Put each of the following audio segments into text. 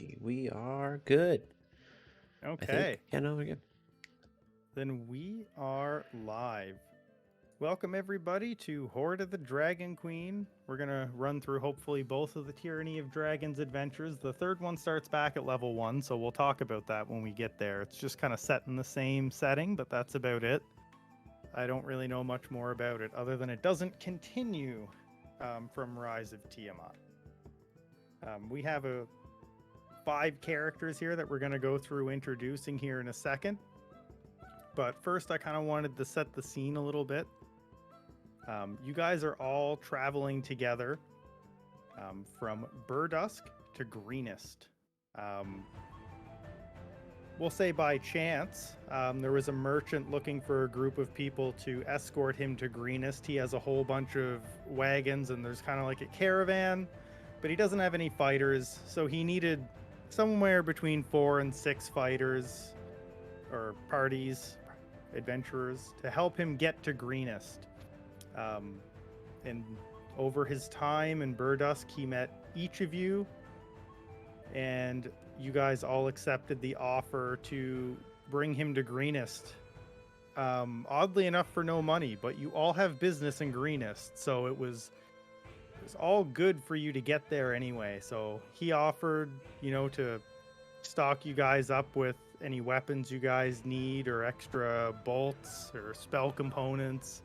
Alrighty, we are good. I think. Okay, Yeah, no, we're good. then we are live. Welcome everybody to Hoard of the Dragon Queen. We're gonna run through hopefully both of the Tyranny of Dragons adventures. The third one starts back at level 1, so we'll talk about that when we get there. It's just kind of set in the same setting, but that's about it. I don't really know much more about it other than it doesn't continue from Rise of Tiamat. We have 5 characters here that we're going to go through introducing here in a second. But first, I kind of wanted to set the scene a little bit. You guys are all traveling together from Burdusk to Greenest. We'll say by chance, there was a merchant looking for a group of people to escort him to Greenest. He has a whole bunch of wagons, and there's kind of like a caravan, but he doesn't have any fighters, so he needed somewhere between 4 and 6 fighters or parties, adventurers, to help him get to Greenest. And over his time in Burdusk, he met each of you, and you guys all accepted the offer to bring him to Greenest. Oddly enough, for no money, but you all have business in Greenest, so it was all good for you to get there anyway. So he offered, to stock you guys up with any weapons you guys need or extra bolts or spell components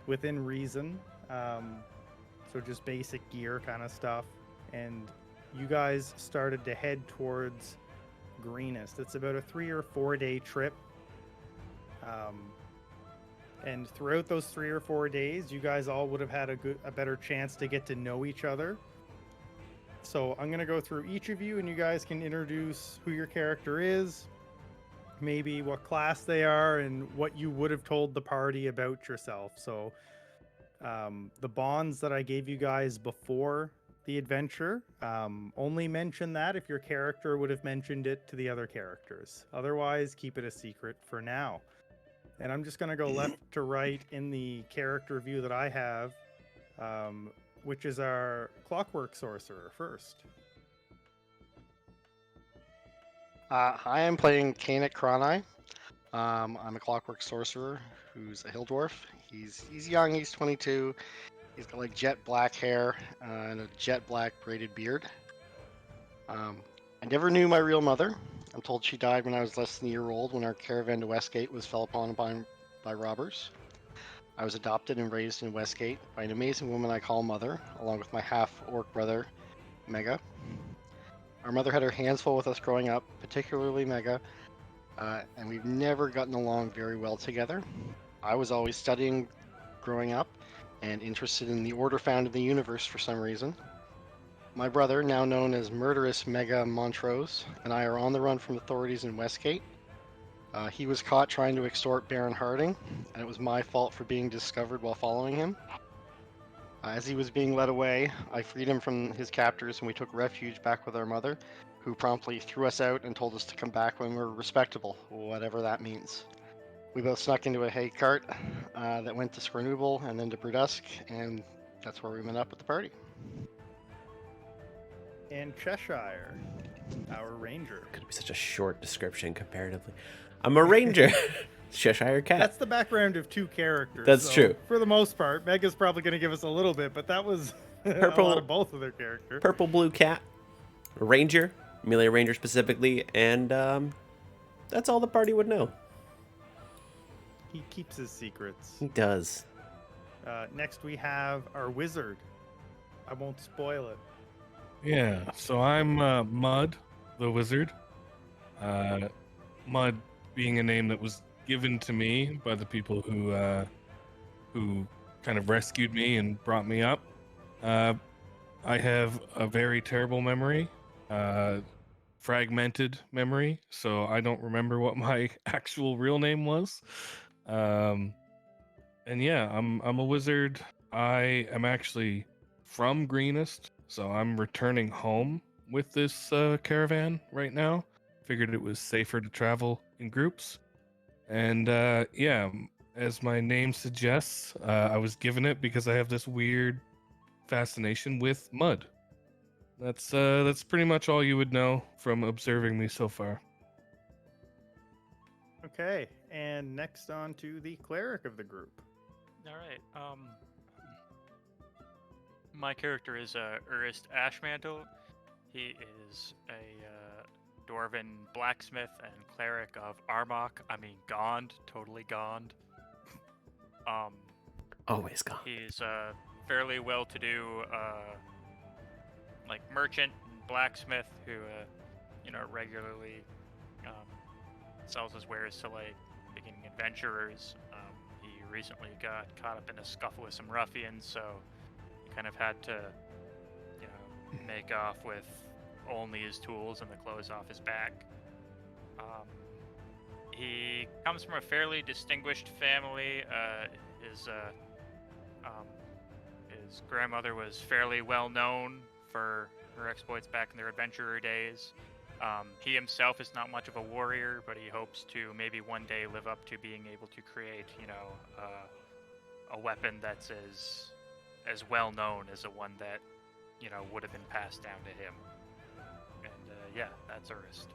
within reason. So just basic gear kind of stuff. And you guys started to head towards Greenest. It's about a 3 or 4 day trip. And throughout those 3 or 4 days, you guys all would have had a better chance to get to know each other. So I'm going to go through each of you, and you guys can introduce who your character is, maybe what class they are, and what you would have told the party about yourself. So the bonds that I gave you guys before the adventure, only mention that if your character would have mentioned it to the other characters. Otherwise, keep it a secret for now. And I'm just going to go left to right in the character view that I have, which is our Clockwork Sorcerer first. Hi, I'm playing Kanik Kronai. I'm a Clockwork Sorcerer who's a Hill Dwarf. He's young, he's 22. He's got like jet black hair and a jet black braided beard. I never knew my real mother. I'm told she died when I was less than a year old when our caravan to Westgate was fell upon by robbers. I was adopted and raised in Westgate by an amazing woman I call Mother, along with my half-orc brother, Mega. Our mother had her hands full with us growing up, particularly Mega, and we've never gotten along very well together. I was always studying growing up and interested in the order found in the universe for some reason. My brother, now known as Murderous Mega Montrose, and I are on the run from authorities in Westgate. He was caught trying to extort Baron Harding, and it was my fault for being discovered while following him. As he was being led away, I freed him from his captors and we took refuge back with our mother, who promptly threw us out and told us to come back when we were respectable, whatever that means. We both snuck into a hay cart that went to Scornuble and then to Burdusk, and that's where we met up with the party. And Cheshire, our ranger. Could be such a short description comparatively. I'm a ranger. Cheshire Cat. That's the background of 2 characters. That's true. For the most part, Mega's probably going to give us a little bit, but that was Purple, a lot of both of their characters. Purple blue cat, a ranger, melee ranger specifically, and that's all the party would know. He keeps his secrets. He does. Next, we have our wizard. I won't spoil it. Yeah, so I'm Mud, the wizard. Mud being a name that was given to me by the people who kind of rescued me and brought me up. I have a very terrible memory, fragmented memory, so I don't remember what my actual real name was. And yeah, I'm a wizard. I am actually from Greenest, so I'm returning home with this caravan right now. Figured it was safer to travel in groups. And yeah, as my name suggests, I was given it because I have this weird fascination with mud. That's pretty much all you would know from observing me so far. Okay, and next on to the cleric of the group. All right. My character is Urist Ashmantle. He is a dwarven blacksmith and cleric of Armok. I mean, Gond, totally Gond. Always gone. He's a fairly well-to-do, like merchant and blacksmith who, regularly sells his wares to like beginning adventurers. He recently got caught up in a scuffle with some ruffians, so he kind of had to, make off with only his tools and the clothes off his back. He comes from a fairly distinguished family. His grandmother was fairly well known for her exploits back in their adventurer days. He himself is not much of a warrior, but he hopes to maybe one day live up to being able to create, a weapon that's as well known as the one that, would have been passed down to him. And that's Urist.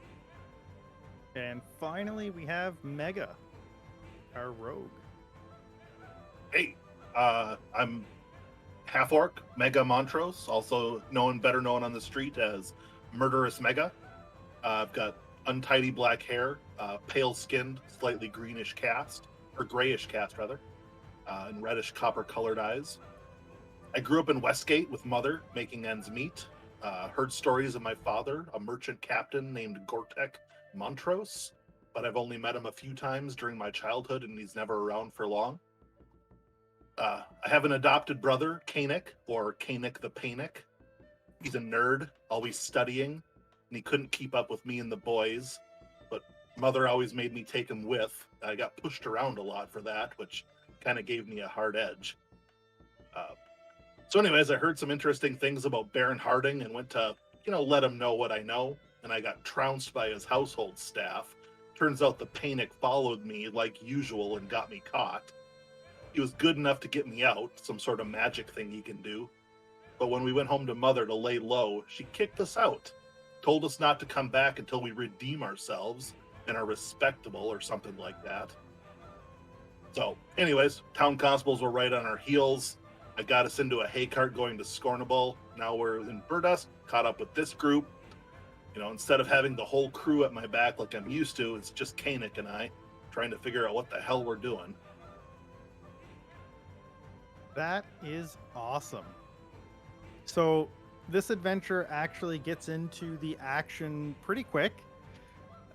And finally, we have Mega, our rogue. Hey, I'm half orc Mega Montrose, also better known on the street as Murderous Mega. I've got untidy black hair, pale skinned, slightly greenish cast, or grayish cast rather, and reddish copper colored eyes. I grew up in Westgate with mother, making ends meet. Heard stories of my father, a merchant captain named Gortek Montrose, but I've only met him a few times during my childhood, and he's never around for long. I have an adopted brother, Kanik, or Kanik the Panic. He's a nerd, always studying, and he couldn't keep up with me and the boys, but mother always made me take him with. I got pushed around a lot for that, which kind of gave me a hard edge. So anyways, I heard some interesting things about Baron Harding and went to, let him know what I know, and I got trounced by his household staff. Turns out the Panic followed me like usual and got me caught. He was good enough to get me out, some sort of magic thing he can do. But when we went home to mother to lay low, she kicked us out. Told us not to come back until we redeem ourselves and are respectable or something like that. So, anyways, town constables were right on our heels. I got us into a hay cart going to Scornable. Now we're in Burdusk, caught up with this group. Instead of having the whole crew at my back like I'm used to, it's just Kanik and I trying to figure out what the hell we're doing. That is awesome. So this adventure actually gets into the action pretty quick.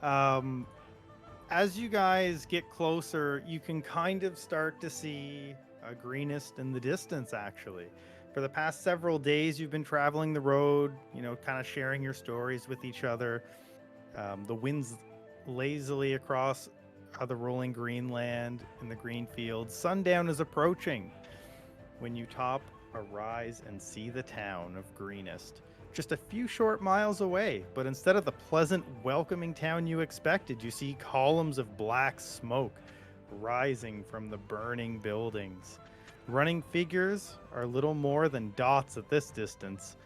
As you guys get closer, you can kind of start to see a greenest in the distance, actually. For the past several days, you've been traveling the road, kind of sharing your stories with each other. The wind's lazily across the rolling green land in the green fields. Sundown is approaching when you top a rise and see the town of Greenest, just a few short miles away. But instead of the pleasant, welcoming town you expected, you see columns of black smoke rising from the burning buildings. Running figures are little more than dots at this distance.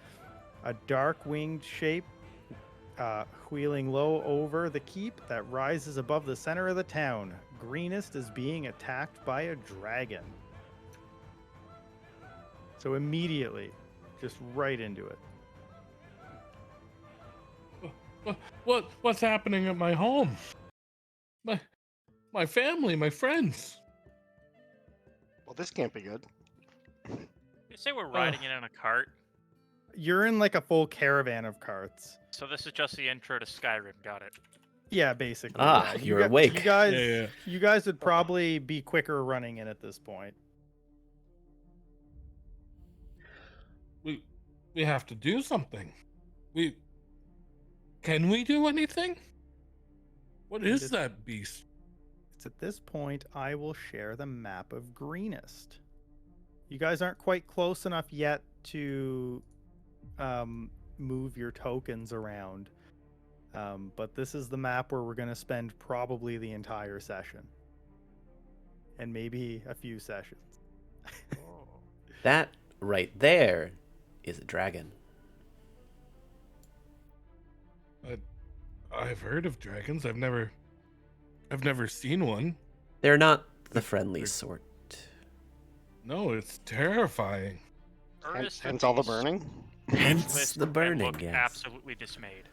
A dark-winged shape wheeling low over the keep that rises above the center of the town. Greenest is being attacked by a dragon. So immediately, just right into it. What's happening at my home? My family, my friends. Well, this can't be good. You say we're riding in a cart, You're in like a full caravan of carts. so this is just the intro to Skyrim. Got it. Yeah, basically. Ah, yeah. you're awake. You guys would probably be quicker running in at this point. We have to do something. Can we do anything? What is that beast? It's at this point I will share the map of Greenest. You guys aren't quite close enough yet to move your tokens around. But this is the map where we're going to spend probably the entire session. And maybe a few sessions. That right there is a dragon. I've heard of dragons. I've never seen one. They're not the friendly sort. No, it's terrifying. Ernest would Hence all the be burning. Hence speechless the and burning, look yes. absolutely dismayed.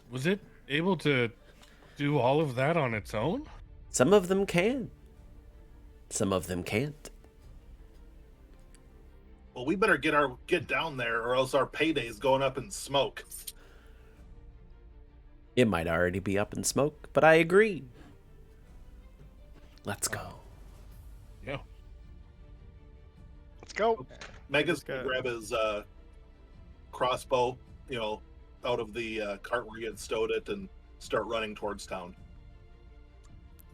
Was it able to do all of that on its own? Some of them can. Some of them can't. Well, we better get down there, or else our payday's going up in smoke. It might already be up in smoke, but I agree. Let's go. Yeah. Let's go. Mega's Let's gonna go. grab his crossbow, out of the cart where he had stowed it, and start running towards town.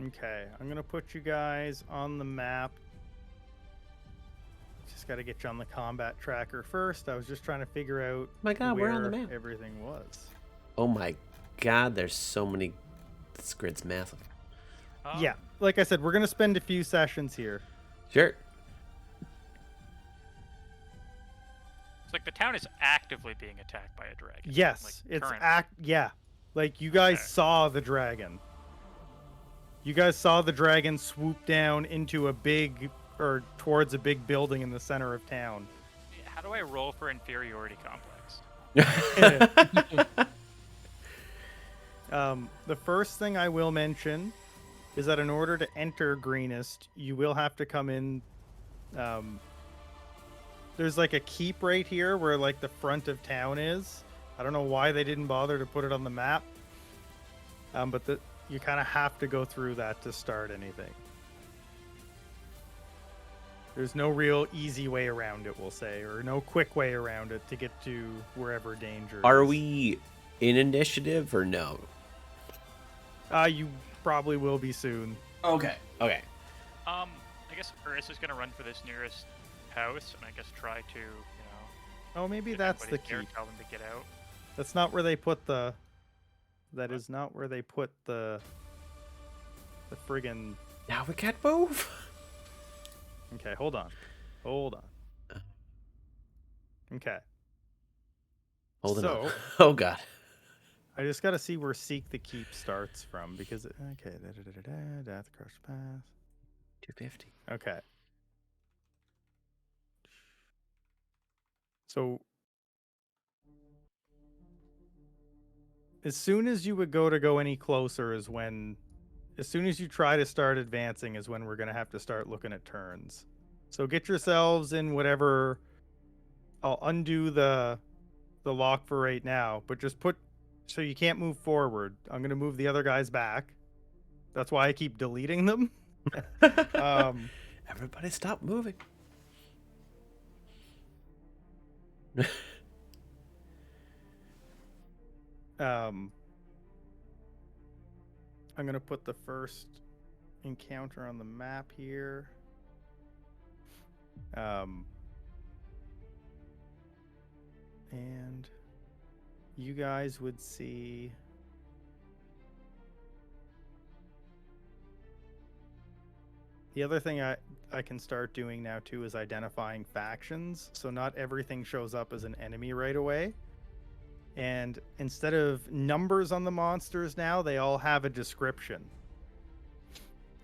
Okay, I'm gonna put you guys on the map. Just gotta get you on the combat tracker first. I was just trying to figure out My God, where we're on the map. everything was. Oh my God, there's so many. This grid's massive. Yeah, like I said, we're gonna spend a few sessions here. Sure. It's like the town is actively being attacked by a dragon. Yes, like, it's currently. Yeah, like you guys Okay. saw the dragon. You guys saw the dragon swoop down into towards a big building in the center of town. How do I roll for inferiority complex? The first thing I will mention is that in order to enter Greenest, you will have to come in. There's like a keep right here where like the front of town is. I don't know why they didn't bother to put it on the map. But you kind of have to go through that to start anything. There's no real easy way around it, we'll say, or no quick way around it to get to wherever danger Are is. we in initiative or no? You probably will be soon. Okay. Okay. I guess Ernest is gonna run for this nearest house, and I guess try to, Oh, maybe if that's the anybody's there, keep. tell them to get out. That's not where they put the. That is not where they put the friggin'. Now we can't move. Okay, hold on. Okay, Hold So- on. Oh God. I just gotta see where Seek the Keep starts from because okay, Death Crush Pass. 250. Okay. So as soon as you would go any closer is when as soon as you try to start advancing is when we're going to have to start looking at turns. So get yourselves in whatever. I'll undo the lock for right now, but just put so you can't move forward. I'm going to move the other guys back. That's why I keep deleting them. Everybody stop moving. I'm going to put the first encounter on the map here. And you guys would see the other thing I can start doing now too is identifying factions. So not everything shows up as an enemy right away. And instead of numbers on the monsters now, they all have a description.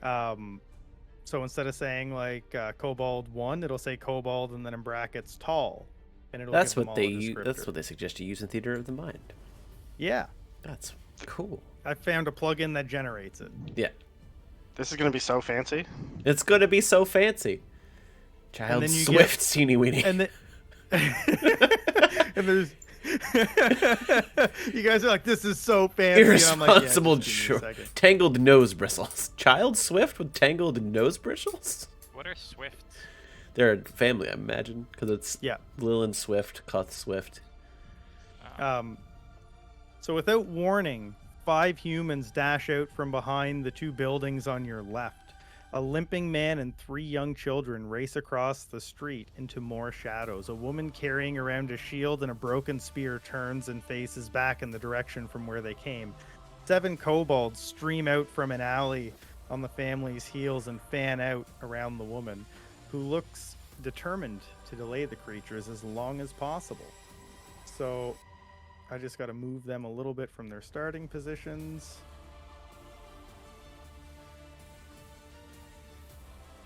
So instead of saying like Kobold 1, it'll say Kobold and then in brackets tall. And it'll That's give them what all a they. That's descriptor. what they suggest you use in Theater of the Mind. Yeah. That's cool. I found a plugin that generates it. Yeah. This is gonna be so fancy. It's gonna be so fancy. Child then you Swift, teeny weeny. And then and there's you guys are like, this is so fancy. And I'm like, yeah, Irresponsible, just give me a second. tangled nose bristles. Child Swift with tangled nose bristles. What are swifts? They're a family, I imagine, because it's Yeah. Lilin Swift, Cuth Swift. So without warning, 5 humans dash out from behind the 2 buildings on your left. A limping man and 3 young children race across the street into more shadows. A woman carrying around a shield and a broken spear turns and faces back in the direction from where they came. 7 kobolds stream out from an alley on the family's heels and fan out around the woman, who looks determined to delay the creatures as long as possible. So I just got to move them a little bit from their starting positions.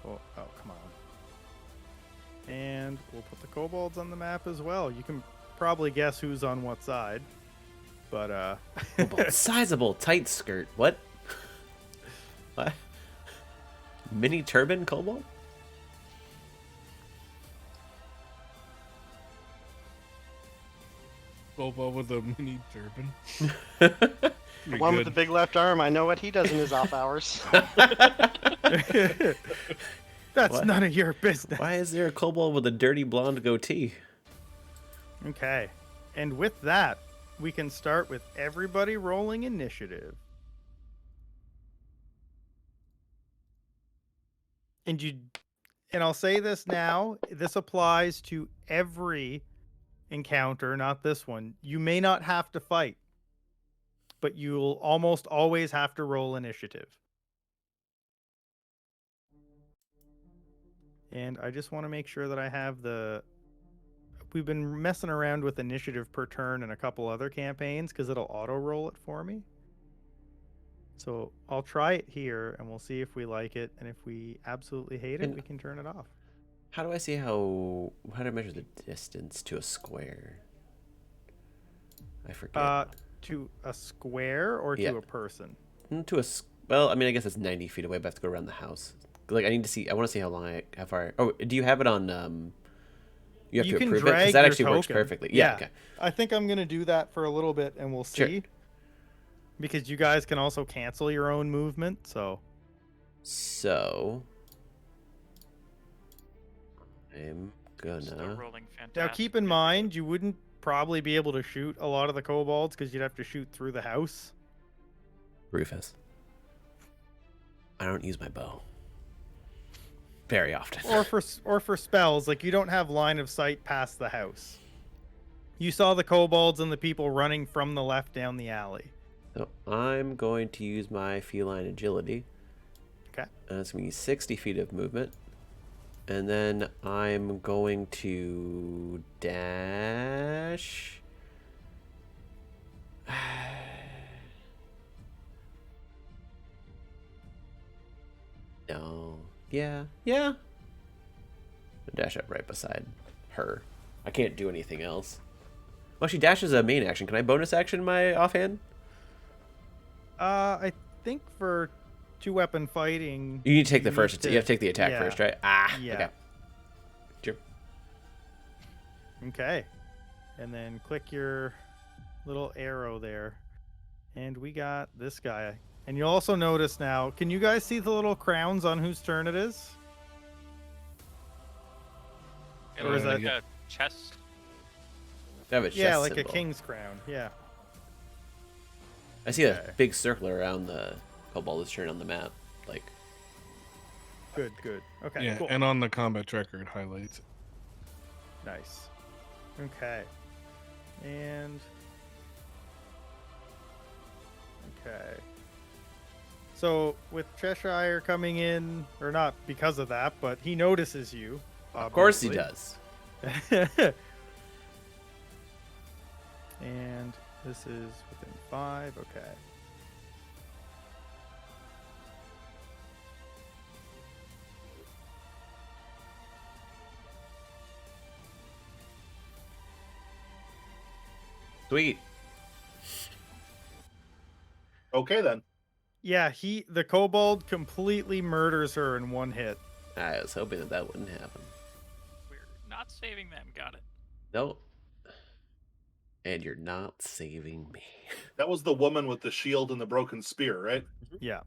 Oh, come on. And we'll put the kobolds on the map as well. You can probably guess who's on what side. But, Kobold, sizable, tight skirt. What? What? Mini turban kobold? Bobo with a mini turban. The Pretty one with the good. big left arm, I know what he does in his off hours. that's What? none of your business. Why is there a kobold with a dirty blonde goatee? Okay. And with that, we can start with everybody rolling initiative. And I'll say this now, this applies to every encounter, not this one. You may not have to fight, but you'll almost always have to roll initiative. And I just want to make sure that I have the... We've been messing around with initiative per turn in a couple other campaigns because it'll auto-roll it for me. So I'll try it here and we'll see if we like it. And if we absolutely hate it, And- we can turn it off. How do I see how do I measure the distance to a square? I forget. To a square or Yeah. to a person? Well, I mean, I guess it's 90 feet away, but I have to go around the house. Like, I want to see how far. Oh, do you have it on? You have You to can approve it drag because that your actually works token. perfectly. Yeah. Okay. I think I'm going to do that for a little bit and we'll see. Sure. Because you guys can also cancel your own movement, so... So I'm Still gonna. rolling fantastic. Now keep in mind, you wouldn't probably be able to shoot a lot of the kobolds because you'd have to shoot through the house. Rufus. I don't use my bow very often. Or for spells, like you don't have line of sight past the house. You saw the kobolds and the people running from the left down the alley. So I'm going to use my feline agility. Okay. It's going to be 60 feet of movement. And then I'm going to dash. No. Yeah. Yeah. Dash up right beside her. I can't do anything else. Well, she dashes a main action. Can I bonus action my offhand? I think for two-weapon fighting... You need to take the need first. You have to take the attack yeah. first, right? Ah. Yeah. Okay. Sure. Okay. And then click your little arrow there. And we got this guy. And you'll also notice now, can you guys see the little crowns on whose turn it is? It Or is looks like that- a chest. I have a chest Yeah, like symbol. a king's crown. Yeah. I see a Okay. big circle around the kobold's turn on the map. Like, Good, good. Okay, Yeah, cool. and on the combat tracker it highlights it. Nice. Okay. And... Okay. So, with Cheshire coming in, or not because of that, but he notices you. of course he obviously. does. And this is within 5. Okay. Sweet. Okay then. Yeah, the kobold completely murders her in one hit. I was hoping that that wouldn't happen. We're not saving them. Got it. Nope. And you're not saving me. That was the woman with the shield and the broken spear, right? Yeah.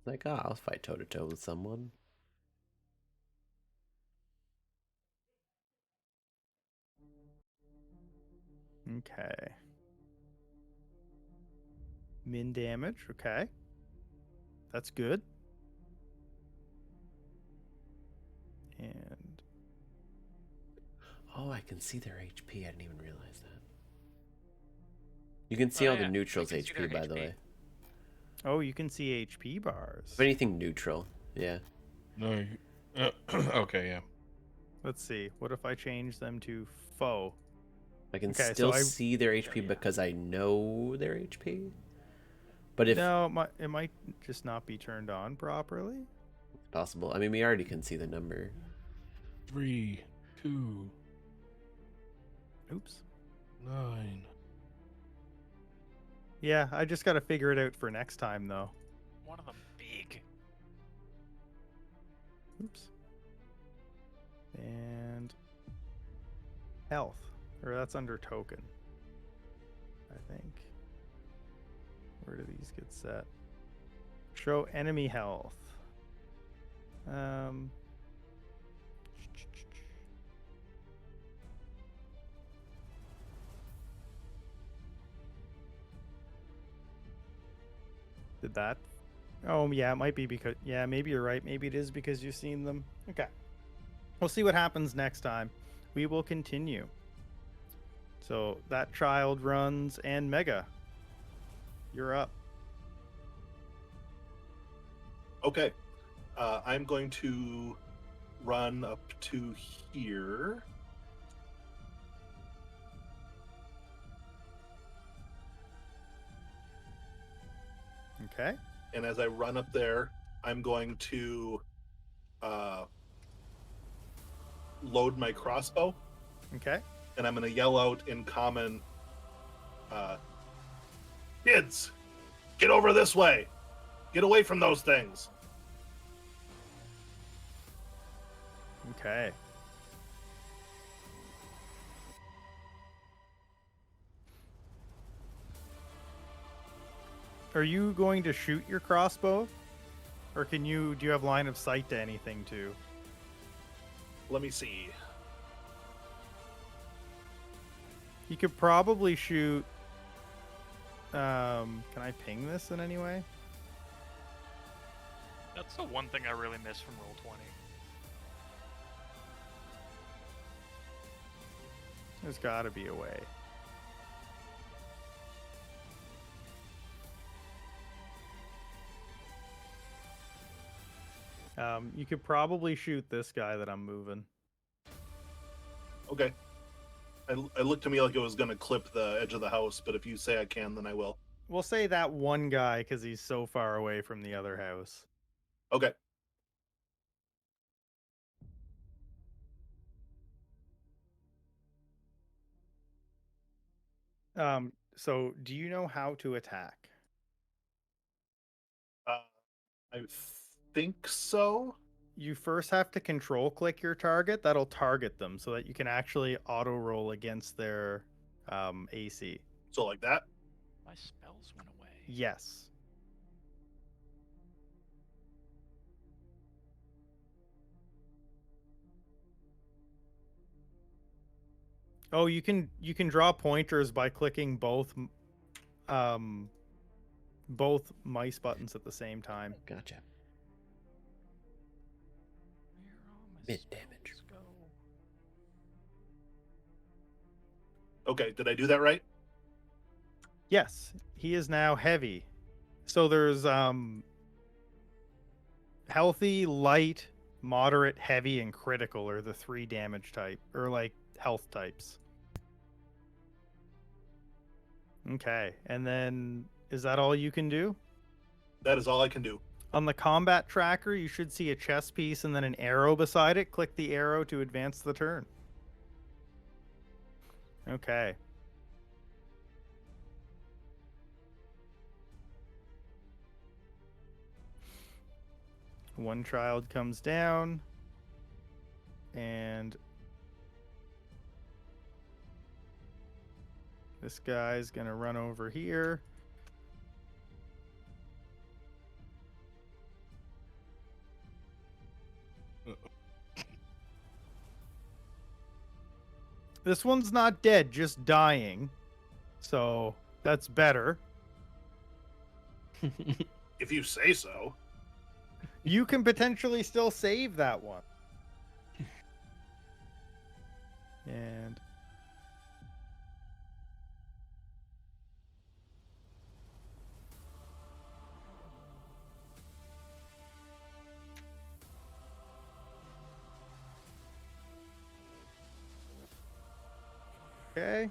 Like, I'll fight toe to toe with someone. Okay. Min damage. Okay. That's good. And Oh, I can see their HP. I didn't even realize that. You can see Oh, all yeah, the neutrals I can see their HP, by the HP. way. oh, you can see HP bars. If anything neutral, yeah. No. Okay, yeah. Let's see. What if I change them to foe? I can Okay, so still I- see their HP because I know their HP. But if No, it might just not be turned on properly. possible, I mean, we already can see the number. 3, 2, Oops. 9. Yeah, I just got to figure it out for next time, though. One of them big. Oops. And health, or that's under token, I think. Where do these get set? Show enemy health. Did that? Oh, yeah, it might be because... Yeah, maybe you're right. Maybe it is because you've seen them. Okay. We'll see what happens next time. We will continue. So that child runs, and Mega, you're up. Okay. I'm going to run up to here. Okay. And as I run up there, I'm going to load my crossbow, Okay. and I'm going to yell out in common, kids, get over this way. Get away from those things. Okay. Are you going to shoot your crossbow? Or do you have line of sight to anything too? Let me see. You could probably shoot. Can I ping this in any way? That's the one thing I really miss from Roll20. There's got to be a way. You could probably shoot this guy that I'm moving. Okay. It looked to me like it was going to clip the edge of the house, but if you say I can, then I will. We'll say that one guy because he's so far away from the other house. Okay. So do you know how to attack? I think so. You first have to control click your target. That'll target them so that you can actually auto roll against their AC. So like that. My spells went away. Yes. Oh, you can draw pointers by clicking both mice buttons at the same time. Gotcha. Where are all my Mid damage. spells go? Okay, did I do that right? Yes, he is now heavy. So there's healthy, light, moderate, heavy, and critical are the 3 damage type or like health types. Okay, and then is that all you can do? That is all I can do. On the combat tracker, you should see a chess piece and then an arrow beside it. Click the arrow to advance the turn. Okay. One child comes down, and this guy's gonna run over here. This one's not dead, just dying. So that's better. If you say so. You can potentially still save that one. And Okay.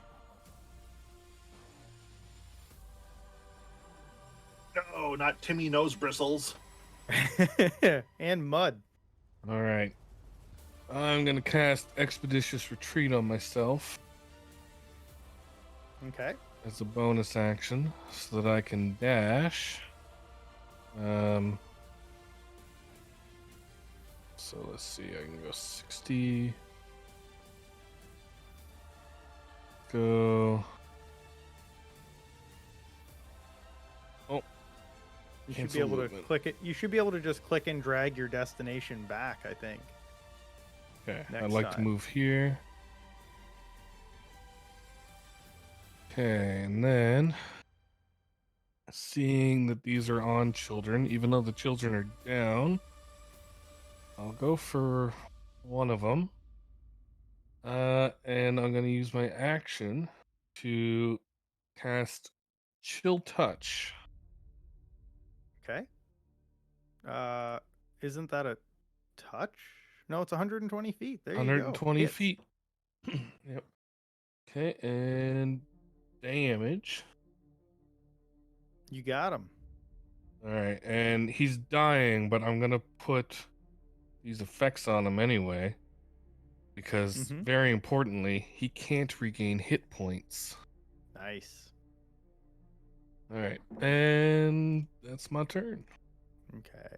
No, not Timmy Nose Bristles. And mud. All right. I'm gonna cast Expeditious Retreat on myself Okay. as a bonus action, so that I can dash. So let's see. I can go 60. Go. Oh, You should cancel be able movement. to click it. You should be able to just click and drag your destination back, I think. Okay, I'd next like to time. move here. Okay, and then seeing that these are on children, even though the children are down, I'll go for one of them. And I'm going to use my action to cast Chill Touch. Okay. Isn't that a touch? No, it's 120 feet. There you go. 120 Hits. feet. Yep. Okay, and damage. You got him. All right, and he's dying, but I'm going to put these effects on him anyway. Because, Mhm. very importantly, he can't regain hit points. Nice. All right, and that's my turn. Okay.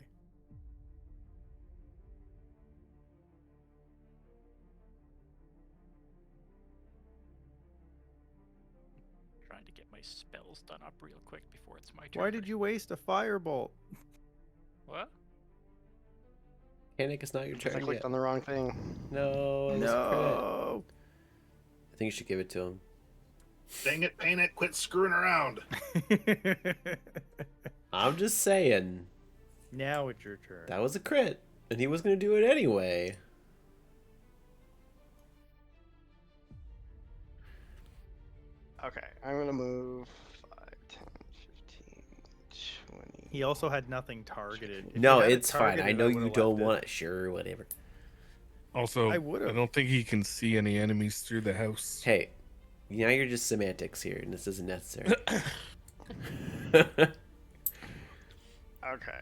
Trying to get my spells done up real quick before it's my turn. Why did you waste a firebolt? What? Panic, it's not your Because I turn clicked yet. on the wrong thing. No, it was a crit. No. I think you should give it to him. Dang it, Paint It, quit screwing around. I'm just saying. Now it's your turn. That was a crit. And he was going to do it anyway. Okay, I'm gonna move 5, 10, 15, 20. He also had nothing targeted. If No, you had it it's fine. I targeted, know you would've don't left it. want it. Sure, whatever. Also, I I would've. don't think he can see any enemies through the house. Hey, now you're just semantics here, and this isn't necessary. Okay.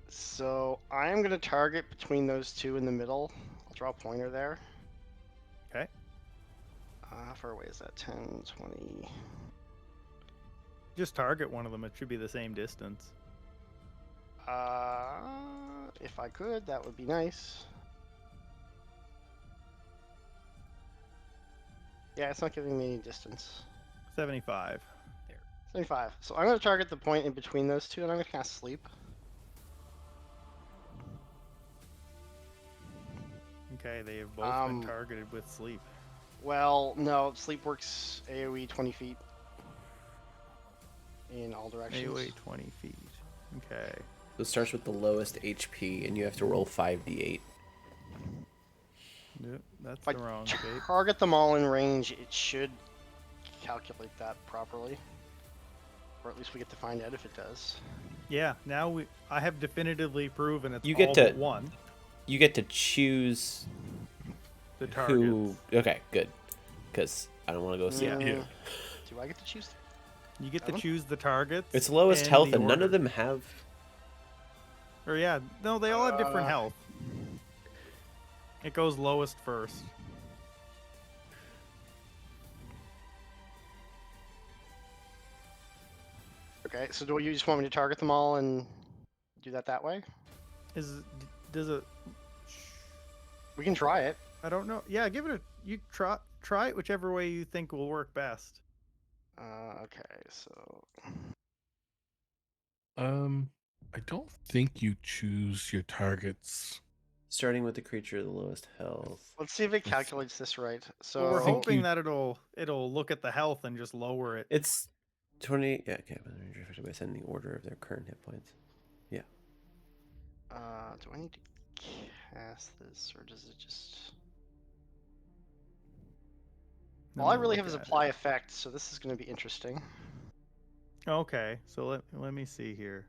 So I am gonna target between those two in the middle. I'll draw a pointer there. Okay. How far away is that? 10, 20. Just target one of them. It should be the same distance. If I could, that would be nice. Yeah, it's not giving me any distance. 75. 75. So I'm going to target the point in between those two, and I'm going to cast Sleep. Okay, they have both been targeted with sleep. Well, no, Sleep works AoE 20 feet in all directions. AoE 20 feet. Okay. So it starts with the lowest HP, and you have to roll 5d8. Nope, that's If I the wrong shape. target them all in range, it should calculate that properly. Or at least we get to find out if it does. Yeah, now I have definitively proven it's You get all to- but one. You get to choose The targets. who... Okay, good. Because I don't want to go see it. Yeah. Do I get to choose? You get to Seven? choose the targets. It's lowest and health, the and none of order. them have... Or yeah, no, they all have different Uh, health. It goes lowest first. Okay, so do you just want me to target them all and do that way? Does it? We can try it. I don't know. Yeah, give it a. You try it whichever way you think will work best. Okay, so I don't think you choose your targets. Starting with the creature of the lowest health. let's see if it calculates this right. So Well, we're think hoping you- that it'll look at the health and just lower it. It's 20... Yeah, okay. But they're affected by sending the order of their current hit points. Yeah. do I need to cast this, or does it just? Then All I we'll really look have is at apply effect, so this is going to be interesting. Okay, so let me see here.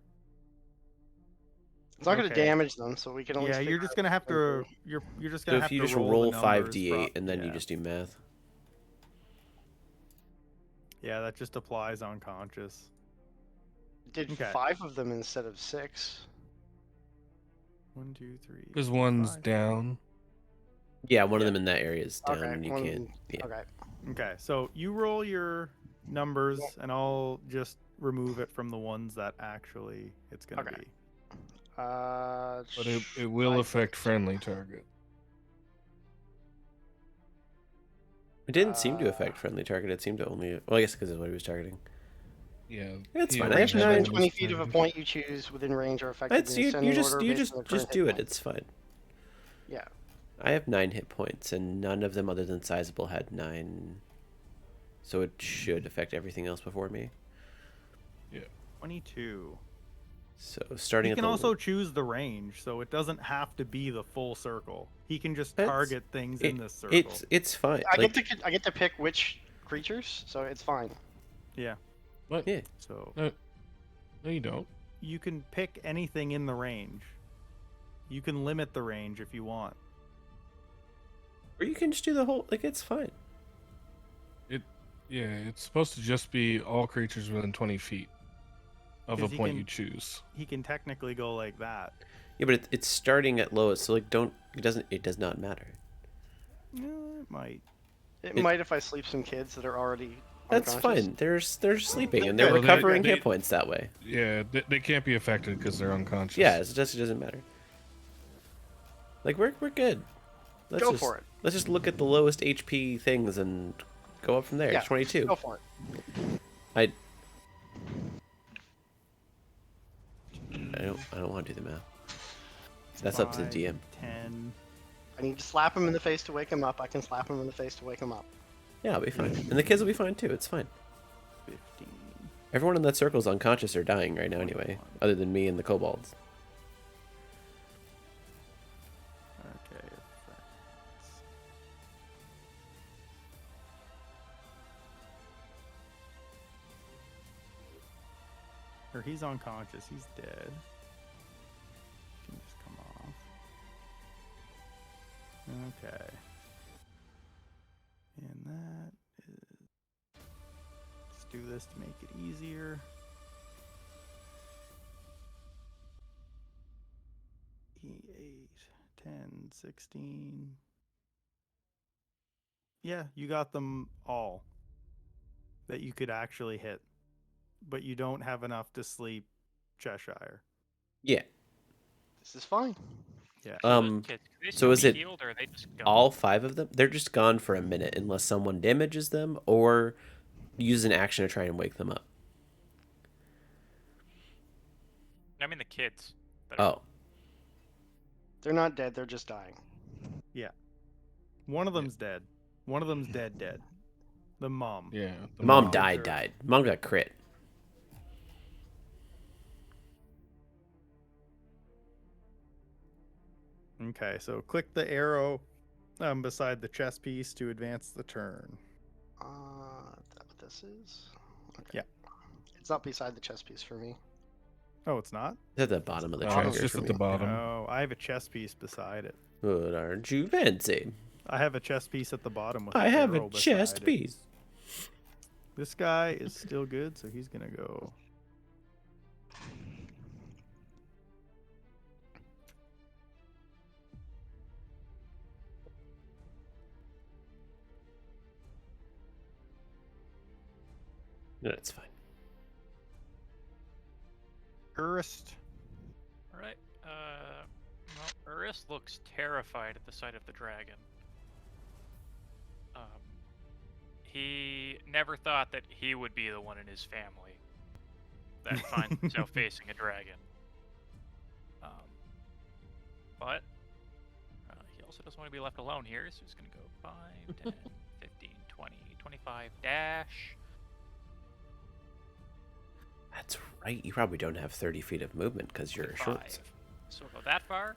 It's not going to Okay. damage them, so we can at Yeah, least. you're figure just out gonna have what they're to. You're just So gonna if have you to just roll roll the numbers 5d8 and then you yeah. just do math. Yeah, that just applies unconscious. Did Okay. 5 of them instead of 6. 1, 2, 3. Because 4, one's 5. down. Yeah, one of Yeah. them in that area is down, Okay, and you one. can't. Yeah. Okay. Okay, so you roll your numbers, and I'll just remove it from the ones that actually it's gonna Okay. be. But it will affect friendly target. It didn't seem to affect friendly target. It seemed to only. Well, I guess because of what he was targeting. Yeah. It's he fine. I only have Creatures had within nine. one 20 feet of a target. point you choose within range are affected It's in you. ascending You just order you based just on their current just hit do it. points. It's fine. Yeah. I have 9 hit points, and none of them other than sizable had 9. So it should affect everything else before me. 22. So starting He at can the also choose the range, so it doesn't have to be the full circle. He can just That's- target things in this circle. It's fine. I Like, get to pick which creatures, so it's fine. Yeah. What? yeah. So No, you don't. you can pick anything in the range. You can limit the range if you want. Or you can just do the whole. Like, it's fine. Yeah, it's supposed to just be all creatures within 20 feet of a 'Cause he point can- you choose. He can technically go like that. Yeah, but it's starting at lowest, so like, don't. It doesn't. It does not matter. It might. It It- might if I sleep some kids that are already That's unconscious. fine. They're sleeping and they're Well, they- recovering they- hit points that way. Yeah, they can't be affected because they're unconscious. Yeah, it doesn't matter. Like, we're good. Let's Go just, for it. Let's just look at the lowest HP things and go up from there. Yeah, It's 22. Go for it. I don't want to do the math. That's up to the 5, DM. 10. I need to slap him in the face to wake him up. I can slap him in the face to wake him up. Yeah, I'll be fine. And the kids will be fine too. It's fine. 15. Everyone in that circle is unconscious or dying right now anyway, other than me and the kobolds. Okay. Effects. Or he's unconscious. He's dead. Can just come off. Okay. And that is. Let's do this to make it easier. 8, 10, 16. Yeah, you got them all that you could actually hit, but you don't have enough to sleep Cheshire. Yeah. This is fine. Yeah. Um. Kids, can they so still is be it healed, or are they just gone? All 5 of them? They're just gone for a minute unless someone damages them or use an action to try and wake them up. I mean the kids. that are- Oh. They're not dead. They're just dying. One of them's dead. One of them's dead. The mom. Yeah. The mom mom. died. Mom got crit. Okay, so click the arrow beside the chess piece to advance the turn. Is that what this is? Okay. Yeah. It's not beside the chess piece for me. Oh, it's not? It's at the bottom of the Bottom. tracker. It's just for at the me. bottom. Oh, I have a chess piece beside it. What aren't you fancy? I have a chess piece at the bottom with I the have arrow a beside chest it. piece. This guy is still good, so he's gonna go. That's fine. Urist. All right. Well, Urus looks terrified at the sight of the dragon. He never thought that he would be the one in his family that finds himself facing a dragon. But he also doesn't want to be left alone here, so he's going to go 5, 10, 15, 20, 25, dash. That's right. You probably don't have 30 feet of movement because you're short. 25. So we'll go that far?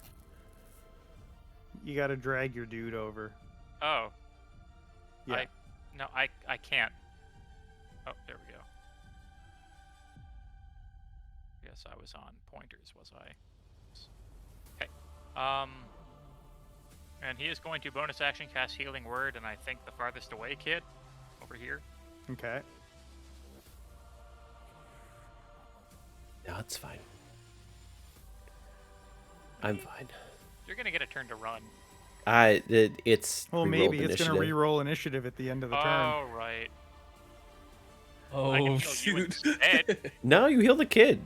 You gotta drag your dude over. Oh. Yeah. I can't. Oh, there we go. Yes, I was on pointers, was I? Okay. And he is going to bonus action cast Healing Word, and I think the farthest away kid over here. Okay. No, it's fine. I'm fine. You're gonna get a turn to run. It's Well, rerolled maybe it's initiative. gonna re-roll initiative at the end of the turn. Oh right. I Oh can heal you shoot! instead. No, you heal the kid.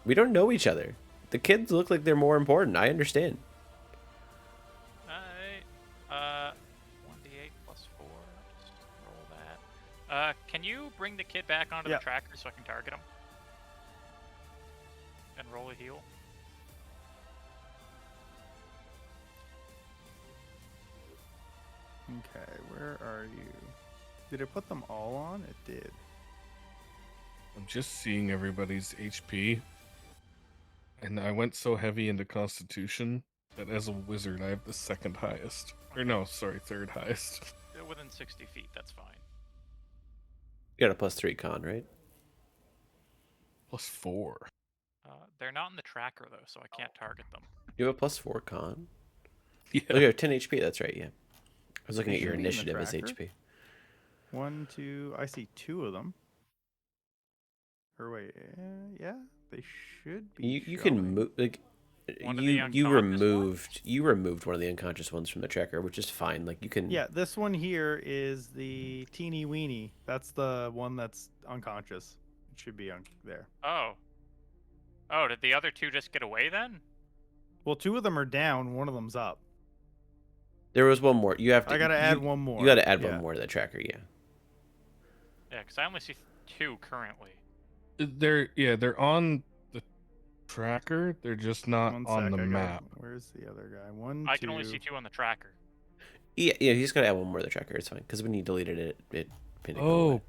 We don't know each other. The kids look like they're more important. I understand. Alright. 1d8 plus 4. Just roll that. Can you bring the kid back onto Yep. the tracker so I can target him? And roll a heal. Okay, where are you? Did it put them all on? It did. I'm just seeing everybody's HP, and I went so heavy into Constitution that as a wizard, I have the second highest. Or no, sorry, third highest. Within 60 feet, that's fine. You got a +3 con, right? +4. They're not in the tracker though, so I can't target them. You have a +4 con. Yeah. Oh, you have 10 HP. That's right. Yeah. I was looking They at your should be in the initiative as tracker. HP. 1, 2. I see 2 of them. Or wait, yeah, they should be. You can showing. move like One of the you unconscious removed one of the unconscious ones from the tracker, which is fine. Like you can. Yeah, this one here is the teeny weeny. That's the one that's unconscious. It should be on there. Oh. Oh, did the other two just get away then? Well, 2 of them are down. One of them's up. There was one more. You have to. I gotta you, add one more. You got to add Yeah. one more to the tracker. Yeah. Yeah, because I only see 2 currently. They're on the tracker. They're just not One on sec, the I gotta- map. Where's the other guy? 1, I 2. can only see 2 on the tracker. Yeah. You just got to add one more to the tracker. It's fine because when you deleted it, it didn't go Oh, away.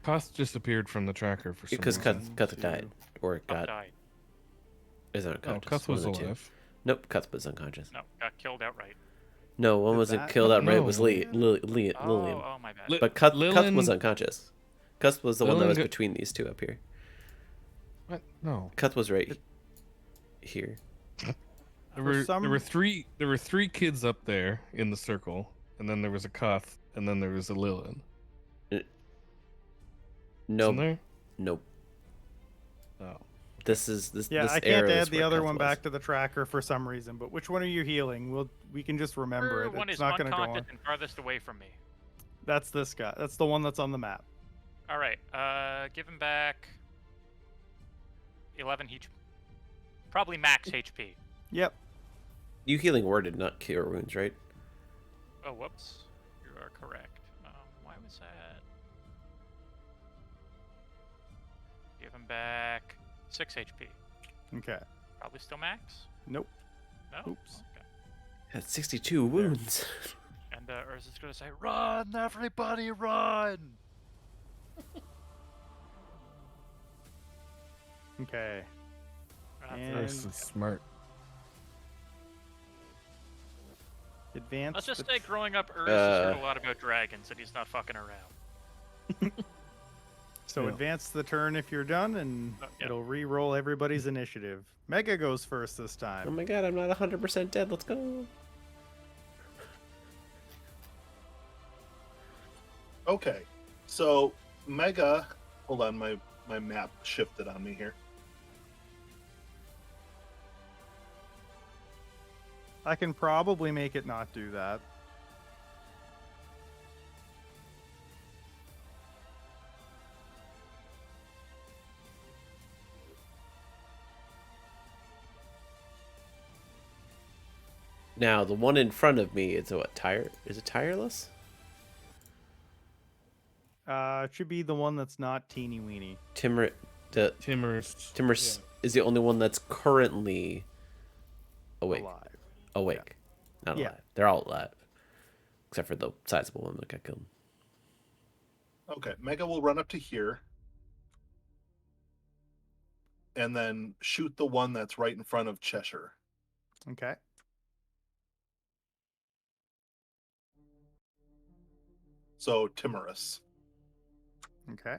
Cuth disappeared from the tracker for some Because reason. Cuth Two. died or Cuth got died. is Oh, unconscious. Cuth one was of the two. alive. Nope, Cuth was unconscious. No, got killed outright. No, one Did wasn't that- killed No, outright. It was no. Lillian. Oh, my bad. Li- But Cuth was Lillian- unconscious. Cuth was the one that Lillian was got- between these two up here. What? No. Cuth was right here. There For were some- there were three kids up there in the circle, and then there was a Cuth, and then there was a Lillian. Nope. Isn't there? Nope. Oh. This is this. Yeah, this I can't arrow add is the where other Cuth one was. back to the tracker for some reason. But which one are you healing? We can just remember it. One It's is not gonna go on. unconscious and farthest away from me. That's this guy. That's the one that's on the map. All right, give him back 11 HP. Probably max HP. Yep. You healing word did not cure wounds, right? Oh, whoops. You are correct. Why was that? Give him back 6 HP. Okay. Probably still max? Nope. No? Oops. Okay. That's 62 wounds. And Urza's gonna say, "Run, everybody, run!" Okay. That's And- it. This is smart. Advance. Let's just the say growing up, Urz has heard a lot about dragons and he's not fucking around. So Yeah. advance the turn if you're done, and Yeah. it'll re-roll everybody's initiative. Mega goes first this Oh time. my god, I'm not 100% dead. Let's go. Okay, so Mega, hold on, my map shifted on me here. I can probably make it not do that. Now the one in front of me is a what? Is it tireless? It should be the one that's not teeny weeny. Timorous Timorous. is the only one that's currently awake. Alive. Awake, not Yeah. alive. They're all alive, except for the sizable one that got killed. Okay, Mega will run up to here and then shoot the one that's right in front of Cheshire. Okay. So Timorous. Okay.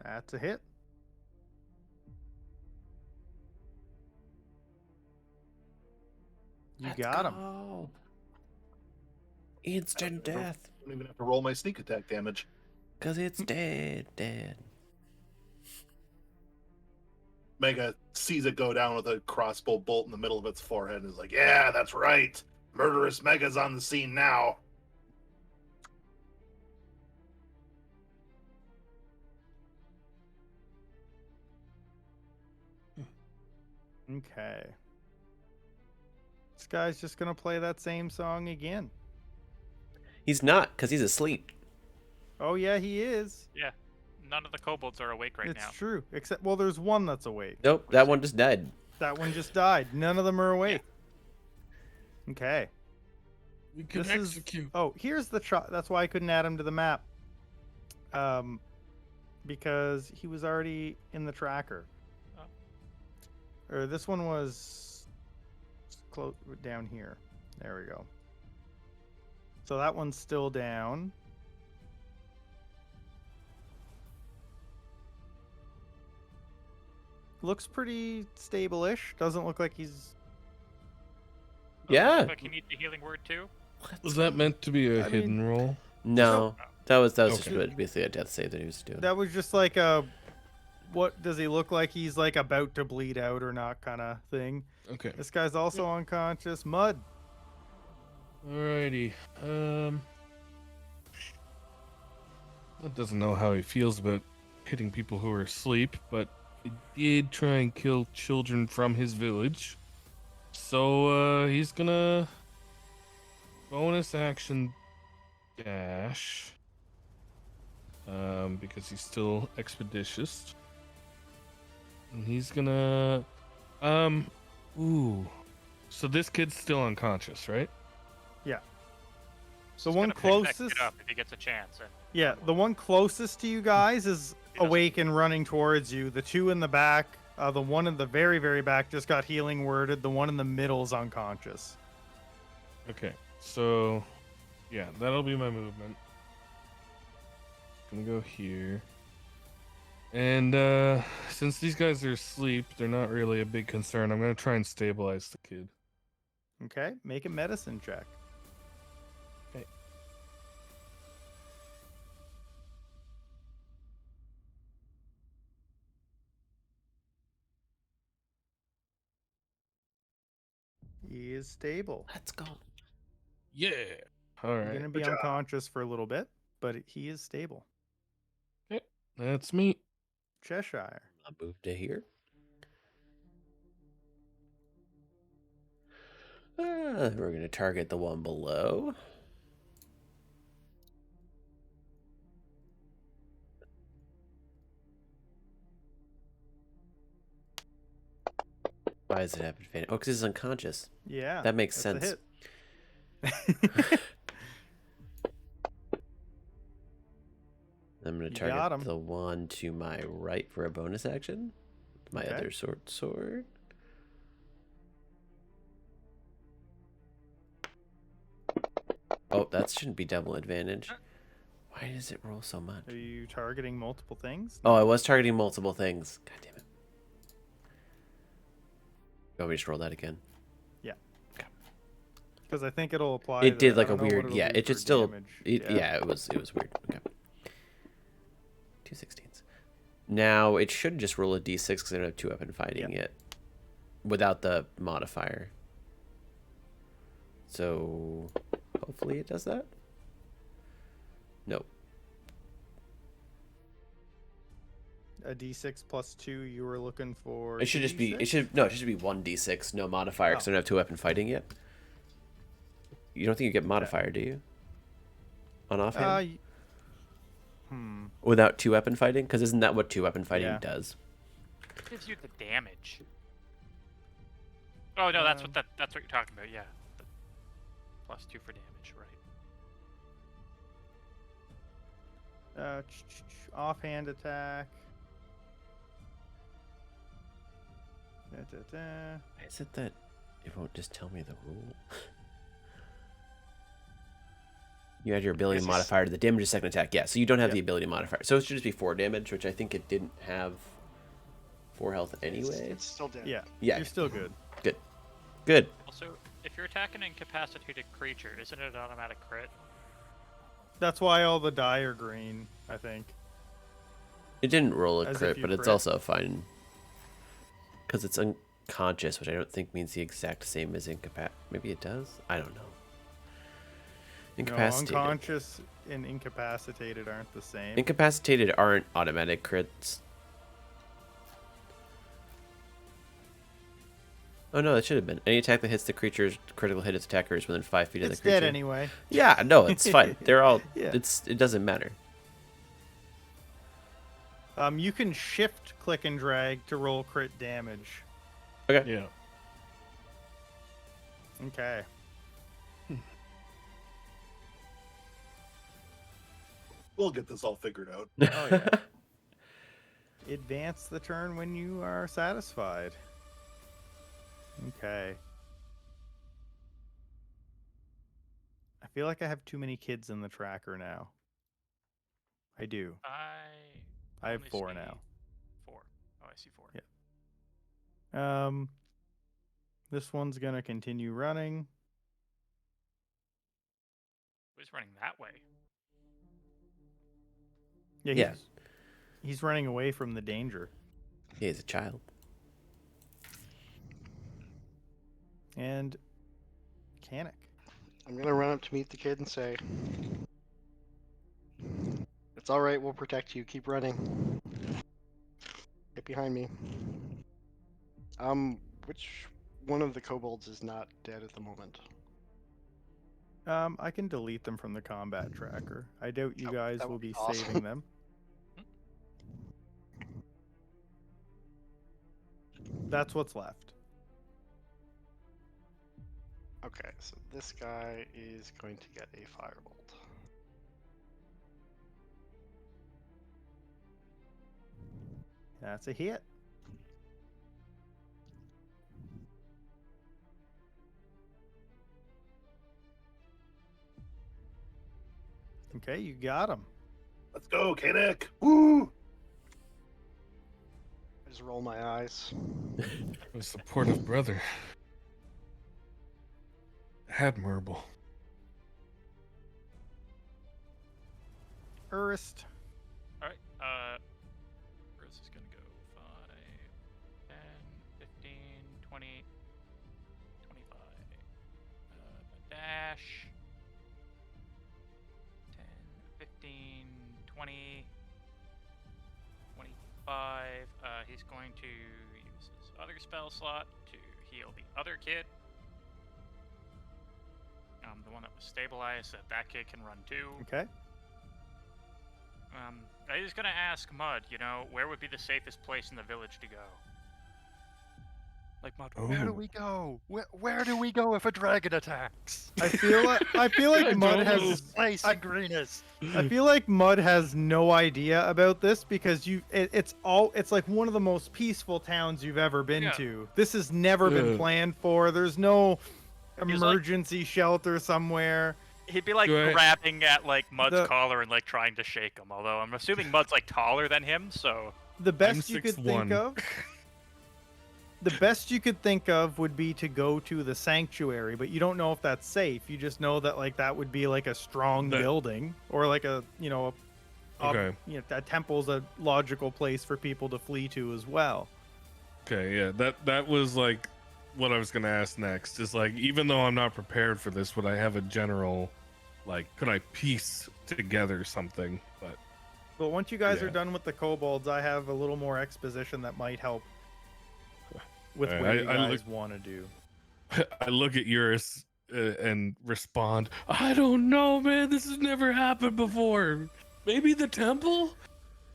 That's a hit. You Let's got him. go. Instant I don't- death. don't even have to roll my sneak attack damage. Because it's dead. Mega sees it go down with a crossbow bolt in the middle of its forehead and is like, yeah, that's right. Murderous Mega's on the scene now. Okay. This guy's just gonna play that same song again. He's not, because he's asleep. Oh yeah, he is. Yeah. None of the kobolds are awake right It's now. true. Except, well, there's one that's awake. Nope, that one just died. That one just died. None of them are awake. Okay. We can This is- execute. Oh, here's the that's why I couldn't add him to the map. Because he was already in the tracker. Oh. Or this one was close down here. There we go. So that one's still down. Looks pretty stable-ish. Doesn't look like he's. Yeah. But he needs the healing word too. Was that meant to be a I hidden roll? No, that was Okay. just basically a death save that he was doing. That was just like a. What does he look like? He's like about to bleed out or not, kind of thing. Okay. This guy's also unconscious. Mud. Alrighty. That doesn't know how he feels about hitting people who are asleep, but he did try and kill children from his village. So he's gonna bonus action dash. Because he's still expeditious. And he's gonna ooh. So this kid's still unconscious, right? The He's one gonna pick that kid closest. up if he gets a chance. And Yeah, the one closest to you guys is He doesn't- awake and running towards you. The two in the back, the one in the very, very back just got healing worded. The one in the middle is unconscious. Okay, so yeah, that'll be my movement. Gonna go here. And since these guys are asleep, they're not really a big concern. I'm gonna try and stabilize the kid. Okay, make a medicine check. Okay. He is stable. Let's go. Yeah. All He's right. gonna be Good job. unconscious for a little bit, but he is stable. That's me. Cheshire. I'll move to here. We're going to target the one below. Why does it have advantage? Oh, because he's unconscious. Yeah. That makes that's a sense. hit. I'm going You to got target him. the one to my right for a bonus action. My Okay. other sword. Oh, that shouldn't be double advantage. Why does it roll so much? Are you targeting multiple things? Oh, I was targeting multiple things. God damn it. You want me to just roll that again? Because I think it'll apply. It did I like a don't know what weird, it'll yeah. do It just for still, damage. yeah. It was weird. Okay. 2/16. Now it should just roll a d6 because I don't have two weapon fighting yet, without the modifier. So hopefully it does that. Nope. A d6 plus 2. You were looking for. It should just be. 2d6? It should be 1d6, no modifier because I don't have two weapon fighting yet. You don't think you get modifier, do you? On offhand? Without two weapon fighting? Because isn't that what two weapon fighting Yeah. does? it gives you the damage. Oh no, that's what that's what you're talking about. Yeah. The +2 for damage, right? Offhand attack. Da-da-da. Why is it that it won't just tell me the rule? You add your ability This is- modifier to the damage of second attack. Yeah, so you don't have Yep. the ability modifier. So it should just be 4 damage, which I think it didn't have 4 health anyway. It's still dead. Yeah. Yeah. You're still good. Good. Good. Also, if you're attacking an incapacitated creature, isn't it an automatic crit? That's why all the die are green, I think. It didn't roll a As if crit, you but it's crit. also fine. Because it's unconscious, which I don't think means the exact same as Maybe it does? I don't know. No, Incapacitated. unconscious and incapacitated aren't the same. Incapacitated aren't automatic crits. Oh no, it should have been. Any attack that hits the creature's critical hit its attacker is within 5 feet of the It's creature. dead anyway. Yeah, no, it's fine. They're all. Yeah. It doesn't matter. You can shift, click, and drag to roll crit damage. Okay. Yeah. Okay. We'll get this all figured out. Oh yeah. Advance the turn when you are satisfied. Okay. I feel like I have too many kids in the tracker now. I do. I have only 4 see now. 4. Oh, I see 4. Yeah. This one's gonna continue running. Who's running that way? Yeah. Yeah. He's running away from the danger. He is a child. And Canic. I'm gonna run up to meet the kid and say, "It's all right. We'll protect you. Keep running. Get behind me." Which one of the kobolds is not dead at the moment? I can delete them from the combat tracker. I doubt you guys that will would be be awesome. saving them. That's what's left. Okay, so this guy is going to get a firebolt. That's a hit. Okay, you got him. Let's go, Kanek! Woo! I just roll my eyes. A supportive brother. Admirable. Urist. Alright, Bruce is gonna go 5, 10, 15, 20, 25. Dash. 10, 15, 20, 25. He's going to use his other spell slot to heal the other kid. The one that was stabilized, so that kid can run too. Okay. I was gonna ask Mud, where would be the safest place in the village to go? Like, Mud, where do Ooh. we go? Where do we go if a dragon attacks? I feel like Mud don't know. has Place in Greenest. I feel like Mud has no idea about this because it's like one of the most peaceful towns you've ever been Yeah. to. This has never been Yeah. planned for. There's no He's like- emergency shelter somewhere. He'd be like Do I- grabbing at like Mud's The- collar and like trying to shake him. Although I'm assuming Mud's like taller than him, so The best you could 6'1". think of the best you could think of would be to go to the sanctuary, but you don't know if that's safe. You just know that like that would be like a strong That- building or like a Okay. a temple's a logical place for people to flee to as well. Okay, yeah, that was like what I was gonna ask next. Is like, even though I'm not prepared for this, would I have a general, like, could I piece together something? But But once you guys are Yeah. done with the kobolds, I have a little more exposition that might help with Alright, what you I guys look- want to do. I look at Eurus and respond, I don't know, man. This has never happened before. Maybe the temple?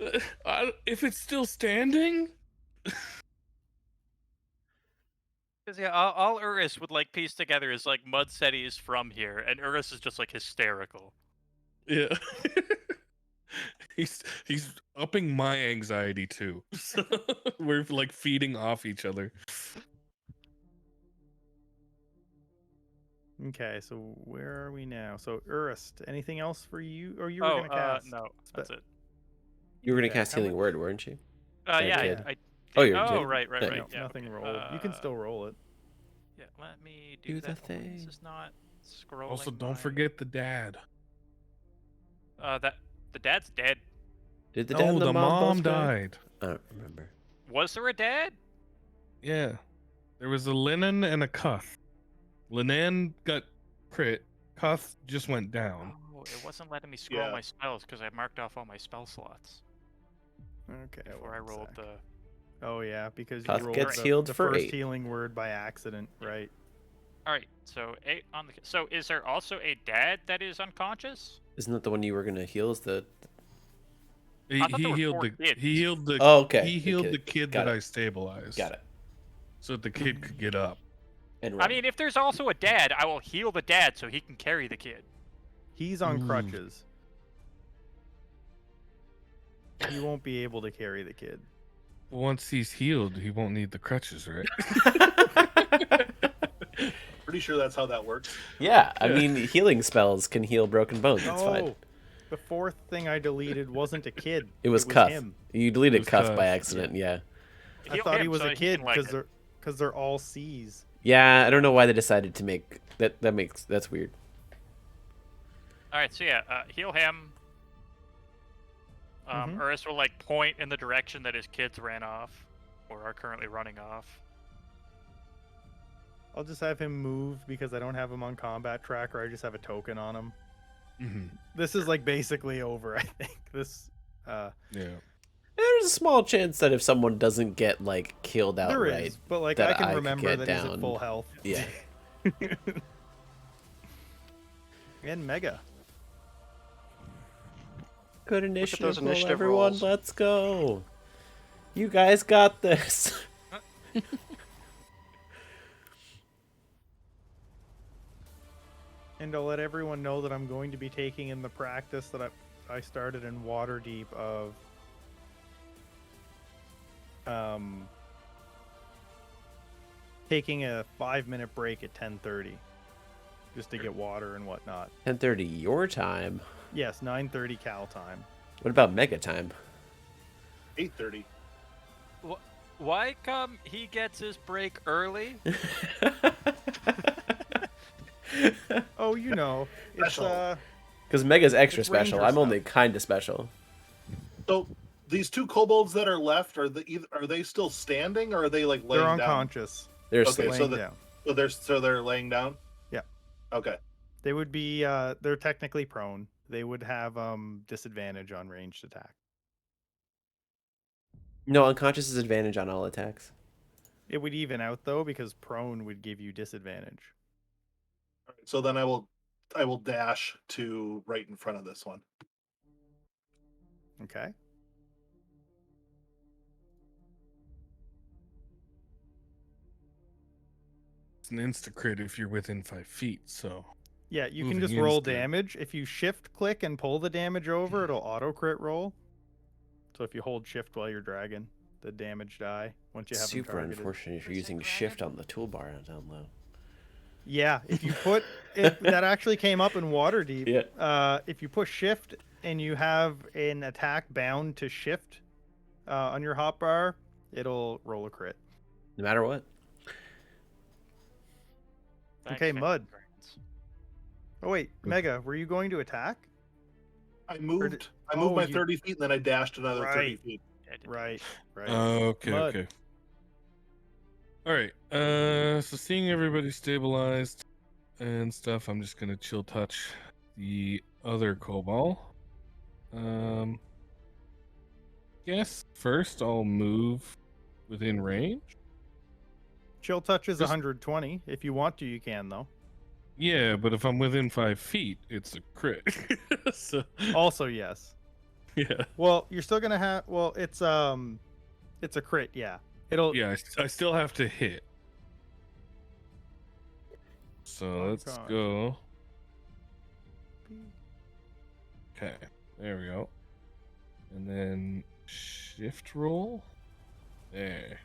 If it's still standing? because yeah, all Urus would like piece together is like Mud said he's from here, and Urus is just like hysterical. Yeah. He's upping my anxiety too. So we're like feeding off each other. Okay, so where are we now? So Urist, anything else for you? Or you were Oh, gonna cast? no, that's it. You were gonna Okay, cast how Healing much- Word, weren't you? Yeah, That I, kid. I Oh, did- you oh, did? right, Yeah. right. Yeah, nothing okay. rolled. You can still roll it. Yeah, let me Do do the that. Why thing. This is not scrolling. Also, don't my- forget the dad. that the dad's dead. Did the dad Oh, and the mom mom both die? died. I don't remember. Was there a dad? Yeah. There was a Linen and a Cuth. Linen got crit. Cuth just went down. Oh, it wasn't letting me scroll Yeah. my spells because I marked off all my spell slots Okay. before I one rolled sec. the. Oh yeah, because you Cuth rolled gets the, healed the for first 8. healing word by accident, right? All right, so 8 on the. So is there also a dad that is unconscious? Isn't that the one you were gonna heal? Is the He, I thought there were healed 4 the kids. he healed the Oh, okay. he The healed kid. the kid Got that it. I stabilized. Got it. So that the kid could get up. And I run. mean, if there's also a dad, I will heal the dad so he can carry the kid. He's on Ooh. crutches. He won't be able to carry the kid. Once he's healed, he won't need the crutches, right? Pretty sure that's how that works. Yeah, I mean, healing spells can heal broken bones. It's fine. Oh, the fourth thing I deleted wasn't a kid. It was Cuff. him. You deleted It was Cuff Cuff, by accident. Yeah. I Heal thought he him was so a kid can, like, because they're all C's. Yeah, I don't know why they decided to make that. That's weird. All right, so yeah, heal him. Mhm. Urus will like point in the direction that his kids ran off, or are currently running off. I'll just have him move because I don't have him on combat tracker. I just have a token on him. Mm-hmm. This is like basically over. I think this. Yeah. There's a small chance that if someone doesn't get like killed There outright, is, but like that I can I could remember get that he's down. at full health. yeah. And Mega. Good those initiative, roll, initiative everyone. rolls. Let's go. You guys got this. And to let everyone know that I'm going to be taking in the practice that I started in Waterdeep of taking a 5-minute break at 10:30 just to get water and whatnot. 10:30 your time. Yes, 9:30 Cal time. What about Mega time? 8:30. Why come he gets his break early? Oh, you know, it's Special. Because Mega's extra It's special. ranger I'm only stuff. kind of special. So these 2 kobolds that are left are they still standing or are they like laying they're down? unconscious. They're Okay, asleep. so Laying the- down. So they're laying down. Yeah. Okay. They would be they're technically prone. They would have disadvantage on ranged attack. No, unconscious is advantage on all attacks. It would even out though because prone would give you disadvantage. All right, so then I will dash to right in front of this one. Okay. It's an insta crit if you're within 5 feet, so Yeah, you can Moving just roll insta. damage. If you shift click and pull the damage over, it'll auto crit roll. So if you hold shift while you're dragging, the damage die once you have them Super targeted. unfortunate if you're using shift on the toolbar down low. Yeah, if you put it, that actually came up in Waterdeep. Yeah. If you push shift and you have an attack bound to shift on your hotbar, it'll roll a crit. No matter what. Thanks, Okay, Fancy Mud. Brains. Oh wait, Mega, were you going to attack? I moved oh, my you- 30 feet and then I dashed another 30 Right. feet. Yeah, I did. Right, right. Okay, Mud. okay. All right. So seeing everybody stabilized and stuff, I'm just gonna chill touch the other kobold. Guess first I'll move within range. Chill touch is Just- 120. If you want to, you can though. Yeah, but if I'm within 5 feet, it's a crit. So Also, yes. yeah, Well, you're still gonna have. Well, it's a crit. Yeah, it'll. yeah, I still have to hit. So Oh, let's God. go. Okay, there we go. And then shift roll. There.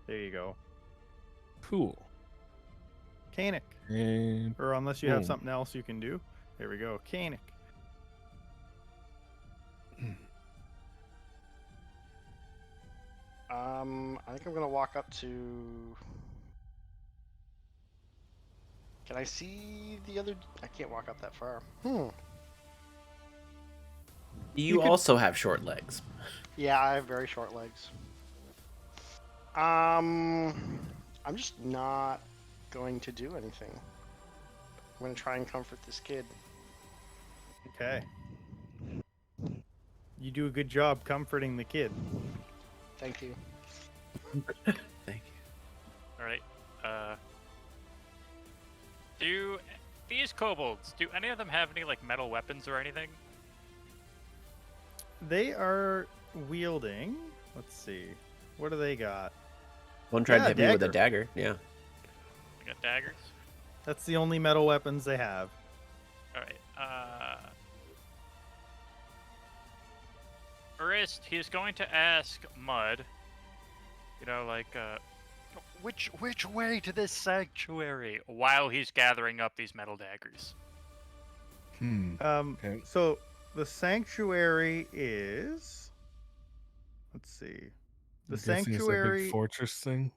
There you go. Cool. Kanik. And Or unless you have boom. something else you can do. There we go. Kanik. I think I'm gonna walk up to. Can I see the other? I can't walk up that far. You could- also have short legs. Yeah, I have very short legs. I'm just not going to do anything. I'm gonna try and comfort this kid. Okay. You do a good job comforting the kid. Thank you. Thank you. All right. Do these kobolds? Do any of them have any like metal weapons or anything? They are wielding. Let's see. What do they got? One tried Yeah, to hit me with a dagger. dagger. Yeah. They got daggers. That's the only metal weapons they have. All right. Urist, he's going to ask Mud. You know, like, which way to this sanctuary? While he's gathering up these metal daggers. Okay. So the sanctuary is. Let's see. The I'm guessing it's a sanctuary. big fortress thing.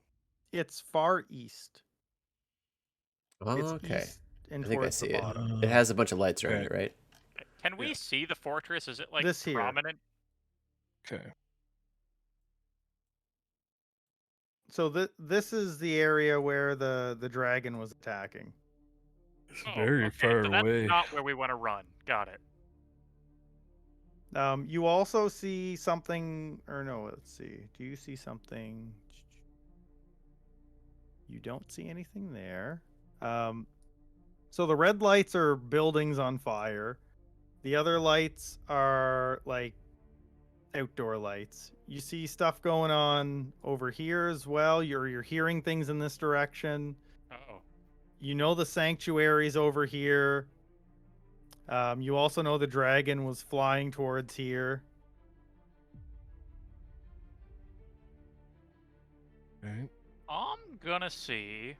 It's far east. Oh, It's okay. east and I think I towards see the it. bottom. It has a bunch of lights around Okay. it, right? Can we Yeah. see the fortress? Is it like This here. prominent? Okay. So this is the area where the dragon was attacking. It's Oh, very okay, far so that's away. not where we want to run. Got it. You also see something, or no, let's see. Do you see something? You don't see anything there. So the red lights are buildings on fire. The other lights are like outdoor lights. You see stuff going on over here as well. You're hearing things in this direction. Oh. You know the sanctuary's over here. You also know the dragon was flying towards here. Okay. I'm gonna see.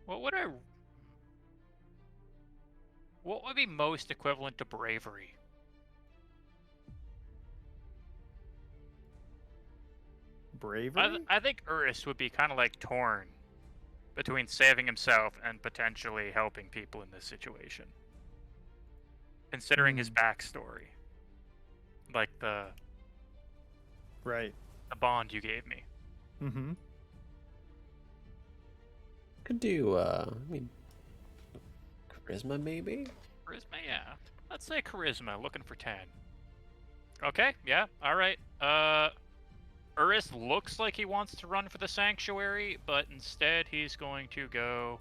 What would I? What would be most equivalent to bravery? Bravery? I think Urus would be kind of like torn between saving himself and potentially helping people in this situation. Considering his backstory. Like the Right. bond you gave me. Mm-hmm. Could do, I mean, charisma maybe? Charisma, yeah. Let's say charisma, looking for 10. Okay, yeah, alright. Urus looks like he wants to run for the sanctuary, but instead he's going to go...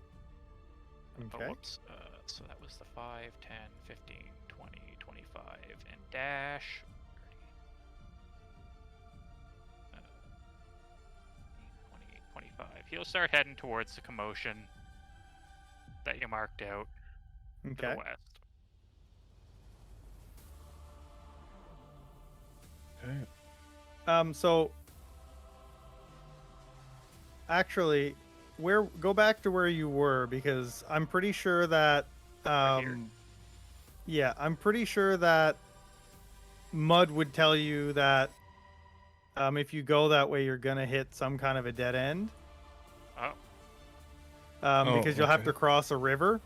Okay. Oh, whoops. So that was the 5, 10, 15, 20, 25, and dash. 30, 28, 25. He'll start heading towards the commotion that you marked out to Okay. the west. Okay. So actually, go back to where you were, because I'm pretty sure that Right here. yeah, I'm pretty sure that Mud would tell you that if you go that way, you're gonna hit some kind of a dead end. Oh. Because you'll have okay. to cross a river.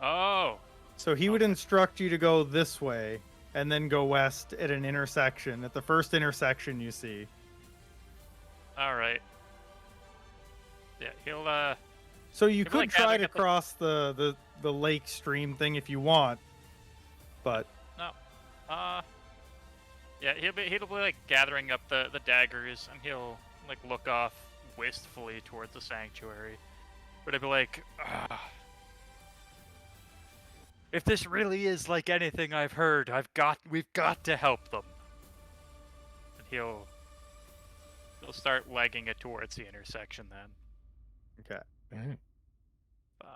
Oh. So he would instruct you to go this way and then go west at an intersection, at the first intersection you see. Alright. Yeah, he'll, So you Could we, could like, try have, to like, a- cross the lake stream thing if you want, but no. Yeah, he'll be like gathering up the daggers, and he'll like look off wistfully towards the sanctuary. But he'll be like, if this really is like anything I've heard, we've got to help them. And he'll start legging it towards the intersection then. okay. Okay. 5,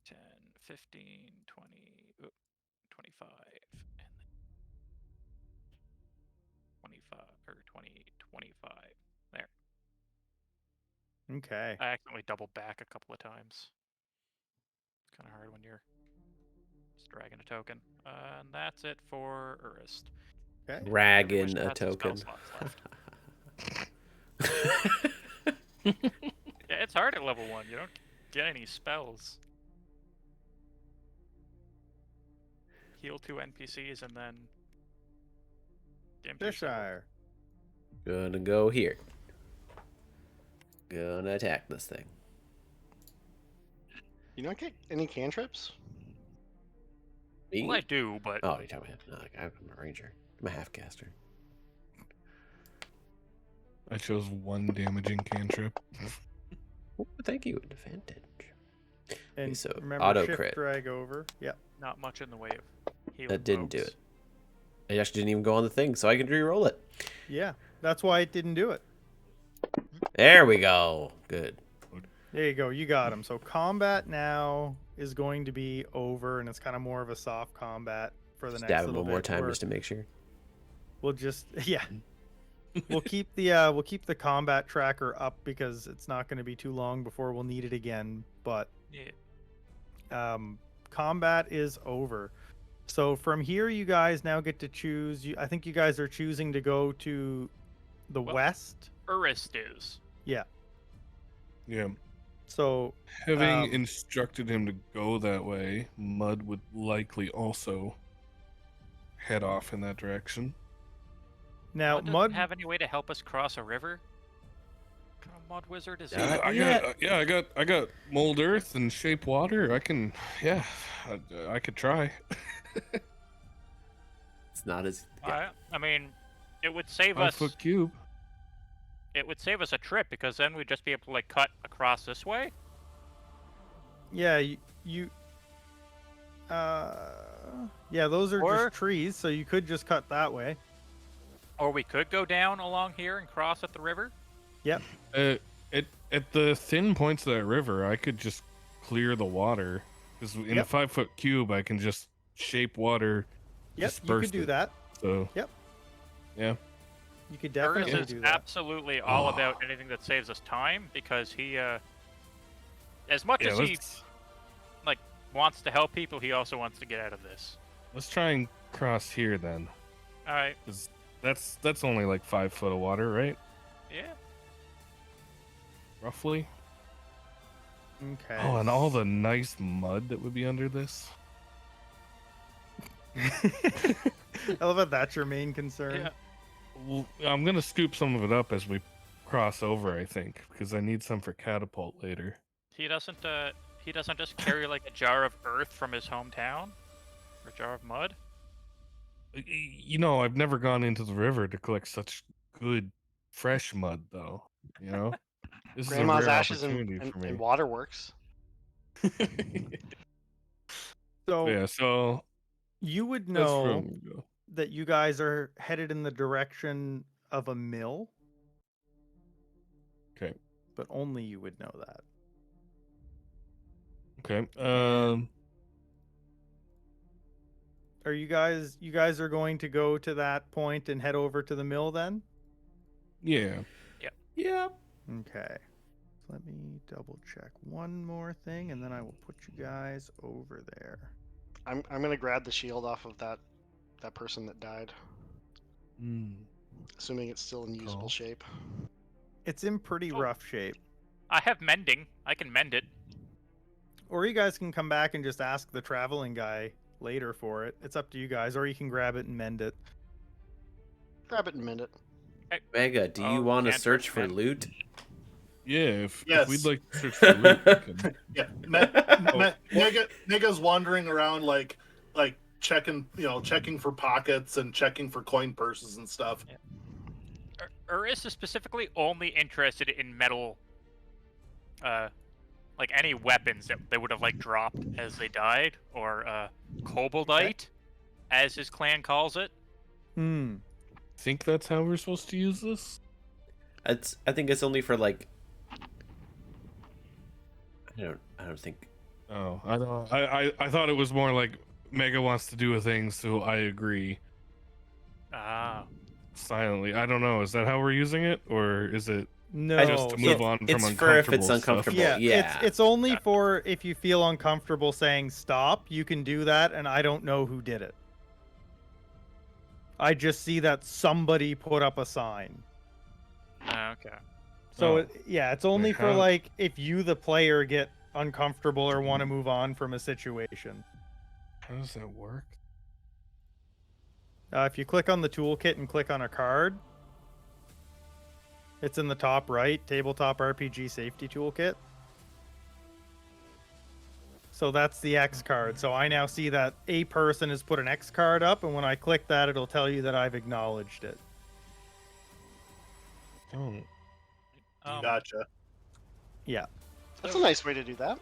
10, 15, 20, 25, and then 25 or 20, 25. There. Okay. I accidentally doubled back a couple of times. It's kind of hard when you're just dragging a token. And that's it for Urist. Okay. Everyone Dragging still a has some spell token. slots left. Yeah, it's hard at level 1. You don't get any spells. Heal 2 NPCs and then... Cheshire. Gonna go here. Gonna attack this thing. You don't get any cantrips? Me? Well, I do, but... Oh, you're talking about him. No, I'm a ranger. I'm a half caster. I chose 1 damaging cantrip. Oh, thank you. Advantage. And so remember, auto shift crit. drag over. Yep. Not much in the way of healing. That didn't do folks. it. It actually didn't even go on the thing, so I can re-roll it. Yeah. That's why it didn't do it. There we go. Good. There you go. You got him. So combat now is going to be over, and it's kind of more of a soft combat for the next Stab him little one more bit, time where just to make sure. We'll just we'll keep the combat tracker up because it's not going to be too long before we'll need it again. But Yeah. combat is over. So from here, you guys now get to choose. I think you guys are choosing to go to the Well- west. Urist is. Yeah. Yeah. So Having instructed him to go that way, Mud would likely also head off in that direction. now Mud doesn't Mud. have any way to help us cross a river? What kind of mud wizard is he? I got mold earth and shape water. I can, I could try. It's not as... Yeah. I mean, it would save 5 us. foot cube. It would save us a trip because then we'd just be able to like cut across this way. Yeah, yeah, those are Or- just trees, so you could just cut that way. Or we could go down along here and cross at the river. At the thin points of that river, I could just clear the water. Because in a Yep. 5 foot cube, I can just shape water. Yep, you disperse could do it. that. So Yep. Yeah. You could Urist definitely is do that. absolutely all about anything that saves us time because he, as much Yeah, as he let's wants to help people, he also wants to get out of this. try and cross here then. All right. 'Cause that's only like 5 foot of water, right? Yeah. Roughly. Okay. Oh, and all the nice mud that would be under this. I love that that's your main concern. Yeah. Well, I'm gonna scoop some of it up as we cross over, I think, because I need some for catapult later. He doesn't just carry like a jar of earth from his hometown, or a jar of mud. You know, I've never gone into the river to collect such good fresh mud, though. You know, this Grandma's is a rare ashes opportunity and, for me. and waterworks. So Yeah, so you would that's where know I'm gonna go. that you guys are headed in the direction of a mill. Okay. But only you would know that. Okay. Are you guys are going to go to that point and head over to the mill then? Yeah. Yep. Okay. So let me double check one more thing and then I will put you guys over there. I'm gonna grab the shield off of that person that died, assuming it's still in usable Cool. shape. It's in pretty Oh. rough shape. I have mending. I can mend it. Or you guys can come back and just ask the traveling guy later for it. It's up to you guys. Or you can grab it and mend it. Grab it in a minute. Mega, do you Oh, want to can't search for recommend. loot? Yeah. If Yes. we'd like to search for loot, we can. Yeah, Nega's wandering around like checking for pockets and checking for coin purses and stuff. Urist is specifically only interested in metal, like any weapons that they would have like dropped as they died, or koboldite, as his clan calls it. Hmm. Think that's how we're supposed to use this? I think it's only for like... I don't think... Oh, I don't. I thought it was more like Mega wants to do a thing, so I agree Ah, silently. I don't know. Is that how we're using it, or is it? No, Just to so- move on from It's for if it's uncomfortable uncomfortable. stuff. Yeah, it's only Gotcha. for if you feel uncomfortable saying stop, you can do that, and I don't know who did it. I just see that somebody put up a sign. Okay. So Oh. yeah, it's only Wait, for how- like if you the player get uncomfortable or want to move on from a situation. How does that work? If you click on the toolkit and click on a card, it's in the top right, tabletop RPG safety toolkit. So that's the X card. So I now see that a person has put an X card up, and when I click that, it'll tell you that I've acknowledged it. Oh, Gotcha. Yeah. That's a nice way to do that.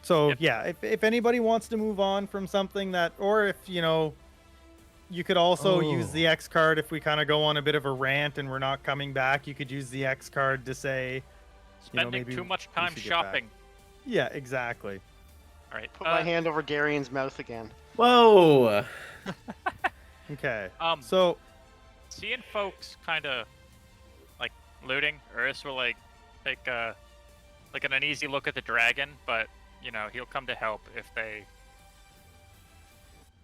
So Yep. yeah, if anybody wants to move on from something that, or if you could also use the Oh. X card if we kind of go on a bit of a rant and we're not coming back. You could use the X card to say, Spending maybe too much we time should get back. shopping. yeah, exactly. All right. Put my hand over Darian's mouth again. Whoa! Okay. So So seeing folks kind of like looting, Urs will like take like an uneasy look at the dragon, but he'll come to help if they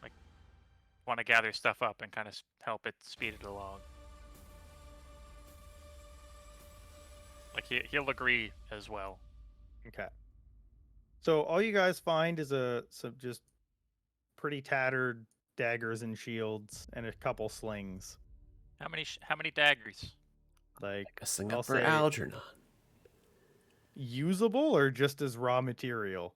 like want to gather stuff up and kind of help it speed it along. Like he'll agree as well. okay. So all you guys find is some just pretty tattered daggers and shields and a couple slings. How many daggers? Like A sing I'll up for say- Algernon. usable or just as raw material.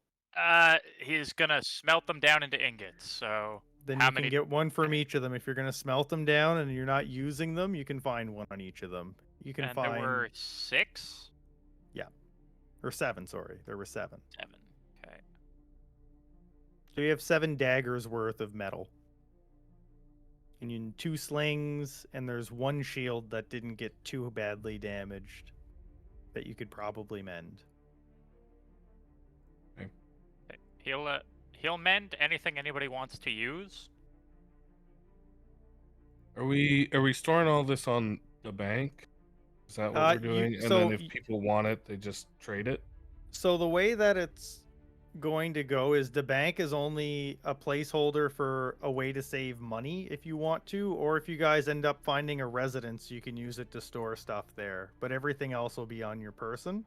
He's gonna smelt them down into ingots. So Then How you many- can get one from each of them. If you're going to smelt them down and you're not using them, you can find one on each of them. You can and find there were 6, or 7, sorry. There were 7. 7. Okay. So you have 7 daggers worth of metal. And you 2 slings, and there's 1 shield that didn't get too badly damaged that you could probably mend. He'll mend anything anybody wants to use. Are we storing all this on the bank? Is that what we're doing? And then if people want it, they just trade it? So the way that it's going to go is the bank is only a placeholder for a way to save money if you want to, or if you guys end up finding a residence, you can use it to store stuff there. But everything else will be on your person.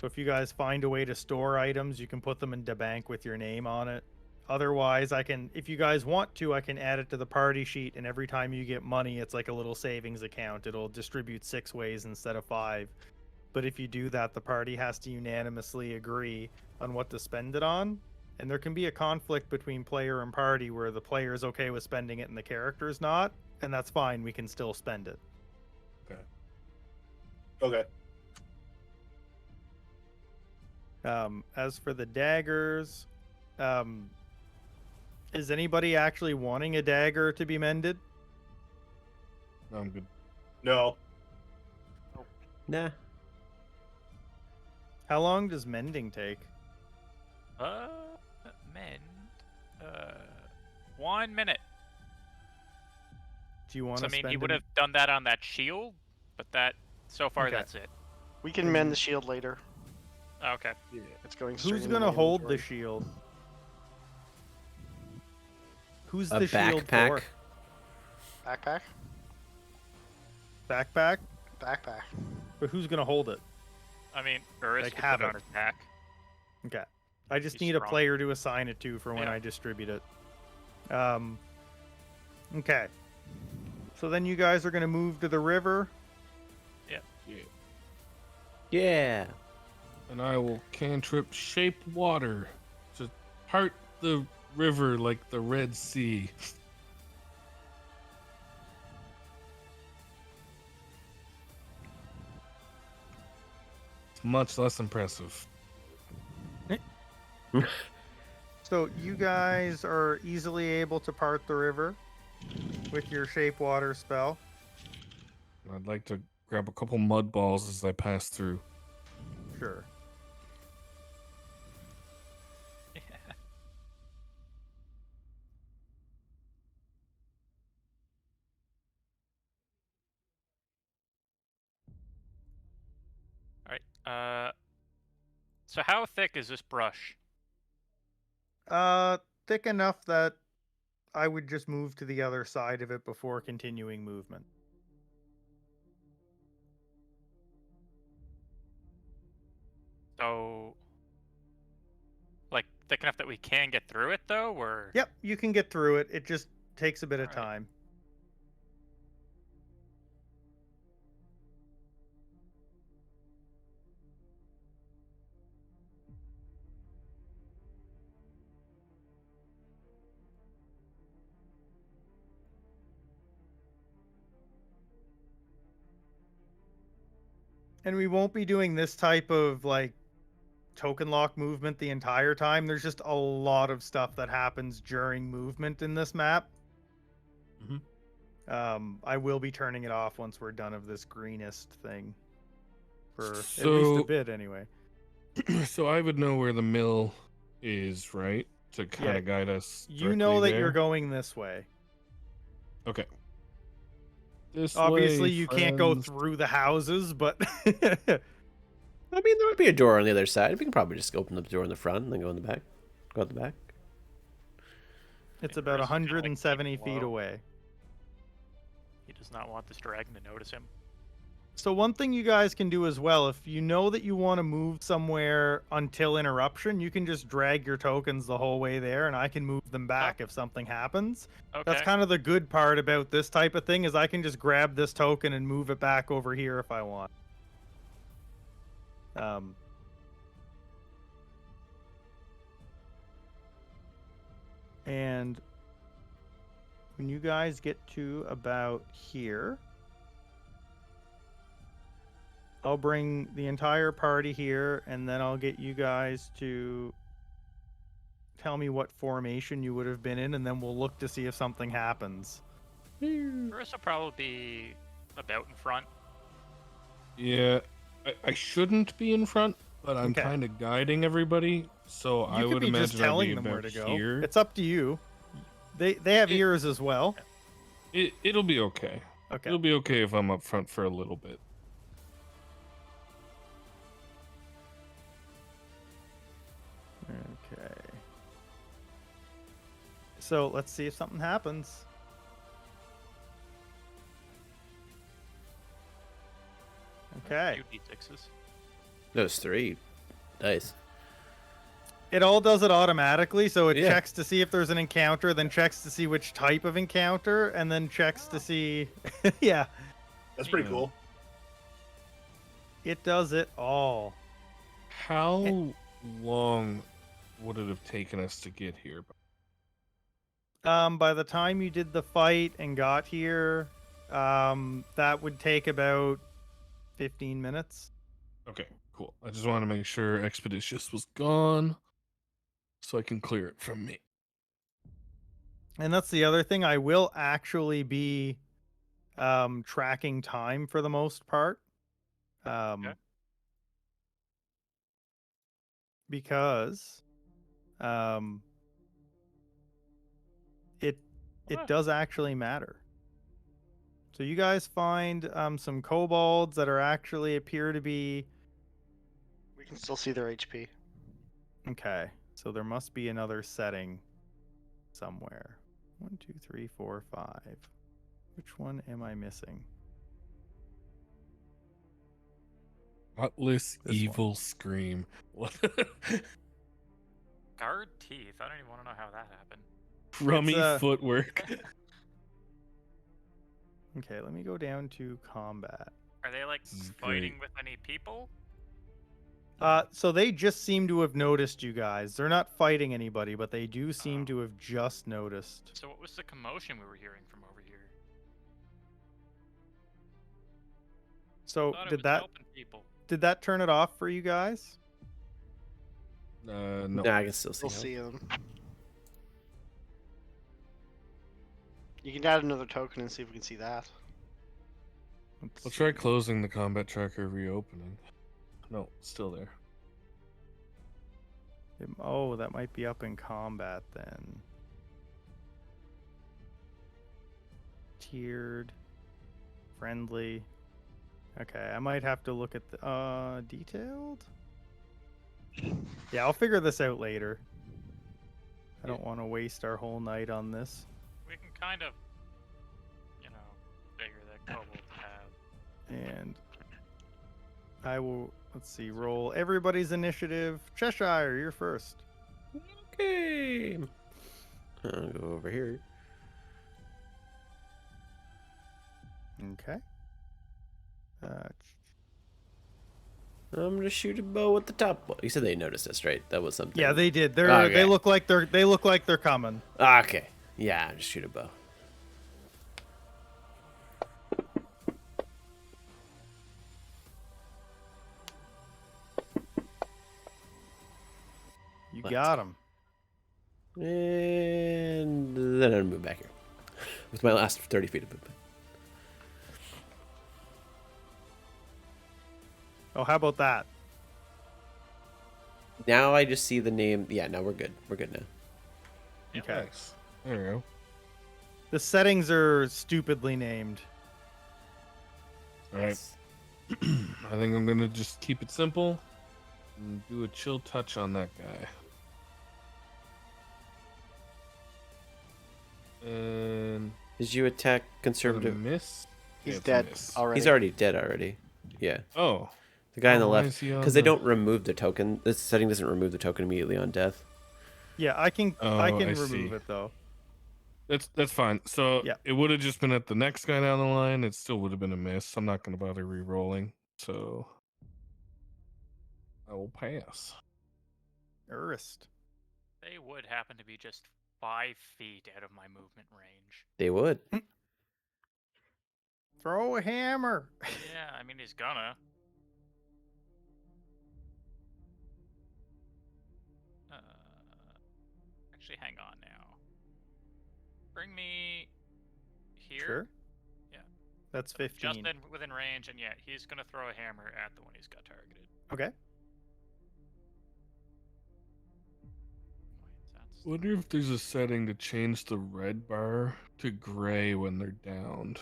So if you guys find a way to store items, you can put them in the bank with your name on it. Otherwise, if you guys want to, I can add it to the party sheet, and every time you get money, it's like a little savings account. It'll distribute 6 ways instead of 5. But if you do that, the party has to unanimously agree on what to spend it on. And there can be a conflict between player and party where the player is okay with spending it and the character's not, and that's fine. We can still spend it. Okay. As for the daggers, is anybody actually wanting a dagger to be mended? No, I'm good. No. Nah. How long does mending take? Mend. 1 minute. Do you want So to I mean, spend he a- would have done that on that shield, but so far Okay. that's it. We can mend the shield later. Okay. It's going straight Who's into gonna my hold the inventory. shield? Who's A the shield backpack. for? Backpack? Backpack? Backpack. But who's gonna hold it? I mean, Urus Like, could have put it it. on his back. Okay. I just He's need a strong. player to assign it to for when Yeah. I distribute it. Okay. So then you guys are gonna move to the river. Yeah. And I will cantrip shape water to part the river like the Red Sea. It's much less impressive. So you guys are easily able to part the river with your shape water spell. I'd like to grab a couple mud balls as I pass through. Sure. Right. So how thick is this brush? Thick enough that I would just move to the other side of it before continuing movement. So, like, thick enough that we can get through it, though, or? Yep, you can get through it. It just takes a bit of Alright. time. And we won't be doing this type of like token lock movement the entire time. There's just a lot of stuff that happens during movement in this map. I will be turning it off once we're done of this greenest thing. For at least a So- bit anyway. So I would know where the mill is, right? To kind Yeah, of guide us. You know that directly you're there? going this way. Okay. This Obviously, way, you can't go friends. through the houses, but I mean, there might be a door on the other side. We can probably just open the door in the front and then go in the back. Go out the back. it's Yeah, about Chris is gonna, like, 170 keep feet low. away. He does not want this dragon to notice him. So one thing you guys can do as well, if you know that you want to move somewhere until interruption, you can just drag your tokens the whole way there, and I can move them back if something happens. Okay. That's kind of the good part about this type of thing, is I can just grab this token and move it back over here if I want. And when you guys get to about here, I'll bring the entire party here, and then I'll get you guys to tell me what formation you would have been in, and then we'll look to see if something happens. Chris will probably be about in front. Yeah, I shouldn't be in front, but I'm Okay. kind of guiding everybody. So I You could would be imagine just telling I'd them be where to about go. here. It's up to you. They have It- ears as well. It'll be okay. Okay. It'll be okay if I'm up front for a little bit. Okay. So let's see if something happens. Okay. 2 d6s. Those 3. Nice. It all does it automatically, so it Yeah. checks to see if there's an encounter, then checks to see which type of encounter, and then checks to see. Yeah, That's pretty Yeah. cool. it does it all. How long would it have taken us to get here? By the time you did the fight and got here, that would take about 15 minutes. Okay, cool. I just want to make sure Expeditious was gone so I can clear it from me. And that's the other thing. I will actually be tracking time for the most part. Okay. Because it Okay. does actually matter. So you guys find some kobolds that are actually appear to be We can still see their HP. okay. So there must be another setting somewhere. 1, 2, 3, 4, 5. Which one am I missing? Gutless This one. evil scream. What? Guard teeth. I don't even want to know how that happened. Crummy It's, footwork. Okay, let me go down to combat. Are they like This is fighting great. with any people? So they just seem to have noticed you guys. They're not fighting anybody, but they do seem Oh. to have just noticed. So what was the commotion we were hearing from over here? So Thought it did was that helping people. turn it off for you guys? No. Nah, I can still see We'll him. see them. You can add another token and see if we can see that. Let's I'll see. try closing the combat tracker reopening. No, still there. Oh, that might be up in combat then. Tiered, friendly. Okay, I might have to look at the detailed. Yeah, I'll figure this out later. I don't want to waste our whole night on this. We can kind of, figure that kobolds have. And I will, let's see, roll everybody's initiative. Cheshire, you're first. Okay. I'll go over here. Okay. I'm gonna shoot a bow at the top. You said they noticed us, right? That was something. Yeah, they did. Okay. They look like they're coming. Okay. Yeah, just shoot a bow. You Let's got him. And then I'll move back here with my last 30 feet of movement. Oh, how about that? Now I just see the name. Yeah, now we're good. We're good now. Okay. Nice. There we go. The settings are stupidly named. All right. I think I'm gonna just keep it simple and do a chill touch on that guy. And Did you attack gonna conservative? miss. He's Yeah, it's a dead miss. already. He's already dead already. Yeah. Oh, The guy on the Oh, why left. is he on Because they the- don't remove the token. This setting doesn't remove the token immediately on death. Yeah, I can Oh, I can I remove see. it though. that's fine. So Yeah. it would have just been at the next guy down the line. It still would have been a miss. I'm not gonna bother re-rolling. So I will pass. Urist. They would happen to be just 5 feet out of my movement range. They would. Throw a hammer. Yeah, I mean, he's gonna. Actually, hang on now. Bring me here. Sure. Yeah. That's Just 15. within range, and yeah, he's gonna throw a hammer at the one he's got targeted. Okay. Wait, that's Wonder if there's a setting to change the red bar to gray when they're downed.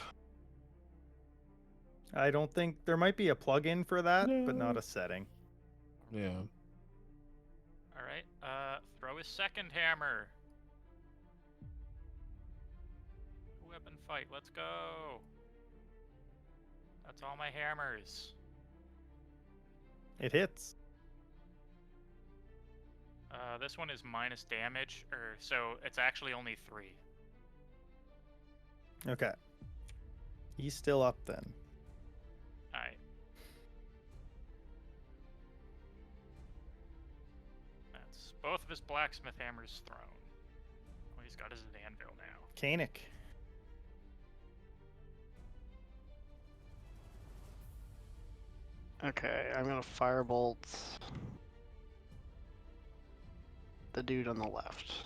I don't think there might be a plug-in for that, but No. not a setting. Yeah. all right. Throw his second hammer. Weapon fight. Let's go. That's all my hammers. It hits. This one is minus damage, so it's actually only 3. Okay. He's still up then. Alright. That's both of his blacksmith hammers thrown. Oh, he's got his anvil now. Kanik. Okay, I'm gonna firebolt the dude on the left.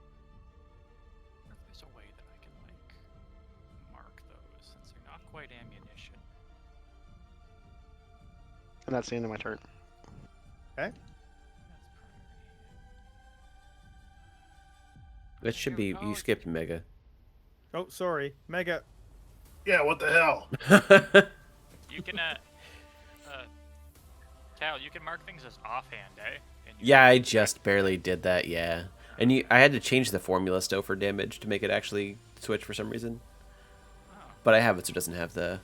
I wonder if there's a way that I can, mark those, since they're not quite ammunition. And that's the end of my turn. Okay. That's That should be. Oh, You skipped Mega. Oh, sorry. Mega. Yeah, what the hell? You can, Cal, you can mark things as offhand, eh? And you Yeah, can- I just barely did that. Yeah, and I had to change the formula still for damage to make it actually switch for some reason. Oh. But I have it, so it doesn't have the.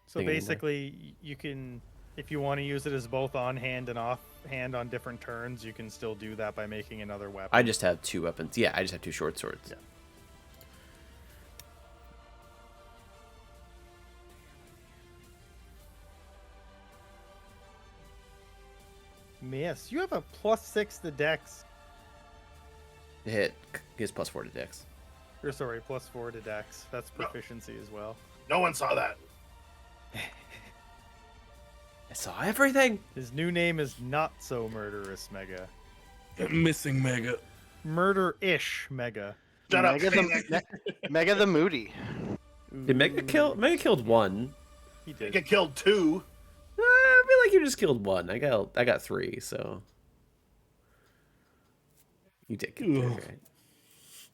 So Thing anymore. basically, you can, if you want to use it as both on hand and off hand on different turns, you can still do that by making another weapon. I just have 2 weapons. Yeah, I just have 2 short swords. Yeah. Miss. You have a +6 to Dex. To hit, he has +4 to Dex. Or sorry, +4 to Dex. That's proficiency as well. No one saw that. I saw everything. His new name is Not So Murderous Mega. Missing Mega. Murder-ish Mega. Shut up, Mega the, Mega the Moody. Did Mega kill? Mega killed 1. He I did. get killed 2. I feel like you just killed 1. I got 3, so you did get 3, Ugh.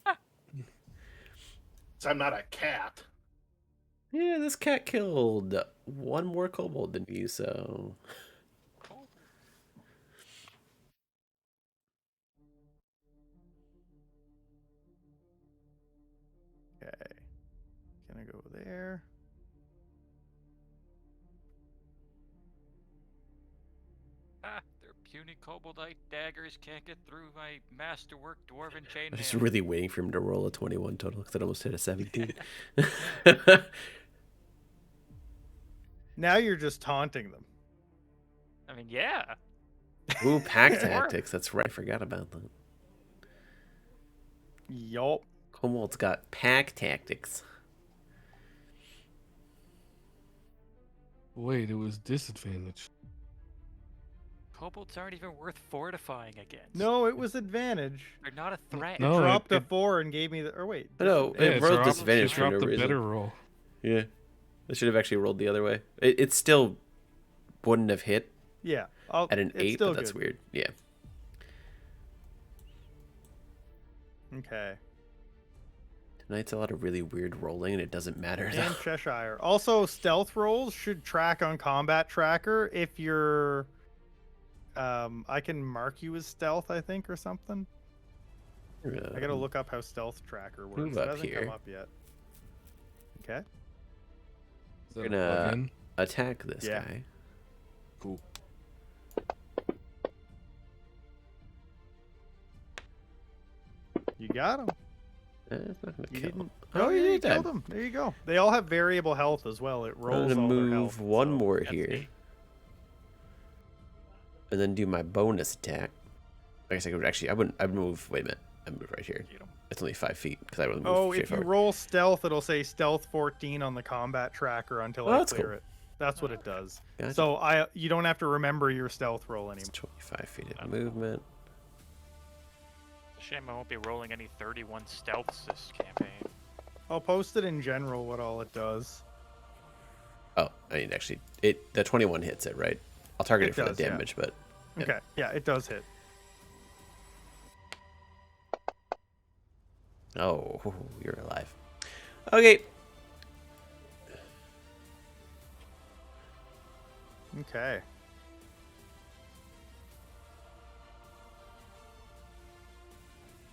right? So I'm not a cat. Yeah, this cat killed 1 more kobold than you, so Okay. Gonna go there. Ah, their puny koboldite daggers can't get through my masterwork dwarven I was just chainmail. really waiting for him to roll a 21 total because it almost hit a 17. Now you're just taunting them. I mean, yeah. Ooh, pack It tactics. That's right. I forgot about that. Yup. Kobold's got pack tactics. Wait, it was disadvantage. Kobolds aren't even worth fortifying against. No, it was advantage. They're not a threat. No, Dropped a it- 4 and gave me the. Or wait. No, Yeah, it it's rolled our disadvantage opposite. for no Dropped the reason. better roll. Yeah. I should have actually rolled the other way. It still wouldn't have hit Yeah. at an it's 8, still but that's good. weird. Yeah. Okay. Tonight's a lot of really weird rolling, and it doesn't matter. And Though. Cheshire. Also, stealth rolls should track on Combat Tracker if you're. I can mark you as stealth, I think, or something. I gotta look up how stealth tracker works. move It up hasn't here. come up yet. Okay. Is that We're a gonna- plug-in? Attack this Yeah. guy. Cool. You got him. It's not gonna You kill. didn't. Oh, Oh, yeah, yeah, he you killed died. him. There you go. They all have variable health as well. It I'm rolls gonna all their move health. one so more that's here, neat. and then do my bonus attack. I guess I could actually. I wouldn't. I'd move. Wait a minute. I'd move right here. Get 'em. It's only 5 feet because I would move. Oh, straight if you forward. roll stealth, it'll say stealth 14 on the combat tracker until Oh, I that's clear cool. it. That's what it does. Gotcha. So you don't have to remember your stealth roll It's anymore. 25 feet of movement. It's a shame I won't be rolling any 31 stealths this campaign. I'll post it in general what all it does. Oh, I mean, actually, the 21 hits it, right? I'll target It it for does, the yeah. damage, but Yeah. Okay, yeah, it does hit. oh, you're alive. Okay. Okay.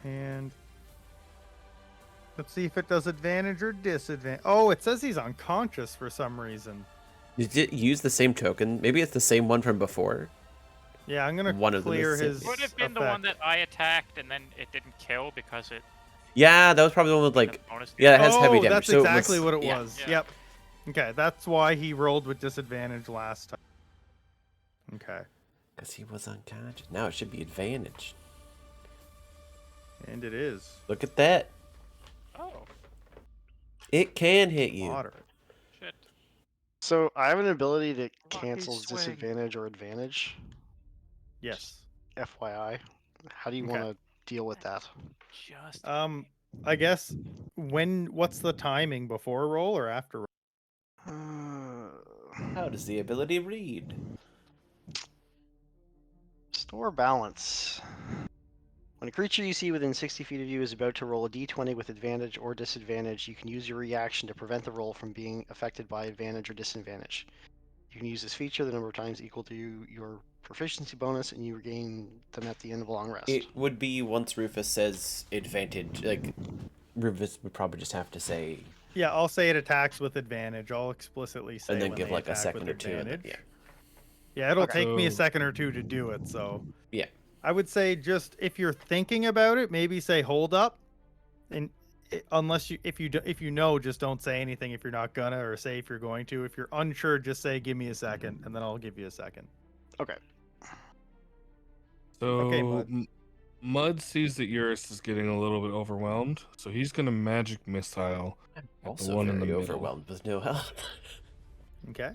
And let's see if it does advantage or disadvantage. Oh, it says he's unconscious for some reason. Did it use the same token? Maybe it's the same one from before. Yeah, I'm gonna One of them clear is his. It Would have been the one that I attacked and then it didn't kill because it. Yeah, that was probably the one with like. the bonus Yeah, it has heavy Oh, damage. that's so exactly was, what it yeah. was. Yeah. Yep. Okay, that's why he rolled with disadvantage last time. Okay, Because he was unconscious. Now it should be advantage. and it is Look at that. Oh, It can hit you. moderate. shit. So I have an ability that Lucky cancels swing. disadvantage or advantage. Yes. FYI. How do you Okay. want to deal with that? Just. I guess what's the timing, before roll or after roll? How does the ability read? Store balance. When a creature you see within 60 feet of you is about to roll a d20 with advantage or disadvantage, you can use your reaction to prevent the roll from being affected by advantage or disadvantage. You can use this feature the number of times equal to your proficiency bonus, and you regain them at the end of a long rest. It would be once Rufus says advantage. Like, Rufus would probably just have to say, Yeah, I'll say it attacks with advantage. I'll explicitly say and then when give they like a attack second with or two. And then, advantage. yeah. Yeah, it'll Okay. take me a So- second or two to do it. So Yeah. I would say, just if you're thinking about it, maybe say hold up, and unless if you know, just don't say anything if you're not gonna, or say if you're going to. If you're unsure, just say give me a second, and then I'll give you a second. Okay. So Okay, Mud. Mud sees that Eurus is getting a little bit overwhelmed, so he's gonna magic missile. I'm the also one in very the middle. overwhelmed with no health. Okay.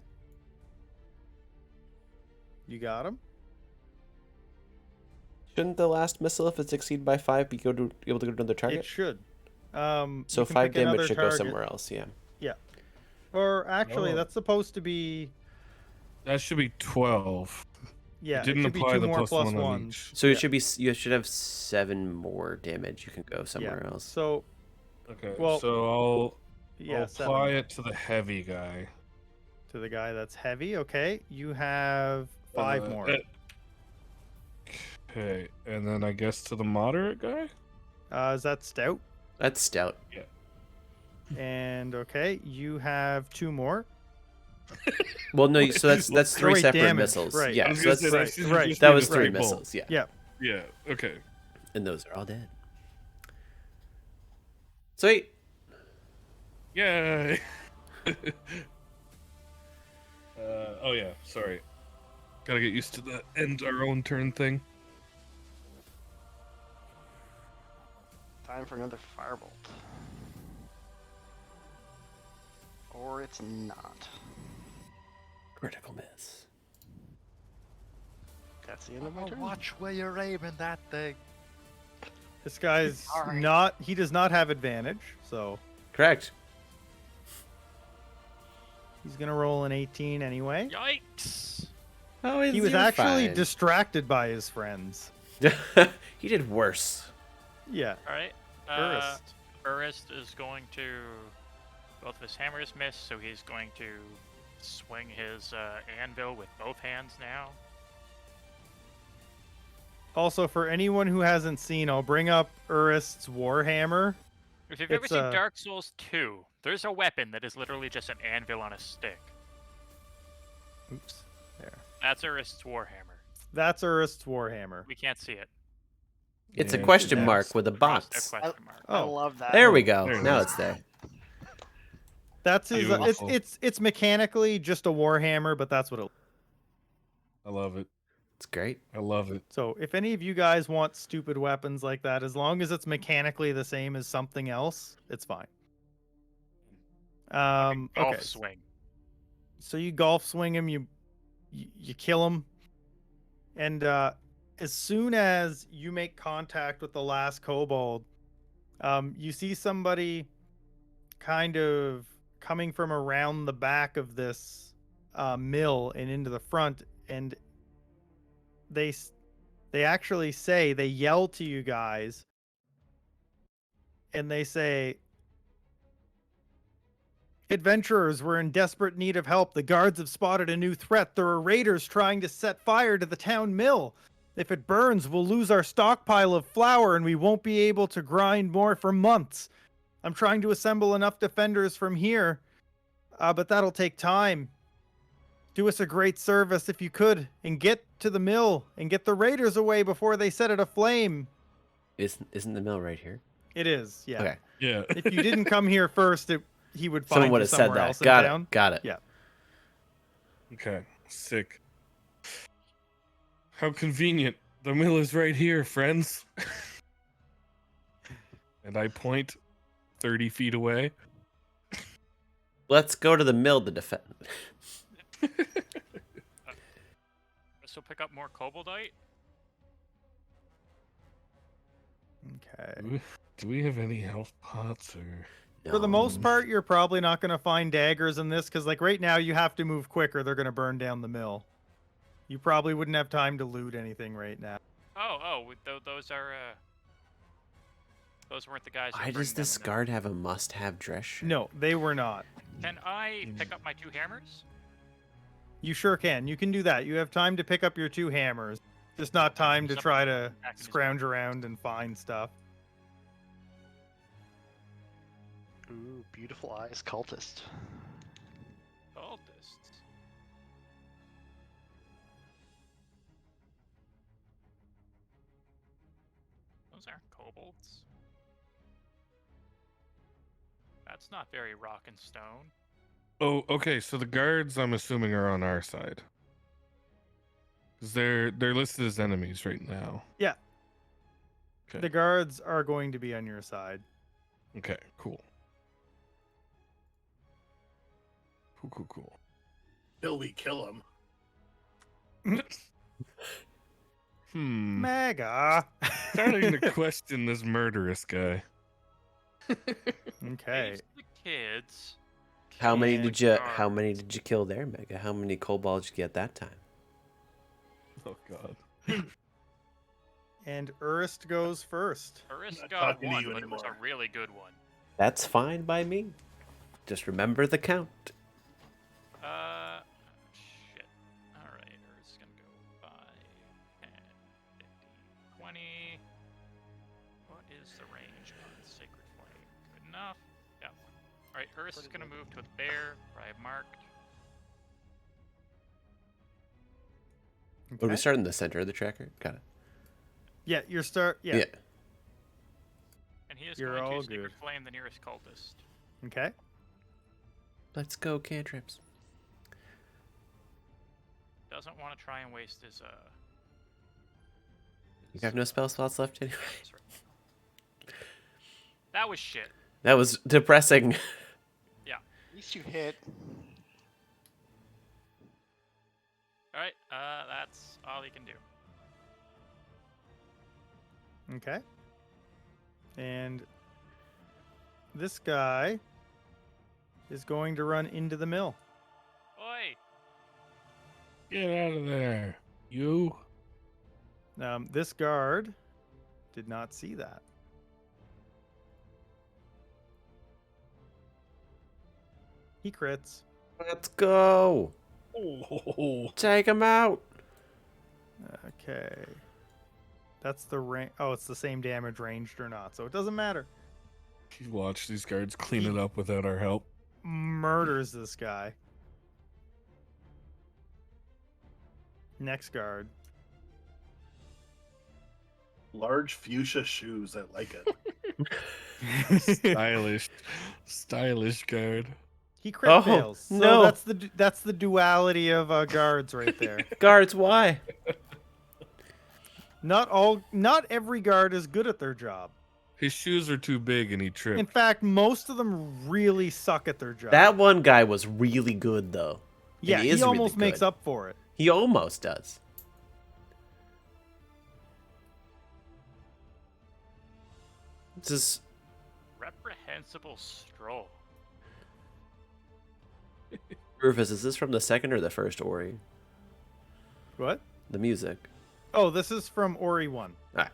You got him. Shouldn't the last missile, if it succeed by 5, be able to go to another It target? should. So you can 5 pick another damage should go target. somewhere else. Yeah. Yeah. Or actually, Oh. that's supposed to be. That should be 12. Yeah, It didn't should be apply 2 the more plus one on ones. each. So Yeah. it should be you should have 7 more damage. You can go somewhere else. So Okay, Well, so yeah, I'll 7 apply more. it to the heavy guy. To the guy that's heavy. Okay, you have 5 more. Okay, and then I guess to the moderate guy? Is that stout? That's stout. And okay, you have 2 more. Well, no. So that's 3 wait, separate damage, missiles. right. Yeah. I was So gonna that's, say, right, should right. just that be was the 3 straight bolt. missiles. Yeah. Yeah. Yeah, okay. And those are all dead. Sweet. Yay! Oh yeah, sorry. Gotta get used to the end our own turn thing. Time for another firebolt. Or it's not. Critical miss. That's the end of my Oh, turn. watch where you're aiming that thing. This guy's Alright. not. He does not have advantage, so Correct. he's gonna roll an 18 anyway. Yikes! Oh, He was you're actually fine. distracted by his friends. He did worse. Yeah. All right. Tourist. Urist is going to. Both of his hammers miss, so he's going to swing his anvil with both hands now. Also, for anyone who hasn't seen, I'll bring up Urist's Warhammer. If you've ever It's, seen Dark Souls 2, there's a weapon that is literally just an anvil on a stick. Oops. There. That's Urist's Warhammer. That's Urist's Warhammer. We can't see it. It's a Yeah, question yeah. mark with a Cross- box. a question mark. I Oh. love that. There we go. There it Now is. it's there. That's his. Beautiful. It's mechanically just a Warhammer, but that's what it. I love it. It's great. I love it. So if any of you guys want stupid weapons like that, as long as it's mechanically the same as something else, it's fine. Golf Okay. swing. So you golf swing him, you kill him, and as soon as you make contact with the last kobold, you see somebody kind of coming from around the back of this mill and into the front, and they actually say, they yell to you guys, and they say, "Adventurers, we're in desperate need of help. The guards have spotted a new threat. There are raiders trying to set fire to the town mill. If it burns, we'll lose our stockpile of flour and we won't be able to grind more for months. I'm trying to assemble enough defenders from here, but that'll take time. Do us a great service if you could, and get to the mill and get the raiders away before they set it aflame." Isn't the mill right here? It is, yeah. Okay. Yeah. If you didn't come here first, he would find Someone would you have said somewhere that. else Got in town. it. Got it. Yeah. Okay. Sick. How convenient. The mill is right here, friends. And I point 30 feet away. Let's go to the mill to defend. This will pick up more koboldite. Okay. Do we have any health pots or? For the most No. part, you're probably not going to find daggers in this, because like right now you have to move quicker. They're going to burn down the mill. You probably wouldn't have time to loot anything right now. Those are. Those weren't the guys. who Why were does bringing them this in the- guard have a must-have dress shirt? No, they were not. Can I pick up my 2 hammers? You sure can. You can do that. You have time to pick up your 2 hammers. Just not time to try to scrounge around and find stuff. Ooh, beautiful eyes, cultist. Cultists. Those aren't kobolds. That's not very rock and stone. Oh, okay. So the guards, I'm assuming, are on our side. Because they're listed as enemies right now. Yeah. Okay. The guards are going to be on your side. Okay. Cool. Cool. Till we kill him. Mega. Starting to question this murderous guy. Okay. Save the kids. How many And- did you kill there, Mega? How many kobolds did you get that time? Oh god. And Urist goes first. Urist Not got talking to one, you but it was a anymore. really good one. That's fine by me. Just remember the count. Shit. Alright, Urist's gonna go 5, 10, 15, 20. What is the range on Sacred Flame? Good enough. Yeah. Alright, Urist is gonna move to the bear, where I have marked. Would we start in the center of the tracker? Got it. Yeah, your start. Yeah. And he is You're going all to Sacred good. Flame the nearest cultist. Okay. Let's go cantrips. Doesn't want to try and waste his You have no spell slots left anyway. That's right. That was shit. That was depressing. At least you hit. Alright, that's all he can do. Okay. And this guy is going to run into the mill. Oi! Get out of there. You. This guard did not see that. He crits. Let's go. Oh. Take him out. Okay. That's the range. Oh, it's the same damage ranged or not, so it doesn't matter. You watch these guards clean it up without our help. Murders this guy. Next guard. Large fuchsia shoes. I like it. Stylish guard. He crit Oh, fails. So no. that's the duality of guards right there. Guards, why? Not every guard is good at their job. His shoes are too big and he In tripped. fact, most of them really suck at their job. That one guy was really good, though. yeah, he is he really almost makes good. up for it. He almost does. This is... Reprehensible stroll. Rufus, is this from the second or the first Ori? What? The music. Oh, this is from Ori 1. Alright.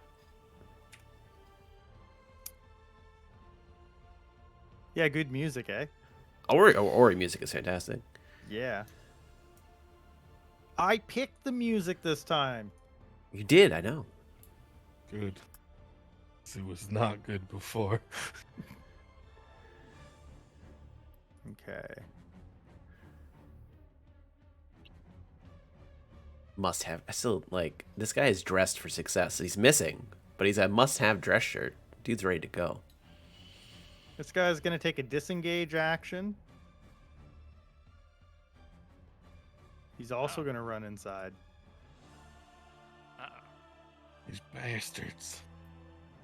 Yeah, good music, eh? Ori music is fantastic. Yeah. I picked the music this time. You did, I know. Good. It was not good before. Okay. Must have. I still, like, this guy is dressed for success. He's missing, but he's a must-have dress shirt. Dude's ready to go. This guy's going to take a disengage action. He's also going to run inside. Uh-oh. These bastards.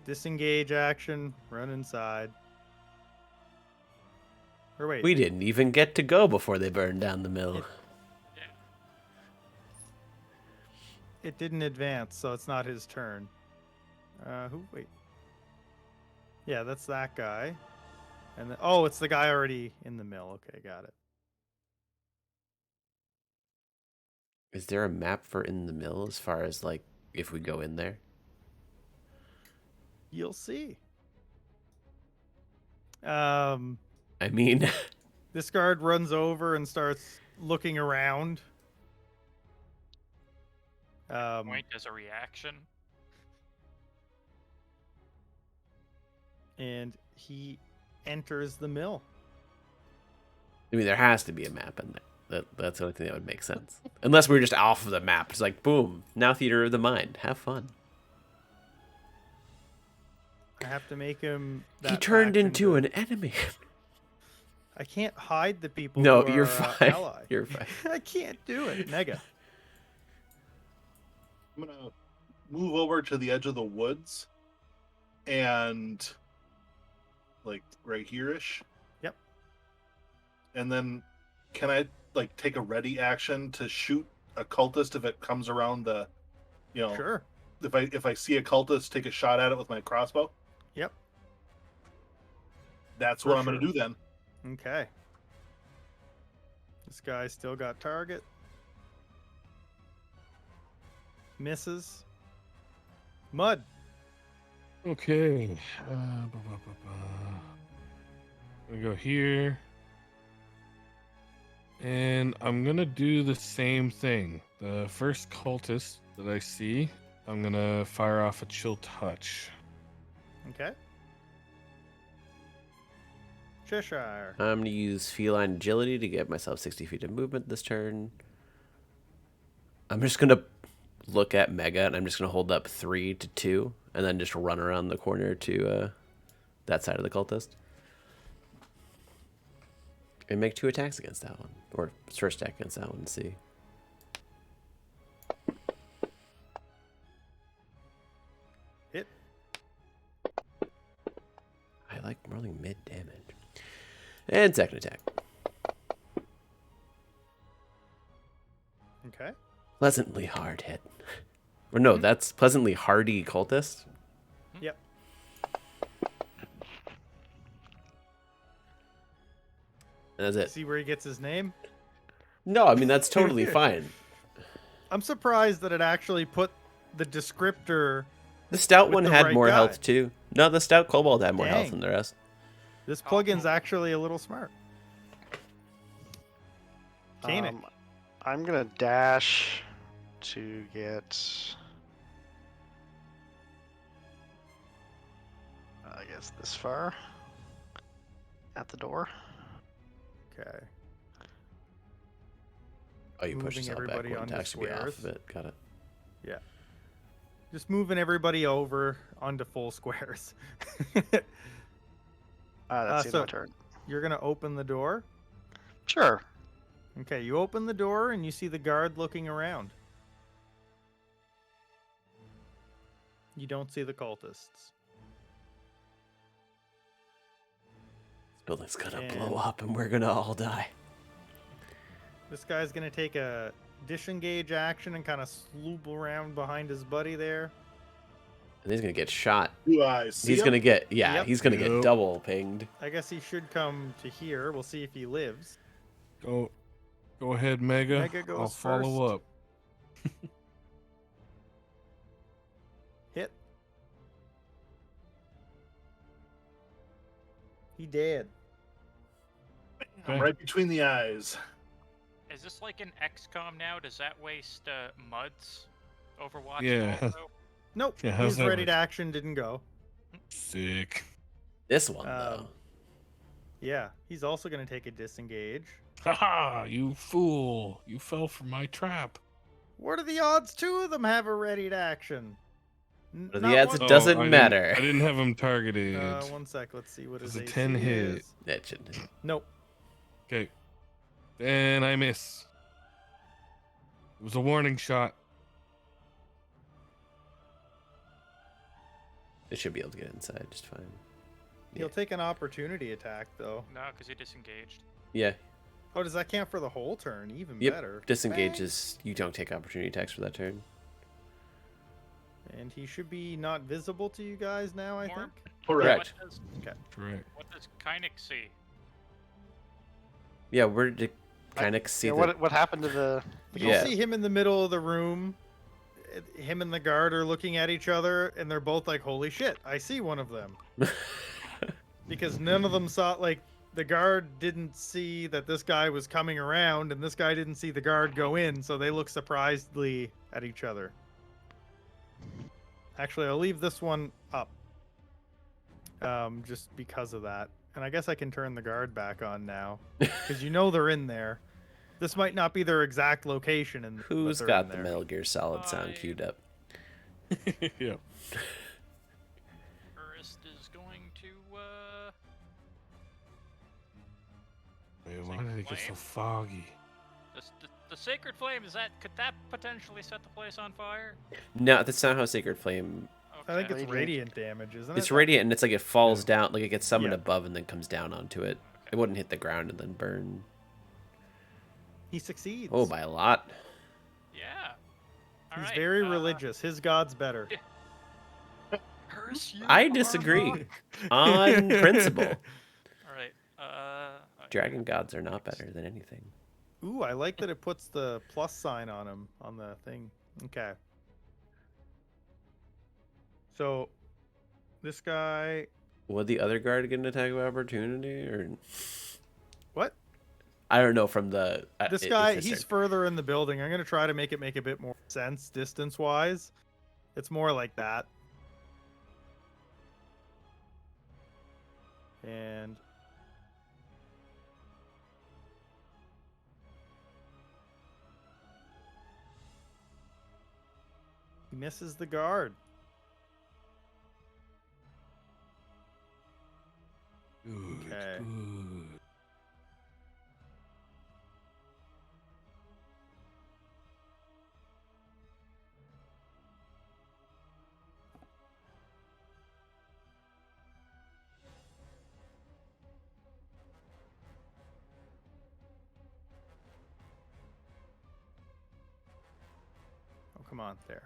Disengage action, run inside. Or wait. We didn't even get to go before they burned down the mill. It didn't advance, so it's not his turn. Wait. Yeah, that's that guy. And then, oh, it's the guy already in the mill. Okay, got it. Is there a map for in the mill as far as, like, if we go in there? You'll see. I mean... This guard runs over and starts looking around. Point as a reaction. And he enters the mill. I mean, there has to be a map in there. That's the only thing that would make sense. Unless we were just off of the map. It's like, boom, now Theater of the Mind. Have fun. I have to make him. He that turned faction into to- an enemy. I can't hide the people. No, who you're are, fine. Ally. You're fine. I can't do it. Mega. I'm gonna move over to the edge of the woods, and like right here-ish. Yep. And then, can I like take a ready action to shoot a cultist if it comes around the, Sure. if I see a cultist, take a shot at it with my crossbow? Yep. That's For what I'm gonna sure. do then. Okay. This guy still got target. Misses. Mud. Okay. We go here. And I'm going to do the same thing. The first cultist that I see, I'm going to fire off a chill touch. Okay. Cheshire. I'm going to use feline agility to get myself 60 feet of movement this turn. I'm just going to look at Mega, and I'm just going to hold up 3 to 2, and then just run around the corner to that side of the cultist. And make 2 attacks against that one. Or first attack against that one and see. Hit. I like rolling mid damage. And second attack. Okay. Pleasantly hard hit. Or no, that's pleasantly hardy cultist. Yep. And that's it. See where he gets his name? No, I mean, that's totally fine. I'm surprised that it actually put the descriptor. The stout With one the had right more guy. health too. No, the stout kobold had more health Dang. than the rest. This plugin's actually a little smart. Koenig. I'm gonna dash to get. I guess this far. At the door. Okay. Oh, you push Moving yourself everybody back one to onto actually be off squares. of it. Got it. Yeah. Just moving everybody over onto full squares. That's the end so- of my turn. You're gonna open the door. Sure. Okay, you open the door and you see the guard looking around. You don't see the cultists. This building's gonna And- blow up and we're gonna all die. This guy's gonna take a disengage action and kind of sloop around behind his buddy there. And he's gonna get shot. Do I see He's him? gonna get, yeah, Yep. he's gonna get Yep. double pinged. I guess he should come to here. We'll see if he lives. Go ahead, Mega. Mega goes I'll follow first. up. Hit. He dead. I'm right between the eyes. Is this like an XCOM now? Does that waste Mud's Overwatch? Yeah. Also? Nope. Yeah, how's his that ready work? to action didn't go. Sick. This one though. Yeah, he's also gonna take a disengage. Haha, you fool. You fell for my trap. What are the odds 2 of them have a ready to action? What are the Not odds one- it doesn't I matter. I didn't have him targeted. One sec. Let's see what It's his a AC 10 hit. is. That shouldn't. Nope. Okay. Then I miss. It was a warning shot. It should be able to get inside just fine. He'll take an opportunity attack though. No, because he disengaged. Yeah. Oh, does that count for the whole turn? Even Yep. better. Disengage Bang. is you don't take opportunity attacks for that turn. And he should be not visible to you guys now, I More- think. Correct. Correct. What does Kynic see? Yeah, where did kind of see Yeah, the what happened to the? You Yeah. see him in the middle of the room. Him and the guard are looking at each other, and they're both like, "Holy shit! I see one of them." Because none of them saw, like, the guard didn't see that this guy was coming around, and this guy didn't see the guard go in, so they look surprisedly at each other. Actually, I'll leave this one up, just because of that. And I guess I can turn the guard back on now, because you know they're in there. This might not be their exact location, and Who's but they're got in the there. Metal Gear Solid sound queued up? Yeah. Ernest is going to Wait, why did it get so foggy? the Sacred Flame. Could that potentially set the place on fire? No, that's not how Sacred Flame. I think Okay. it's radiant damage, isn't It's it? radiant and it's like it falls down, like it gets summoned Yeah. above and then comes down onto it. It wouldn't hit the ground and then burn. He succeeds. Oh, by a lot. Yeah. All He's right, very religious. His god's better. Curse you, I disagree. Armok. On principle. All right. Dragon gods are not better than anything. Ooh, I like that it puts the plus sign on him on the thing. Okay. So this guy, Would the other guard get an attack of opportunity, or what? I don't know from the This it's guy, his he's turn. further in the building. I'm gonna try to make it make a bit more sense distance wise. It's more like that. And he misses the guard. Good, Okay. good. Oh, come on, there.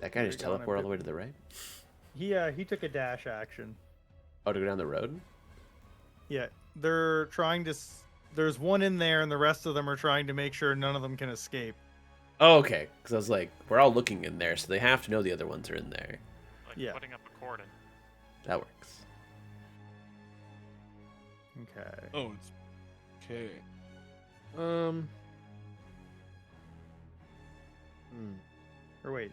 That guy We're just going a teleport all bit- the way to the right. He took a dash action. Oh, to go down the road. Yeah, they're trying to. There's one in there, and the rest of them are trying to make sure none of them can escape. Oh, okay. Because I was like, we're all looking in there, so they have to know the other ones are in there. Like Yeah. putting up a cordon. That works. Okay. Oh, it's okay. Or wait,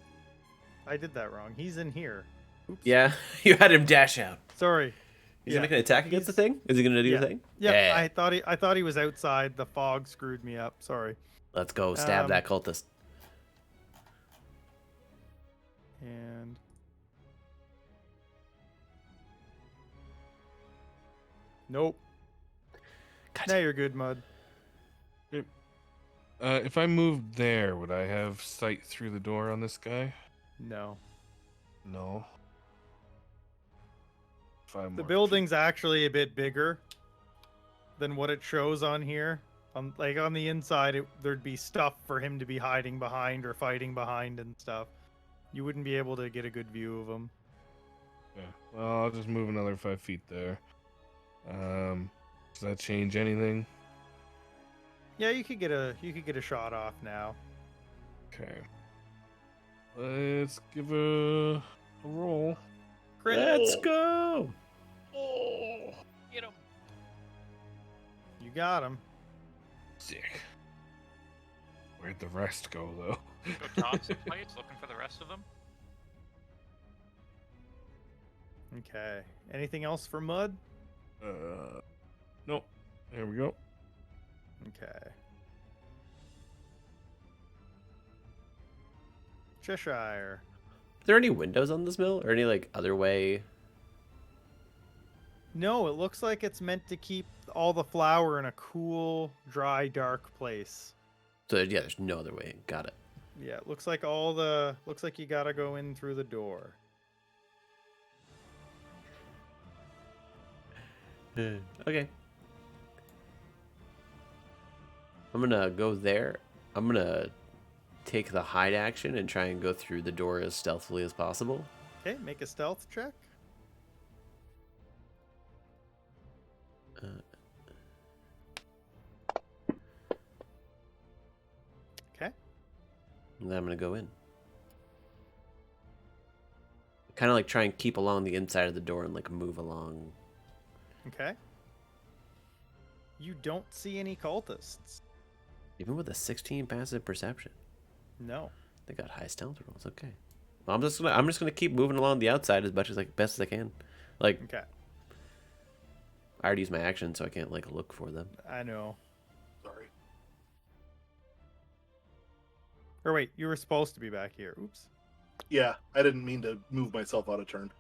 I did that wrong. He's in here. Oops. Yeah, you had him dash out. Sorry. He's Yeah. gonna make an attack against the thing. Is he gonna do Yeah. a thing? Yeah, I thought he was outside. The fog screwed me up. Sorry. Let's go stab that cultist. And nope. God. Now you're good, Mud. If I moved there, would I have sight through the door on this guy? No. No. The building's actually a bit bigger than what it shows on here. On the inside, there'd be stuff for him to be hiding behind or fighting behind and stuff. You wouldn't be able to get a good view of him. Okay. Well, I'll just move another 5 feet there. Does that change anything? Yeah, you could get a shot off now. Okay. Let's give a roll. Crit. Let's go. Oh, get him. You got him. Sick. Where'd the rest go, though? Go toss some fights, looking for the rest of them. Okay. Anything else for Mud? Nope. There we go. Okay. Cheshire. Are there any windows on this mill, or any like other way? No, it looks like it's meant to keep all the flour in a cool, dry, dark place. So yeah, there's no other way. Got it. Yeah, it looks like looks like you gotta go in through the door. Okay. I'm gonna go there. I'm gonna take the hide action and try and go through the door as stealthily as possible. Okay, make a stealth check. Okay. And then I'm gonna go in. Kind of like try and keep along the inside of the door and like move along. Okay. You don't see any cultists. Even with a 16 passive perception, No. they got high stealth rolls. Okay. Well, I'm just gonna keep moving along the outside as much as best as I can. Like Okay. I already used my action, so I can't like look for them. I know. Sorry. Or wait, you were supposed to be back here. Oops. Yeah, I didn't mean to move myself out of turn.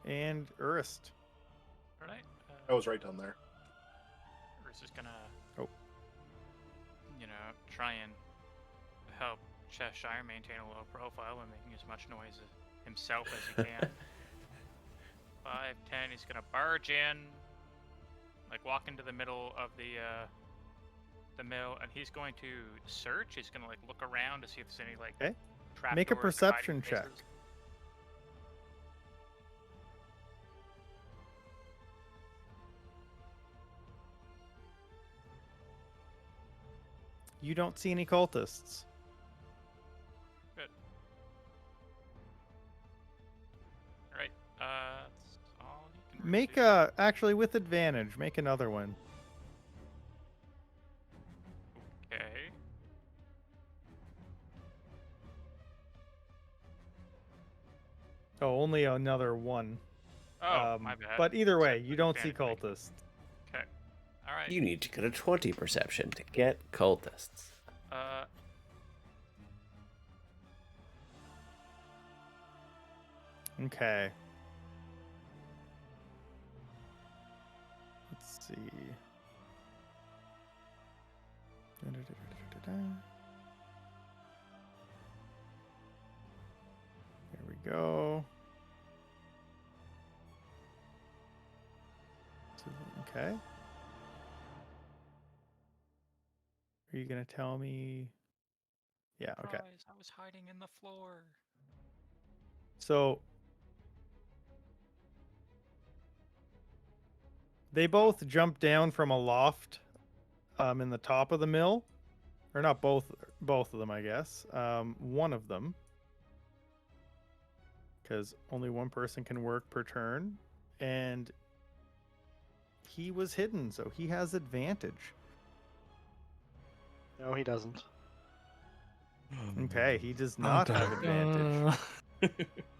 And Urist. Alright. I was right down there. Bruce is gonna, Oh. Try and help Cheshire maintain a low profile and making as much noise himself as he can. 5, 10, he's gonna barge in, like walk into the middle of the mill, and he's going to search. He's gonna like look around to see if there's any like Okay. trap Make a doors or hiding perception check. places. You don't see any cultists. Good. All right. That's all you can Make do. actually with advantage. Make another one. Okay. Oh, only another one. Oh, my bad. But either Said way, you with don't see advantage. cultists. Okay. All right. You need to get a 20 perception to get cultists. Uh. Okay. Let's see. There we go. Okay. Are you gonna tell me? Yeah. Okay. Surprise, I was hiding in the floor. So they both jump down from a loft in the top of the mill. Or not both of them, I guess. One of them. Because only one person can work per turn. And he was hidden, so he has advantage. No, he doesn't. Okay, he does not have advantage.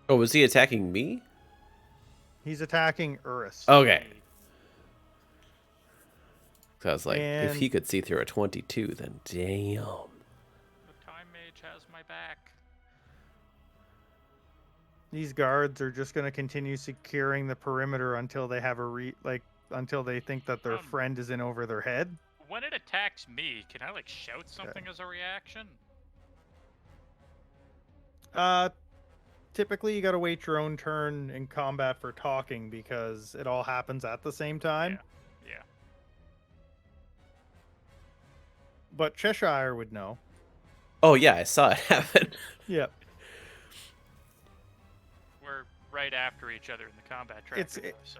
Oh, was he attacking me? He's attacking Urus. Okay. So I was like, if And- he could see through a 22, then damn. The time mage has my back. These guards are just going to continue securing the perimeter until they have until they think that their friend is in over their head. When it attacks me, can I like shout something as a reaction? Typically you got to wait your own turn in combat for talking because it all happens at the same time. Yeah. But Cheshire would know. Oh, yeah, I saw it happen. Yep. We're right after each other in the combat track. So.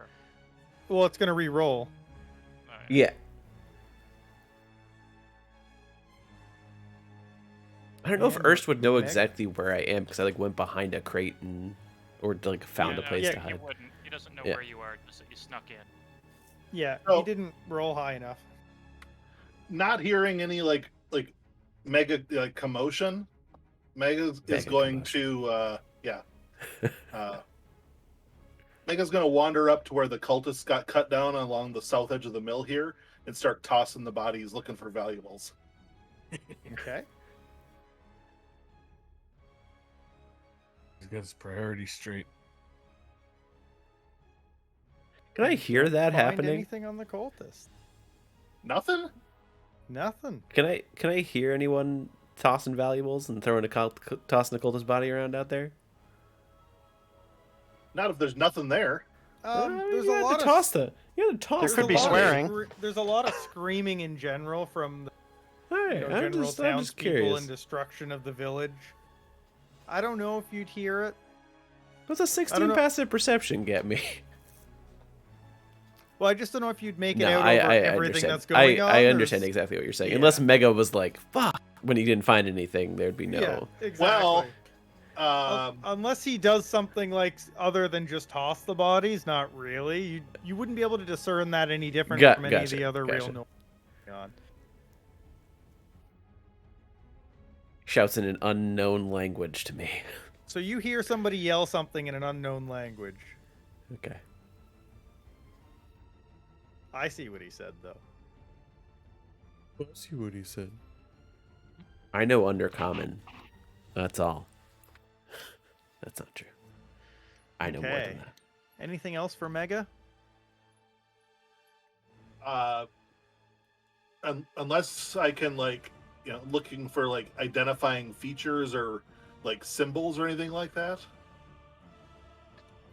Well, it's going to re-roll. Yeah. I don't know if And Erst would know Meg? exactly where I am because I like went behind a crate and or like found a place to He hide. wouldn't. He doesn't know Yeah. where you are. Just that you snuck in. Yeah, Oh. he didn't roll high enough. Not hearing any like mega commotion. Mega is Mega going commotion. to Mega's going to wander up to where the cultists got cut down along the south edge of the mill here and start tossing the bodies looking for valuables. Okay. He's got his priorities straight. Can I hear that Find happening? anything on the cultist? Nothing? Nothing. Can I hear anyone tossing valuables and throwing tossing a cultist body around out there? Not if there's nothing there. There's you a had lot to of toss the. You had to toss There the could be body. swearing. There's a lot of screaming in general from the Hey, I'm general just townspeople curious. and destruction of the village. I don't know if you'd hear it. What's a I 16 don't know. passive perception get me? Well, I just don't know if you'd make it No, out I over everything understand. that's going on. I understand There's- exactly what you're saying. Yeah. Unless Mega was like, fuck, when he didn't find anything, there'd be no. Yeah, exactly. Well, Unless he does something like other than just toss the bodies, not really. You wouldn't be able to discern that any different from any of Gotcha, the other real gotcha. noise going on. Shouts in an unknown language to me. So you hear somebody yell something in an unknown language. Okay. I see what he said, though. Let's see what he said. I know Undercommon. That's all. That's not true. I know more Okay. than that. Anything else for Mega? Unless I can looking for identifying features or symbols or anything like that.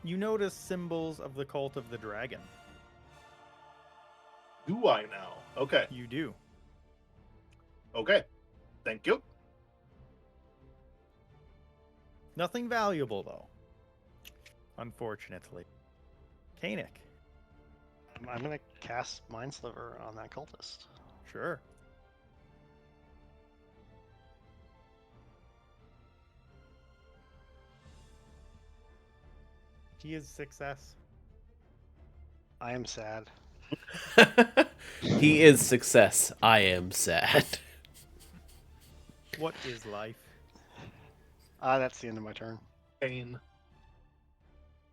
You notice symbols of the cult of the dragon. Do I now? Okay. You do. Okay. Thank you. Nothing valuable, though. Unfortunately. Kanik. I'm going to cast Mind Sliver on that cultist. Sure. He is success. I am sad. He is success. I am sad. What is life? That's the end of my turn. Pain.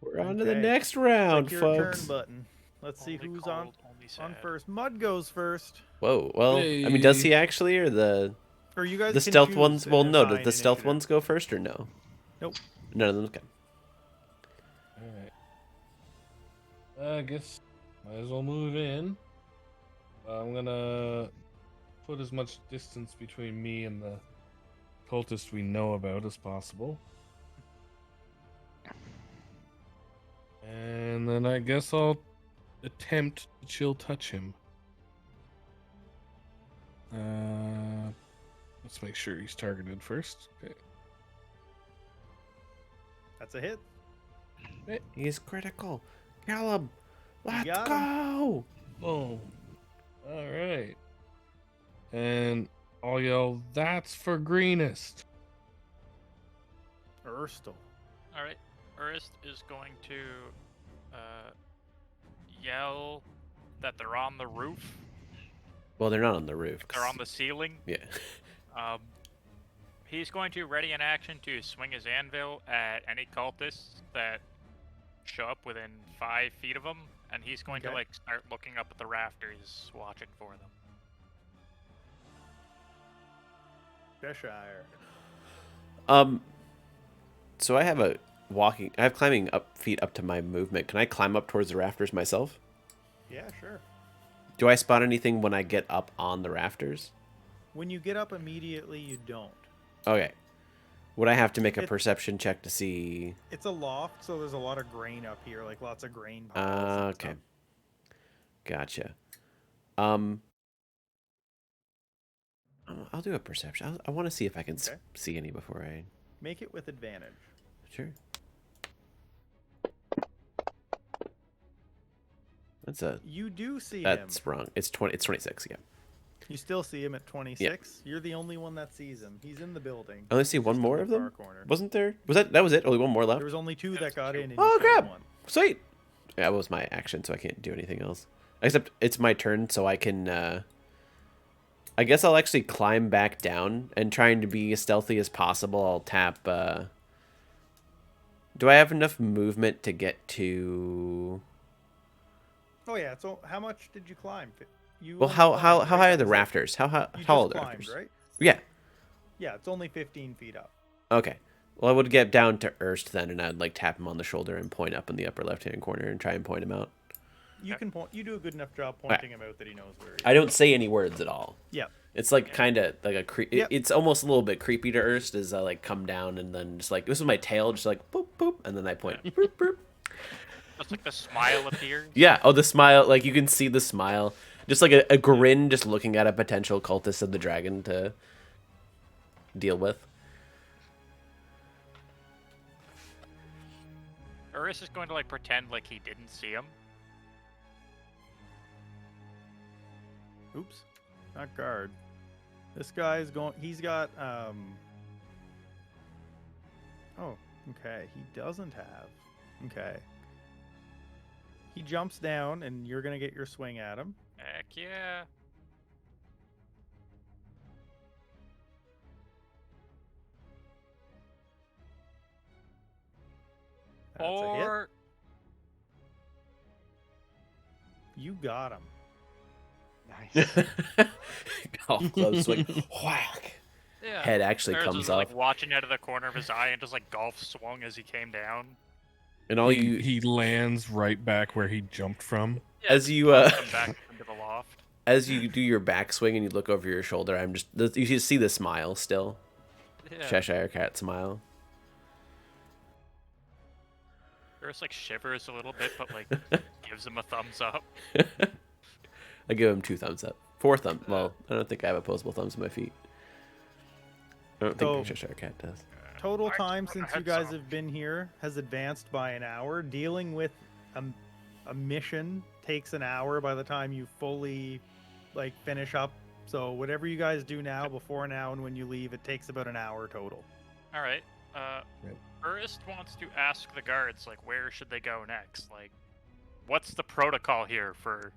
We're on to the Okay. next round, Click your folks. turn button. Let's see Only who's cold, only on sad. first. Mud goes first. Whoa. Well, I mean, does he actually, or the Or you guys the can stealth choose ones? and Well, no. Does assign the stealth initiative. ones go first or no? Nope. None of them. Okay. Alright. I guess might as well move in. I'm gonna put as much distance between me and the cultist we know about as possible. And then I guess I'll attempt to chill touch him. Let's make sure he's targeted first. Okay. That's a hit. He's critical. Callum, let's got go. Boom. All right. And I'll yell, "That's for greenest." Erstal. All right. Urist is going to yell that they're on the roof. Well, they're not on the roof. They're on the ceiling. Yeah. He's going to ready an action to swing his anvil at any cultists that show up within 5 feet of him, and he's going to Okay. like start looking up at the rafters, watching for them. Cheshire. So I have I have climbing up feet up to my movement. Can I climb up towards the rafters myself? Yeah, sure. Do I spot anything when I get up on the rafters? When you get up immediately, you don't. Okay. Would I have to make a It- perception check to see? It's a loft, so there's a lot of grain up here, like lots of grain piles. and Okay. stuff. Gotcha. I'll do a perception. I want to see if I can Okay. see any before I. Make it with advantage. Sure. You do see him. That's wrong. It's 20. It's 26. Yeah. You still see him at 26. You're the only one that sees him. He's in the building. I only see He's one just in more the of them. far corner. Wasn't there? That was it? Only one more left. There was only 2 that got in. And Oh, you killed crap. one. Sweet. Yeah, that was my action, so I can't do anything else. Except it's my turn, so I can. I guess I'll actually climb back down and trying to be as stealthy as possible. I'll tap. Do I have enough movement to get to? Oh yeah. So how much did you climb? You Well, only how climbed, right? high are the That was it. rafters? How You tall are just the climbed, rafters? right? Yeah. Yeah, it's only 15 feet up. Okay. Well, I would get down to Erst then, and I'd like tap him on the shoulder and point up in the upper left-hand corner and try and point him out. You can point. You do a good enough job pointing him out that he knows where he is. I don't say any words at all. Yeah. It's like kind of like a Yep. It's almost a little bit creepy to Erst as I like come down and then just like this is my tail, just like boop boop, and then I point. Boop, boop. Just like the smile appears. Yeah. Oh, the smile. Like you can see the smile, just like a grin, just looking at a potential cultist of the dragon to deal with. Urist is going to like pretend like he didn't see him. Oops. Not guard. This guy's going. He's got. Oh, okay. He doesn't have. Okay. He jumps down, and you're gonna get your swing at him. Heck yeah. That's a hit. Or You got him. Nice. Golf club swing. Whack. yeah. Head actually Urist comes was, off, like watching out of the corner of his eye and just like golf swung as he came down. and all He lands right back where he jumped from. Yeah, As just you, tossed him back into the loft. as you do your backswing and you look over your shoulder, you see the smile still. Yeah. Cheshire Cat smile. Urist like shivers a little bit, but like gives him a thumbs up. I give him 2 thumbs up. 4 thumbs. Well, I don't think I have opposable thumbs in my feet. I don't think So- Cheshire Cat does. Total I time just wanna since you head guys some. have been here has advanced by an hour. Dealing with a mission takes an hour by the time you fully like finish up. So whatever you guys do now, before now, and when you leave, it takes about an hour total. All right. Right. Ernest wants to ask the guards, like, where should they go next? Like, what's the protocol here for?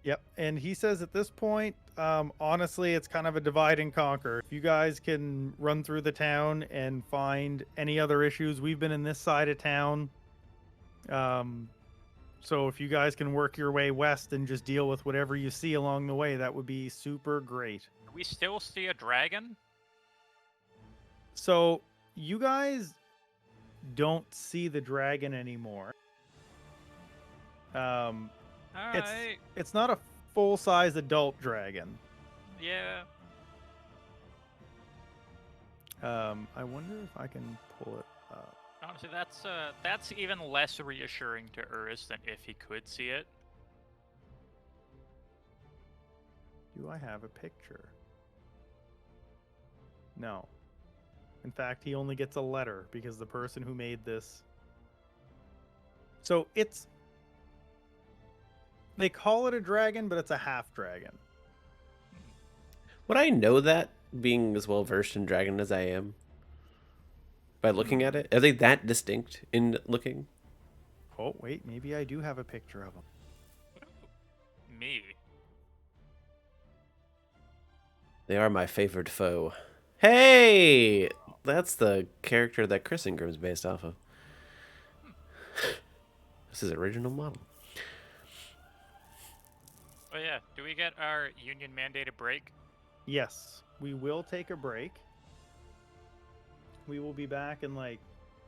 Yep, and he says at this point, honestly, it's kind of a divide and conquer. If you guys can run through the town and find any other issues, we've been in this side of town. So if you guys can work your way west and just deal with whatever you see along the way, that would be super great. Do we still see a dragon? So you guys don't see the dragon anymore. All It's right. it's not a full-size adult dragon. Yeah. I wonder if I can pull it up. Honestly, that's even less reassuring to Urus than if he could see it. Do I have a picture? No. In fact, he only gets a letter because the person who made this. So they call it a dragon, but it's a half dragon. Would I know that, being as well versed in dragon as I am? By looking at it? Are they that distinct in looking? Oh, wait, maybe I do have a picture of him. Me. They are my favored foe. Hey! That's the character that Chris Ingram's based off of. This is original model. Oh yeah. Do we get our union mandated break? Yes, we will take a break. We will be back in like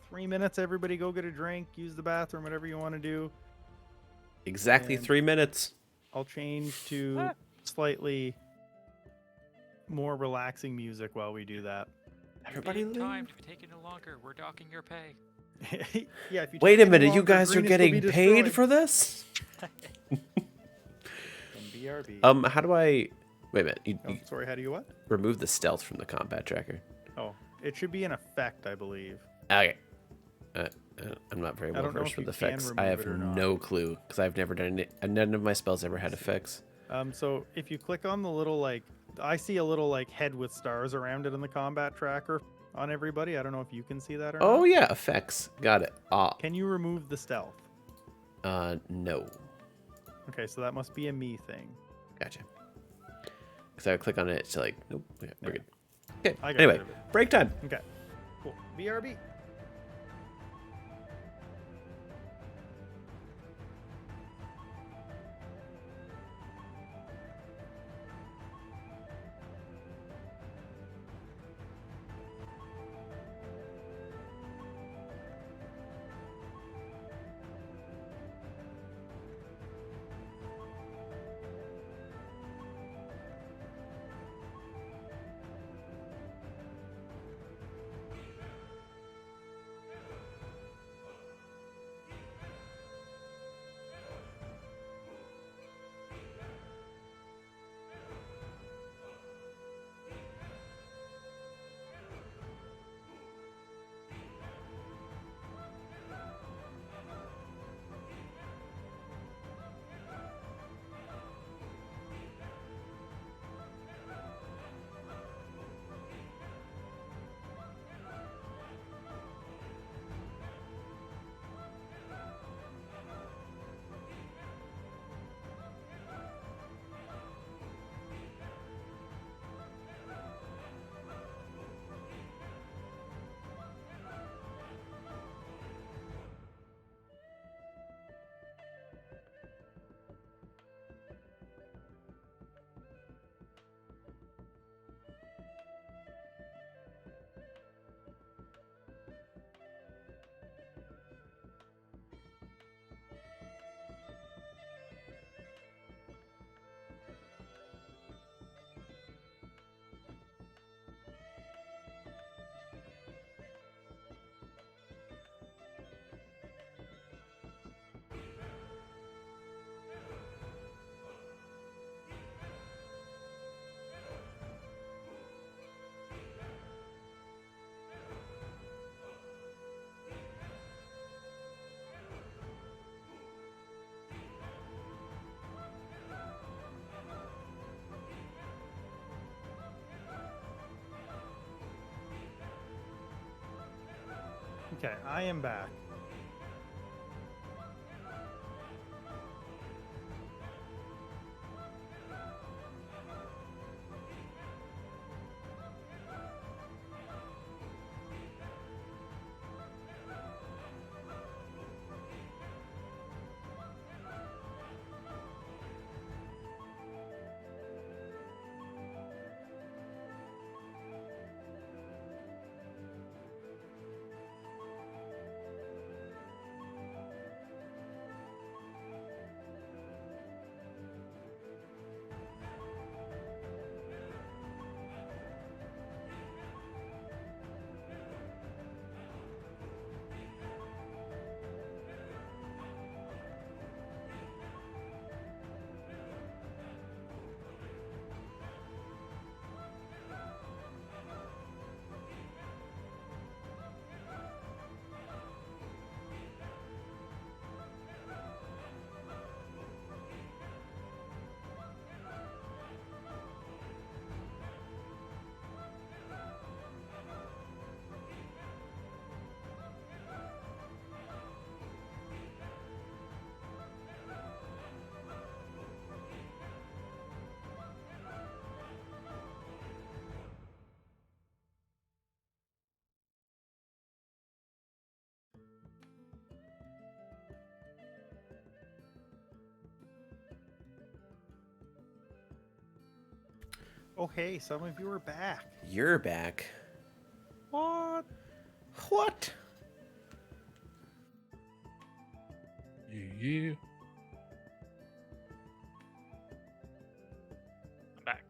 3 minutes. Everybody go get a drink, use the bathroom, whatever you want to do. Exactly And 3 minutes. I'll change to slightly more relaxing music while we do that. Everybody leave. Time to take any longer. We're docking your pay. Yeah, if you Wait take a minute, any you longer, guys are Greenest will be getting paid destroyed. for this? And BRB. How do I... Wait a minute, you Sorry, how do you what? remove the stealth from the combat tracker. Oh, it should be an effect, I believe. Okay. I'm not very I well don't know versed if with you can effects. I remove have it or not. no clue, because I've never done it. None of my spells ever had effects. So if you click on the little I see a little head with stars around it in the combat tracker on everybody. I don't know if you can see that or Oh not. yeah, effects. Got it. Can you remove the stealth? No. Okay, so that must be a me thing. Gotcha. Because I would click on it, it's like, nope, okay, we're Yeah. good. Okay, I got anyway, rid of it. break time. Okay, cool. BRB. Okay, I am back. Oh, hey, some of you are back. You're back. What? What? Yeah. I'm back.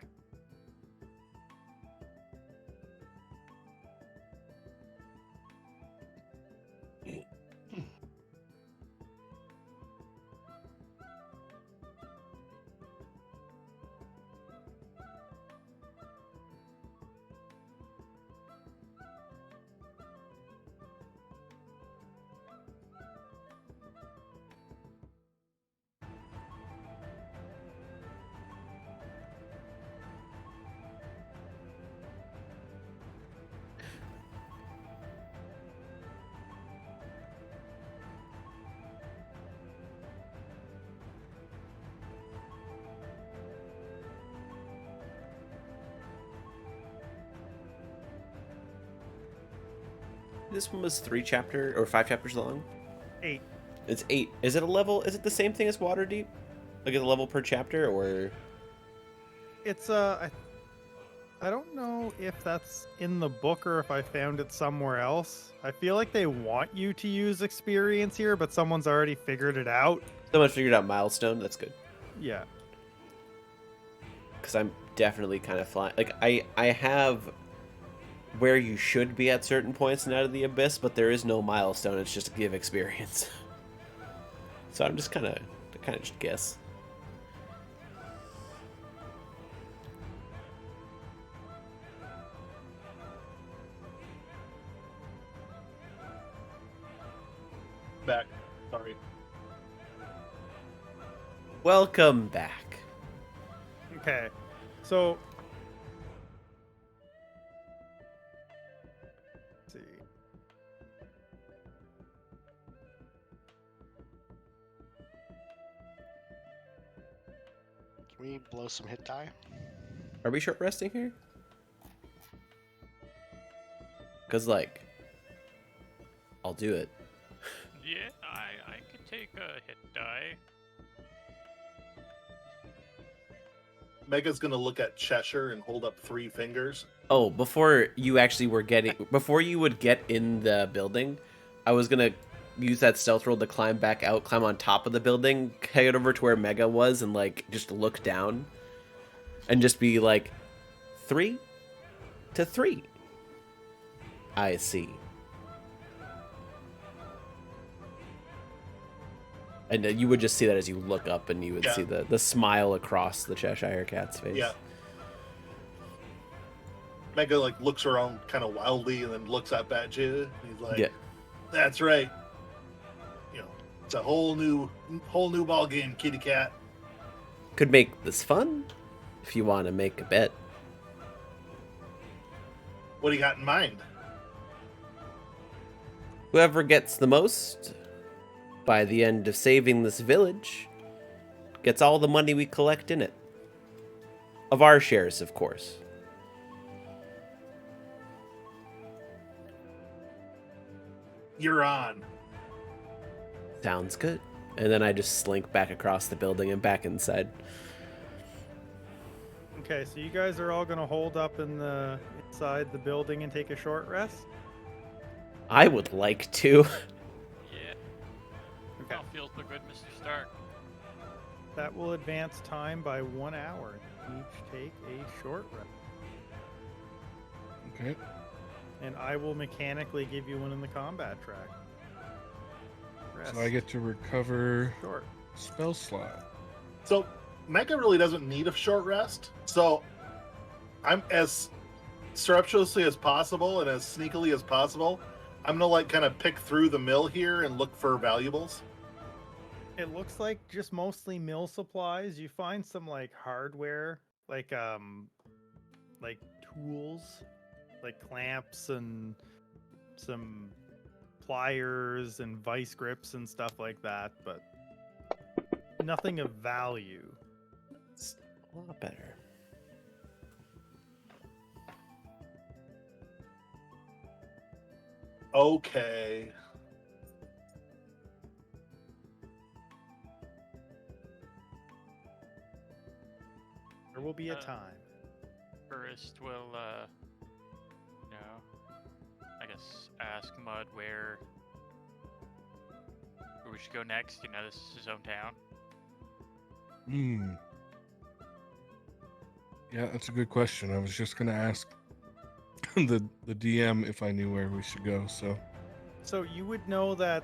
This one was 3 chapter or 5 chapters long. 8. It's 8. Is it a level? Is it the same thing as Waterdeep? Like a level per chapter, or? It's I don't know if that's in the book or if I found it somewhere else. I feel like they want you to use experience here, but someone's already figured it out. Someone figured out milestone. That's good. Yeah. Because I'm definitely kind of flying. Like I have where you should be at certain points in Out of the Abyss, but there is no milestone. It's just to give experience. So I'm just kind of just guess. Back. Sorry. Welcome back. Okay. So let's see. Can we blow some hit die? Are we short resting here? Because, like, I'll do it. Yeah, I could take a hit die. Mega's gonna look at Cheshire and hold up 3 fingers. Oh, before you actually were getting... Before you would get in the building, I was going to use that stealth roll to climb back out, climb on top of the building, head over to where Mega was, and, like, just look down. And just be like, 3 to 3. I see. And you would just see that as you look up, and you would see the smile across the Cheshire Cat's face. Yeah. Mega like looks around kind of wildly and then looks up at you. And he's like, Yeah. "That's right. You know, it's a whole new ball game, kitty cat." Could make this fun if you want to make a bet. What do you got in mind? Whoever gets the most by the end of saving this village gets all the money we collect in it. Of our shares, of course. You're on. Sounds good. And then I just slink back across the building and back inside. Okay, so you guys are all gonna hold up inside the building and take a short rest. I would like to. Yeah. Okay. Oh, feels so good, Mr. Stark. That will advance time by 1 hour. Each take a short rest. Okay. And I will mechanically give you one in the combat track. Rest. So I get to recover short. spell slot. So Mega really doesn't need a short rest. So I'm as surreptitiously as possible and as sneakily as possible. I'm gonna like kind of pick through the mill here and look for valuables. It looks like just mostly mill supplies. You find some like hardware, like tools, like clamps and some pliers and vice grips and stuff like that, but nothing of value. It's a lot better. Okay. There will be a Uh, time. First, we'll, you know, I guess ask Mud where we should go next. You know, this is his own town. Hmm. Yeah, that's a good question. I was just gonna ask the DM if I knew where we should go. So you would know that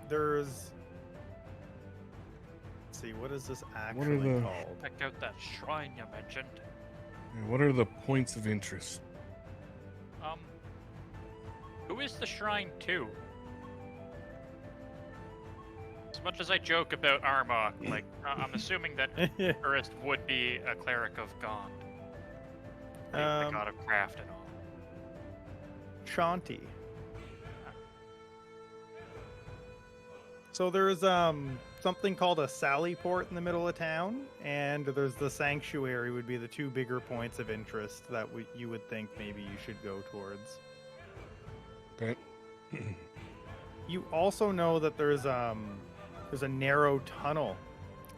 there's. Let's see, what is this actually the- called? Check out that shrine you mentioned. Yeah, what are the points of interest? Who is the shrine to? As much as I joke about Armok, like, I'm assuming that Urist would be a cleric of Gond. The god of craft and all. Shanti. So there's something called a Sally Port in the middle of town, and there's the sanctuary would be the two bigger points of interest that you would think maybe you should go towards. Okay. You also know that there's a narrow tunnel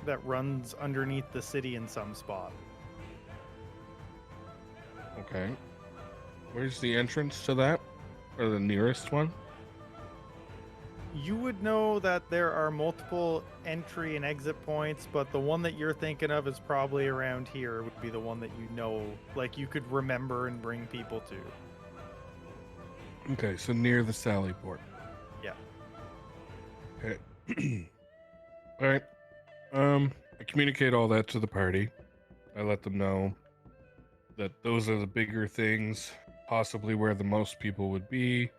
that runs underneath the city in some spot. Okay. Where's the entrance to that? Or the nearest one? You would know that there are multiple entry and exit points, but the one that you're thinking of is probably around here, would be the one that you know, like you could remember and bring people to. Okay, so near the Sally Port. Yeah. Okay. All right. I communicate all that to the party. I let them know that those are the bigger things, possibly where the most people would be,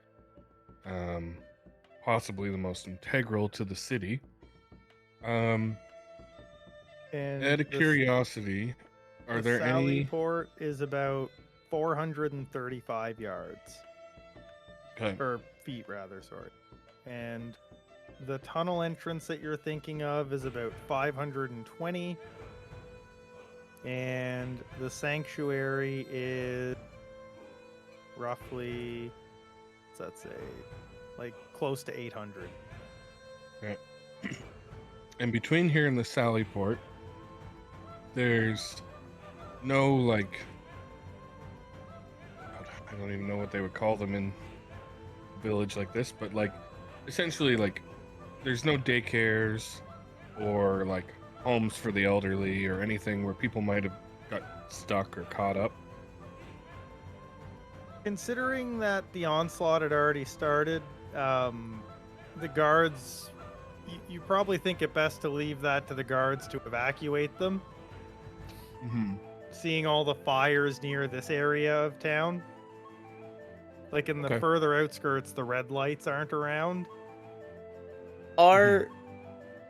possibly the most integral to the city. And Out of the- curiosity, are the there Sally any? Port is about 435 yards. Okay. Or feet, rather, sorry. And the tunnel entrance that you're thinking of is about 520. And the sanctuary is roughly, what's that say? Like close to 800. Okay. And between here and the Sally Port, there's no like, I don't even know what they would call them in a village like this, but like essentially like there's no daycares or like homes for the elderly or anything where people might have got stuck or caught up. Considering that the onslaught had already started, the guards, you probably think it best to leave that to the guards to evacuate them. Mm-hmm. Seeing all the fires near this area of town. Like in the Okay. further outskirts, the red lights aren't around. Are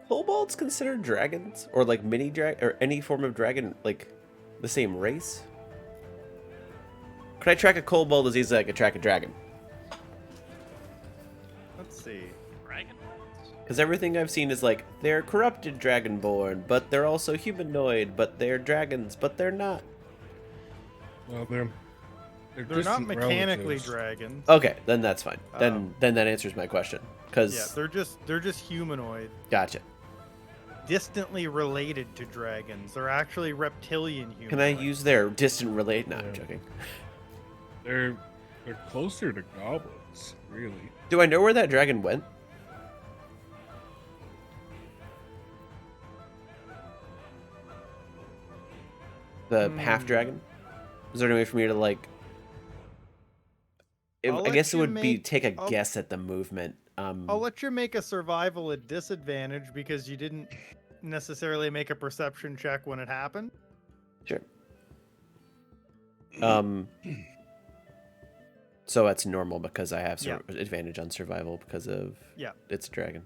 kobolds considered dragons, or like mini drag, or any form of dragon, like the same race? Could I track a kobold as easily as I could track a dragon? Because everything I've seen is like, they're corrupted dragonborn, but they're also humanoid, but they're dragons, but they're not. Well, they're They're not distant mechanically relatives. dragons. Okay, then that's fine. Then Um, that answers my question. Yeah, Because, they're just humanoid, gotcha. distantly related to dragons. They're actually reptilian humanoid. Can I use their distant relate? No, I'm Yeah. joking. They're closer to goblins, really. Do I know where that dragon went? The half dragon? Is there any way for me to like? I'll I let guess it you would be make- take a I'll- guess at the movement. I'll let you make a survival at disadvantage because you didn't necessarily make a perception check when it happened. Sure. So that's normal because I have Yeah. advantage on survival because of Yeah. it's a dragon.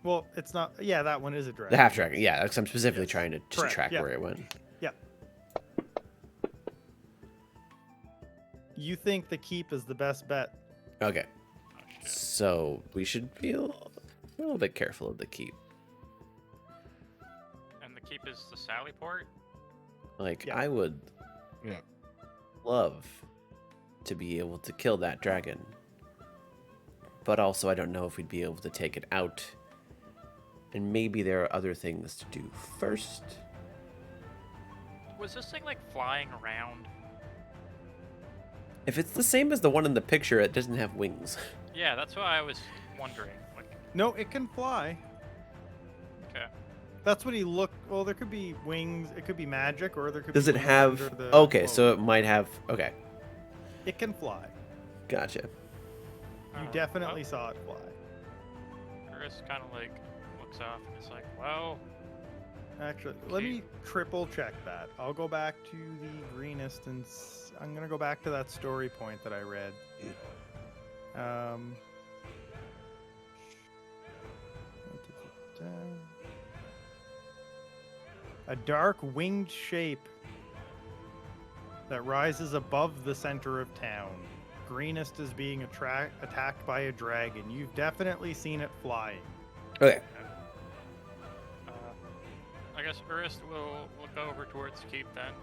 Well, it's not. Yeah, that one is a dragon. The half dragon, yeah. Because I'm specifically Yes. trying to just Correct, track yeah. where it went. You think the keep is the best bet? Okay, Oh, shit. so we should be a little bit careful of the keep. And the keep is the Sally port. Like Yeah. I would Yeah. love to be able to kill that dragon, but also I don't know if we'd be able to take it out. And maybe there are other things to do first. Was this thing like flying around? If it's the same as the one in the picture, it doesn't have wings. Yeah, that's what I was wondering. Like, No, it can fly. okay. That's what he looked. Well, there could be wings. It could be magic, or there could. Does be it wings have? under the Okay, so cloak. it might have. Okay, It can fly. gotcha. You Uh, definitely saw it fly. Chris kind of like looks off and is like, well, Actually, let Okay. me triple check that. I'll go back to the greenest and I'm gonna go back to that story point that I read. A dark winged shape that rises above the center of town. Greenest is being attacked by a dragon. You've definitely seen it flying. Okay, uh, I guess Urist will look over towards the keep then.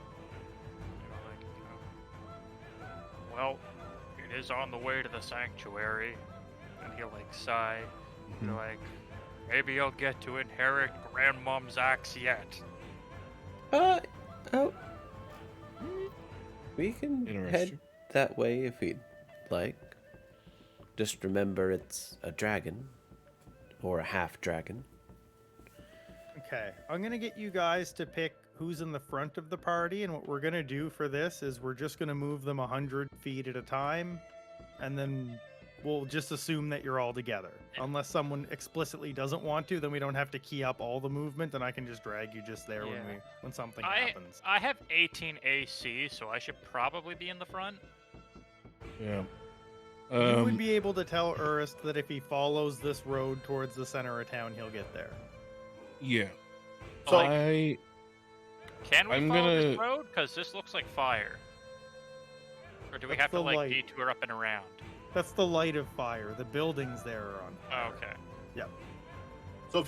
Well, it is on the way to the sanctuary. And he'll like sigh. Be Mhm. like, maybe I'll get to inherit Grandmom's axe yet. oh, we can head Interesting. that way if we'd like. Just remember, it's a dragon, or a half dragon. Okay, I'm gonna get you guys to pick who's in the front of the party, and what we're gonna do for this is we're just gonna move them 100 feet at a time, and then we'll just assume that you're all together. Unless someone explicitly doesn't want to, then we don't have to key up all the movement, and I can just drag you just there Yeah. when something I happens. I have 18 AC, so I should probably be in the front. Yeah. You would be able to tell Urist that if he follows this road towards the center of town, he'll get there. Yeah. So- I Can we I'm follow this gonna- road? Because this looks like fire. Or do we That's have to the like light. detour up and around? That's the light of fire. The buildings there are on fire. Oh, okay. So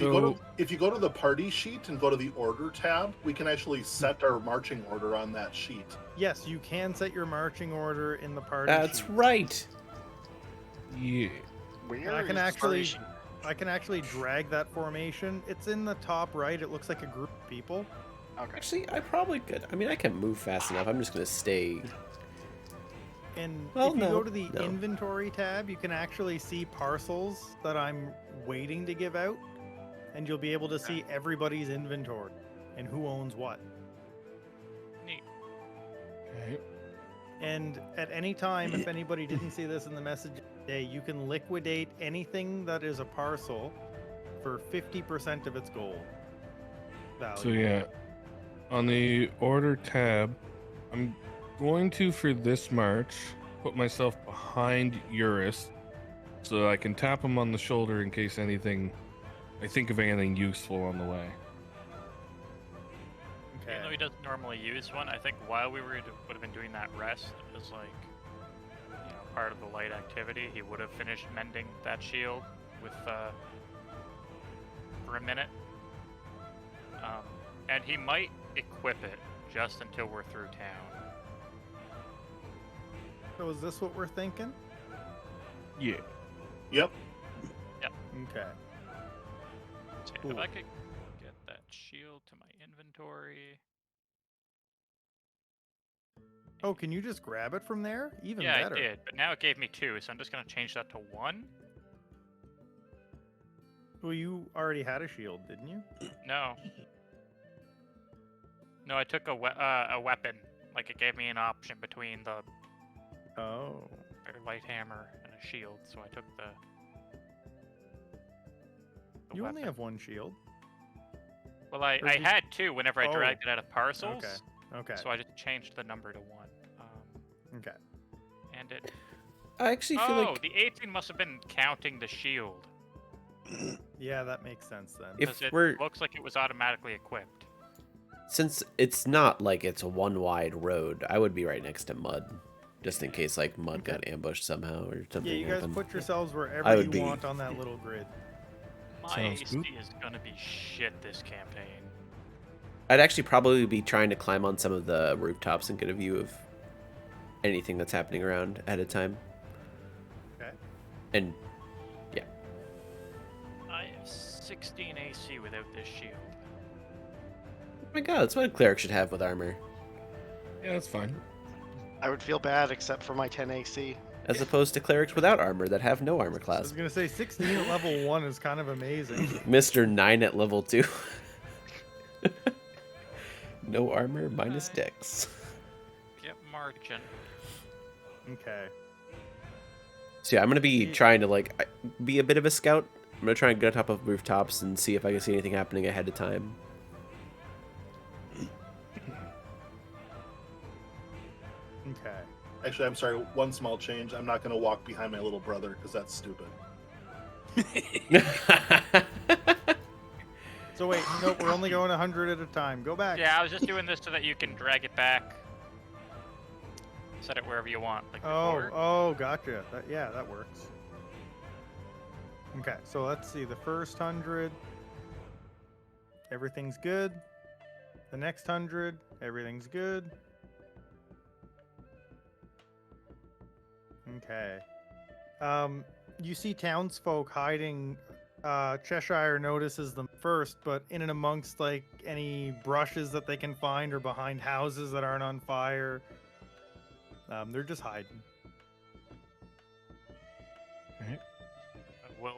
if you go to the party sheet and go to the order tab, we can actually set our marching order on that sheet. Yes, you can set your marching order in the party That's sheet. right. yeah. Where I can is actually- Party Sheet? I can actually drag that formation. It's in the top right. It looks like a group of people. Okay. Actually, I probably could. I mean, I can move fast enough. I'm just gonna stay. And Well, if you no, go to the no. inventory tab, you can actually see parcels that I'm waiting to give out. And you'll be able to see everybody's inventory and who owns what. Neat. Okay. And at any time, if anybody didn't see this in the message today, you can liquidate anything that is a parcel for 50% of its gold value. So yeah, on the order tab, I'm going to, for this march, put myself behind Eurus so I can tap him on the shoulder in case I think of anything useful on the way. Even though he doesn't normally use one, I think while we would have been doing that rest as like, part of the light activity, he would have finished mending that shield with for a minute. And he might equip it just until we're through town. So is this what we're thinking? Yeah. Yep. Okay. So Cool. if I could get that shield to my inventory. Oh, can you just grab it from there? Even Yeah, better. I did, but now it gave me 2, so I'm just gonna change that to 1. Well, you already had a shield, didn't you? No. No, I took a weapon. Like, it gave me an option between the Oh. light hammer and a shield, so I took the You weapon. only have one shield. Well, I or did- had 2 whenever I Oh. dragged it out of parcels. Okay. So I just changed the number to 1. Okay. And it... I actually feel Oh, like the 18 must have been counting the shield. Yeah, that makes sense then. If Because it we're- looks like it was automatically equipped. since it's not like it's a one wide road, I would be right next to mud, just in case like mud got ambushed somehow or something. Yeah, you guys happened. put yourselves I wherever would you be- want on that little grid. My Sounds AC good. is gonna be shit this campaign. I'd actually probably be trying to climb on some of the rooftops and get a view of anything that's happening around ahead of time. Okay. And I have 16 AC without this shield. oh my god, that's what a cleric should have with armor, Yeah, that's fine. I would feel bad except for my 10 AC. as opposed to clerics without armor that have no armor I was class. gonna say 16 at level 1 is kind of amazing. Mr. 9 at level 2. No armor, minus dex. Get marching. Okay. So yeah, I'm gonna be trying to like be a bit of a scout. I'm gonna try and get on top of rooftops and see if I can see anything happening ahead of time. Okay. Actually, I'm sorry. One small change. I'm not going to walk behind my little brother because that's stupid. So wait, nope, we're only going 100 at a time. Go back. Yeah, I was just doing this so that you can drag it back. Set it wherever you want. Like before. Oh, gotcha. Yeah, that works. Okay, so let's see. The first 100, everything's good. The next 100, everything's good. Okay. You see townsfolk hiding. Cheshire notices them first, but in and amongst like any brushes that they can find or behind houses that aren't on fire, they're just hiding. We'll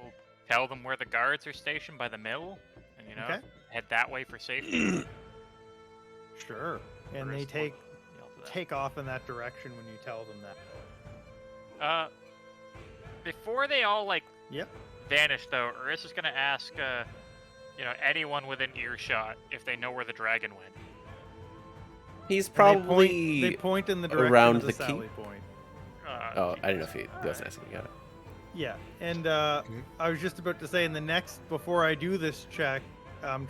tell them where the guards are stationed by the mill, and Okay. head that way for safety. Sure. And they First, take yell to that. take off in that direction when you tell them that. Before they all like Yep. vanish, though, Eris is gonna ask, anyone within earshot if they know where the dragon went. He's And probably. they point in the direction around of the the keep? Sally Point. Oh, I didn't know if he was asking. Got it. Yeah, and I was just about to say, in the next, before I do this check,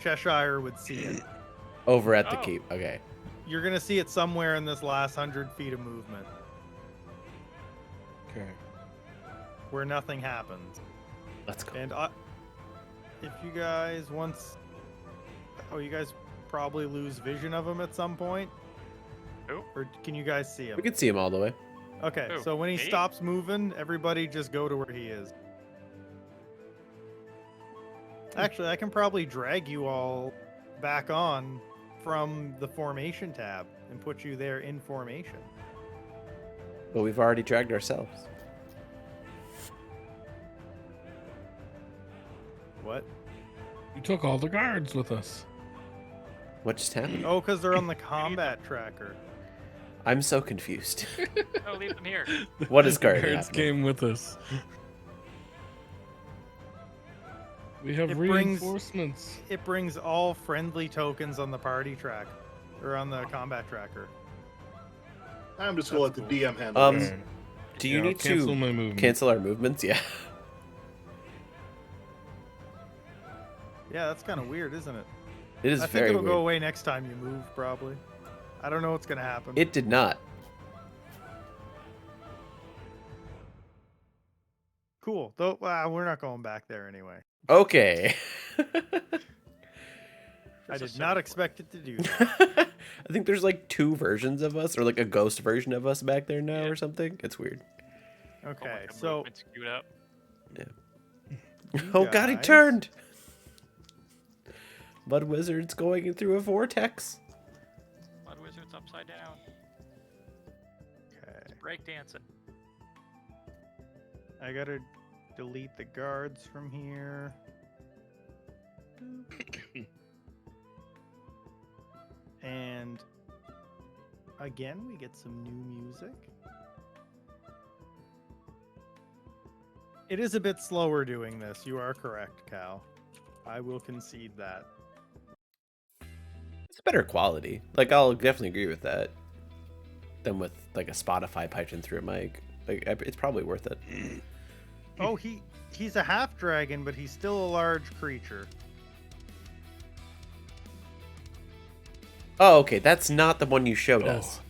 Cheshire would see it. Over at the Oh. keep. Okay. You're gonna see it somewhere in this last 100 feet of movement, Okay. where nothing happens. Let's go. And if you guys you guys probably lose vision of him at some point. Who? Or can you guys see him? We can see him all the way. Okay, Who? so when he Me? stops moving, everybody just go to where he is. Actually, I can probably drag you all back on from the formation tab and put you there in formation. But we've already dragged ourselves. What? You took all the guards with us. What just happened? Oh, because they're on the combat tracker. I'm so confused. Oh, leave them here. What is The currently guards happening? came with us. We have It brings- reinforcements. It brings all friendly tokens on the party track, or on the combat tracker. I'm just going to let the DM handle Um, this. Okay. Do you Yeah, I'll need cancel to my movement. cancel our movements? Yeah. Yeah, that's kind of weird, isn't it? It is I think very it'll weird. go away next time you move, probably. I don't know what's gonna happen. It did not. Cool. Though we're not going back there anyway. Okay. I There's a did silly not boy. expect it to do that. I think there's like 2 versions of us, or like a ghost version of us back there now, Yeah. or something. It's weird. Oh my Okay, God, so movement skewed up. you Oh god, he guys- turned! Mud Wizard's going through a vortex. Mud Wizard's upside down. Okay, Breakdancing. I gotta delete the guards from here. And again, we get some new music. It is a bit slower doing this. You are correct, Cal. I will concede that. It's better quality. Like, I'll definitely agree with that. Than with like a Spotify piped in through a mic. Like, it's probably worth it. Oh, he's a half dragon, but he's still a large creature. Oh, okay, that's not the one you showed Oh. us.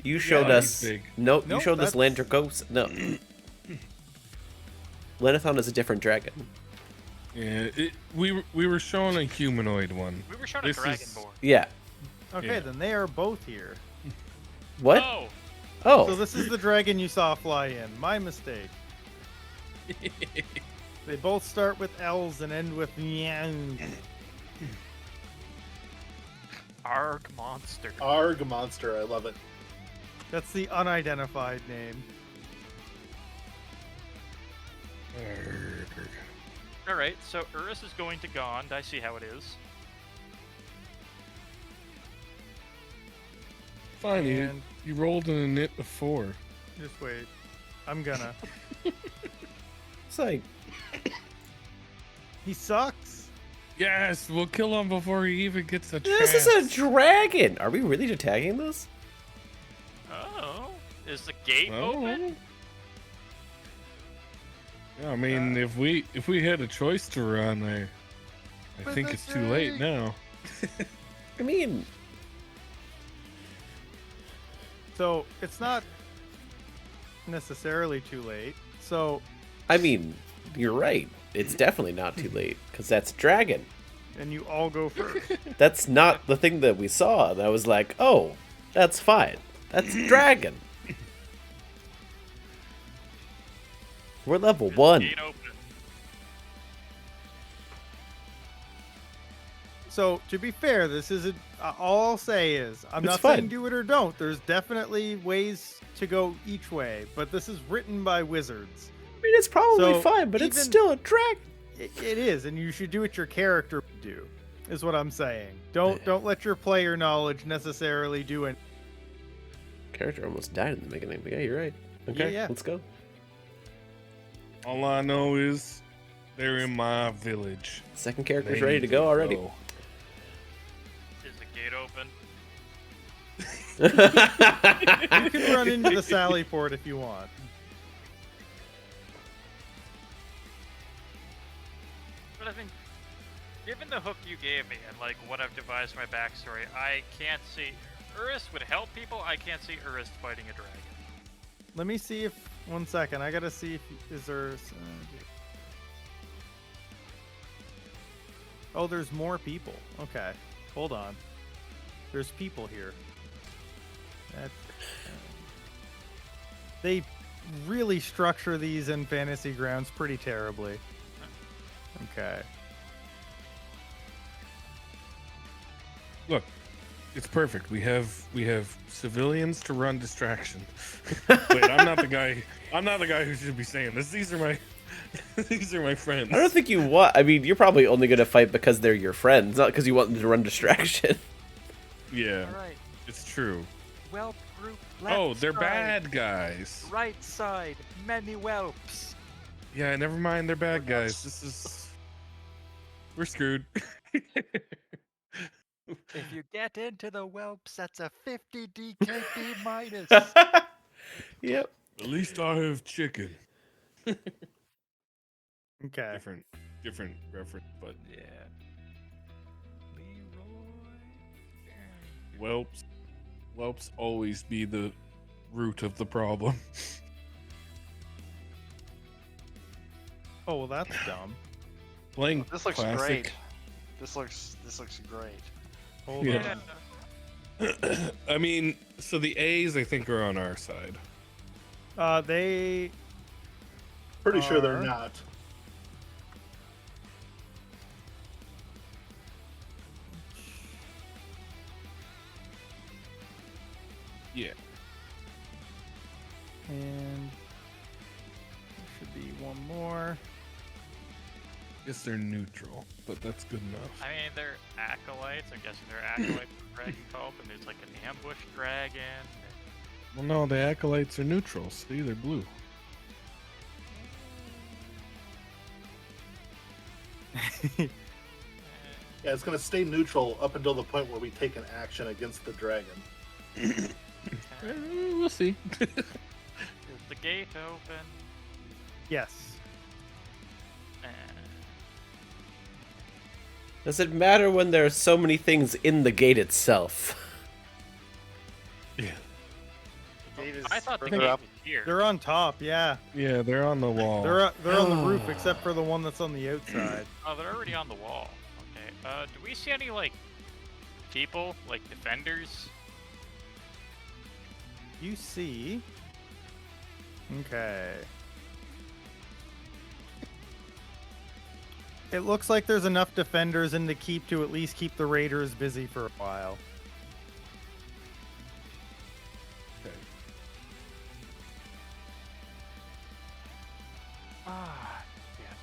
You showed Yeah, us. he's big. Nope, you Nope, showed us that's- Landragos. No. Lenithon is a different dragon. Yeah, we were showing a humanoid one. We were showing This a is- Dragonborn. Yeah. Okay, Yeah. then they are both here. What? Oh, Oh. So this is the dragon you saw fly in. My mistake. They both start with L's and end with Nyang. Arg monster. Arg monster, I love it. That's the unidentified name. All right, so Urus is going to Gond. I see how it is. Fine, And you rolled in a knit before. just wait. I'm gonna. It's like, He sucks. Yes, we'll kill him before he even gets a this chance. is a dragon. Are we really attacking this? Oh, is the gate Oh. open? Yeah, I mean, if we had a choice to run, I But think that's it's too late right. now. I mean, So it's not necessarily too late. So, you're right. It's definitely not too late because that's dragon. and you all go first. That's not the thing that we saw. And I was like, oh, that's fine. That's dragon. We're level Is the 1. gate open? So to be fair, this isn't. All I'll say is, I'm It's not fine. saying do it or don't. There's definitely ways to go each way, but this is written by wizards. I mean, it's probably So, fine, but it's even- still a dragon. It is, and you should do what your character would do. Is what I'm saying. Don't let your player knowledge necessarily do it. Character almost died in the beginning, but yeah, you're right. Okay, yeah. let's go. All I know is they're in my village. Second character's They ready need to go already. Is the gate open? You can run into the Sally port if you want. But I think, given the hook you gave me and like what I've devised my backstory, I can't see. Urus would help people. I can't see Urus fighting a dragon. Let me see if 1 second. I gotta see if is there. Oh, there's more people. Okay, hold on. There's people here. That, they really structure these in Fantasy Grounds pretty terribly. Okay. Look, it's perfect. We have civilians to run distraction. Wait, I'm not the guy. I'm not the guy who should be saying this. These are my these are my friends. I don't think you want. I mean, you're probably only going to fight because they're your friends, not because you want them to run distraction. Yeah, All right. it's true. Whelp group. Left Oh, they're side, bad guys. Right side. Many whelps. Yeah, never mind. They're bad guys. This is we're screwed. If you get into the whelps, that's a 50 DKP minus. Yep. At least I have chicken. Okay. Different reference, but Yeah. whelps always be the root of the problem. Oh, well, that's dumb. Playing This looks classic. great. This looks great. Hold Yeah. on. I mean, so the A's I think are on our side. They Pretty sure they're Are- not. Yeah. and there should be one more. Guess they're neutral, but that's good enough. I mean, they're acolytes. I'm guessing they're acolytes with dragon cult, and there's like an ambush dragon. Well, no, the acolytes are neutral. See, they're blue. Yeah, it's going to stay neutral up until the point where we take an action against the dragon. We'll see. Is the gate open? Yes. Does it matter when there are so many things in the gate itself? Yeah. The gate is I thought the further gate up. was here. They're on top, yeah. Yeah, they're on the wall. They're on the roof except for the one that's on the outside. Oh, they're already on the wall. Okay. Do we see any like people, like defenders? You see. Okay. It looks like there's enough defenders in the keep to at least keep the raiders busy for a while. Okay. Ah, yeah.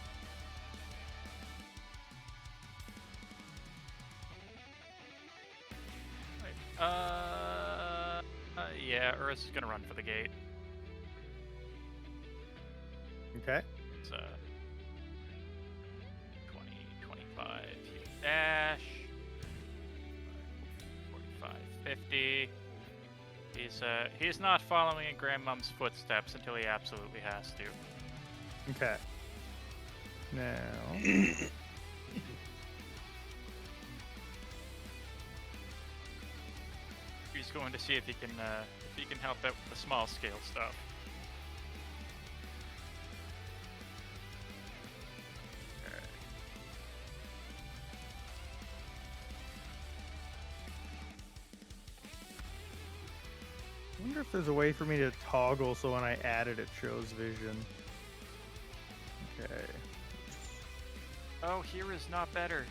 Right. Yeah, Urus is gonna run for the gate. Okay. It's 20, 25, he'll dash. 45, 50. He's not following in Grandmom's footsteps until he absolutely has to. Okay. Now. He's going to see if he can help out with the small scale stuff. Alright. I wonder if there's a way for me to toggle so when I add it, it shows vision. Okay. Oh, here is not better.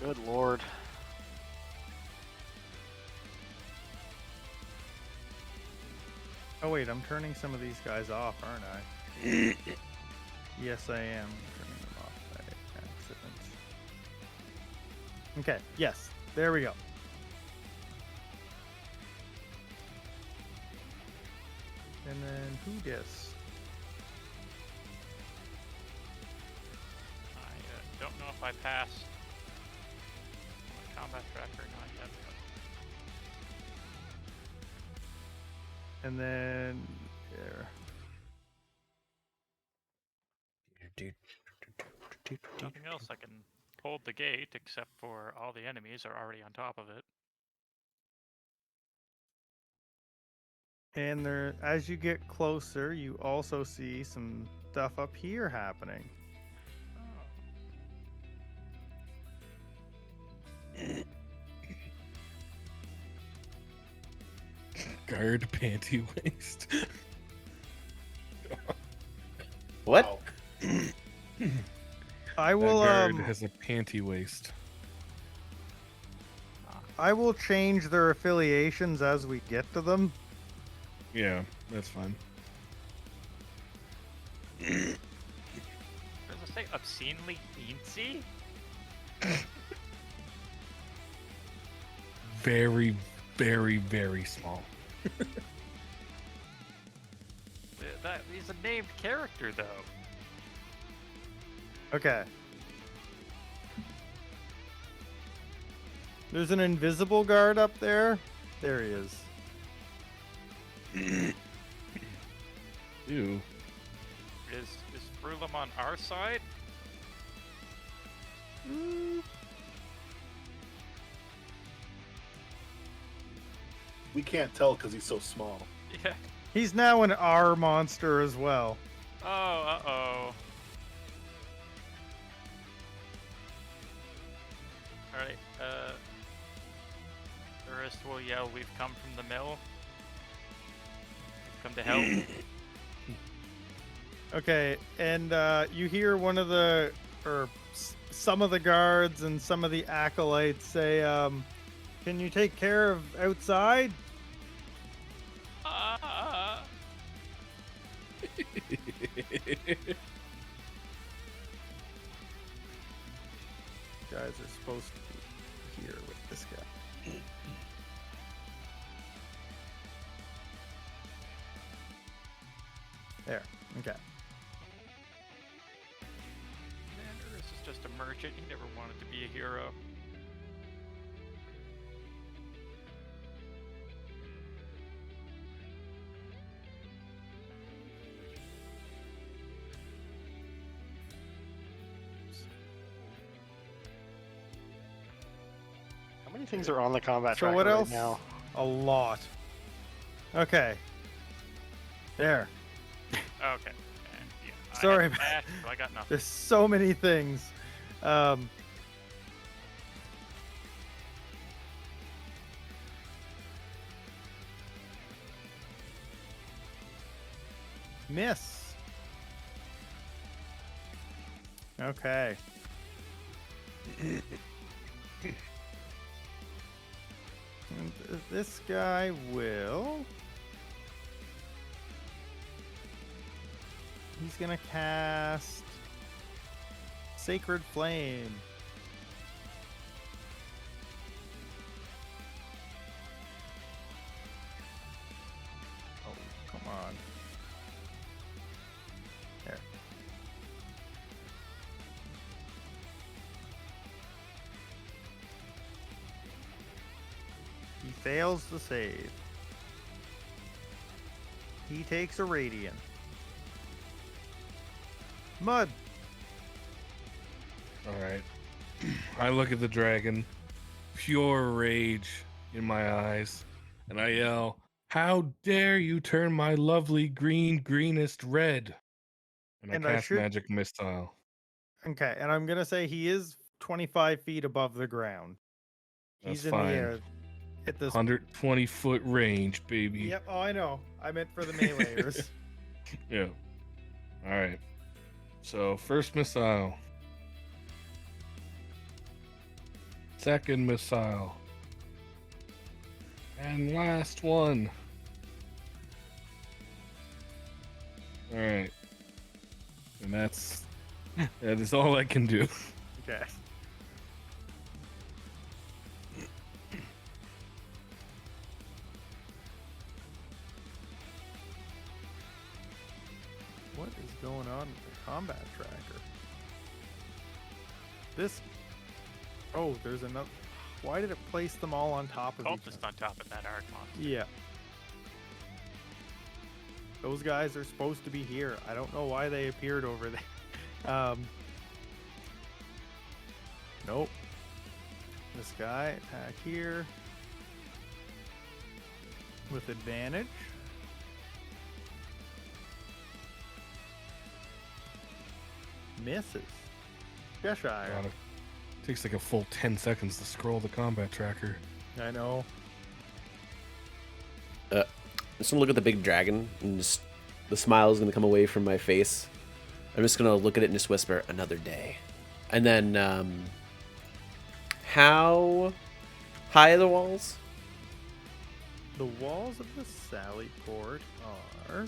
Good lord. Oh wait, I'm turning some of these guys off, aren't I? Yes, I am turning them off by accident. Okay, yes, there we go. And then who dis? I don't know if I passed my combat tracker, not yet. And then there. Nothing else. I can hold the gate, except for all the enemies are already on top of it. And there, as you get closer, you also see some stuff up here happening. Guard panty waist. What? Wow. I That will guard has a panty waist. I will change their affiliations as we get to them. Yeah, that's fine. Does it say obscenely teensy? Very, very, very small. That he's a named character, though. Okay. There's an invisible guard up there. There he is. Ew. Is Frulum on our side? We can't tell because he's so small. Yeah. He's now an R monster as well. Oh, uh-oh. Alright, the rest will yell, "We've come from the mill. We've come to help." Okay, and you hear one of the, or some of the guards and some of the acolytes say, "Can you take care of outside?" Ah. You guys are supposed to be here with this guy. There. Okay. Commander, this is just a merchant. He never wanted to be a hero. How many things are on the combat So tracker what else? right now? A lot. Okay. There. Okay. And, yeah, Sorry I about- had so I got nothing. There's so many things. Miss. Okay. And this guy will. He's gonna cast Sacred Flame. Oh, come on. There. He fails to save. He takes a radiant. Mud. All right. I look at the dragon, pure rage in my eyes, and I yell, "How dare you turn my lovely greenest red?" And I And I cast should- magic missile. Okay, and I'm gonna say he is 25 feet above the ground. That's He's in fine. the air at this. 120-foot range, baby. Yep. Oh, I know. I meant for the meleeers. Yeah. All right. So first missile. Second missile. And last one. All right. And that is all I can do. Okay. What is going on with the combat tracker? This. Oh, there's another. Why did it place them all on top of each Cultist other? on top of that arc monster. Yeah. Those guys are supposed to be here. I don't know why they appeared over there. Nope. This guy attack here with advantage. Misses. Cheshire. God, it takes like a full 10 seconds to scroll the combat tracker. I know. Just gonna look at the big dragon, and just the smile is gonna come away from my face. I'm just gonna look at it and just whisper, "Another day." And then, how high are the walls? The walls of the Sally Port are.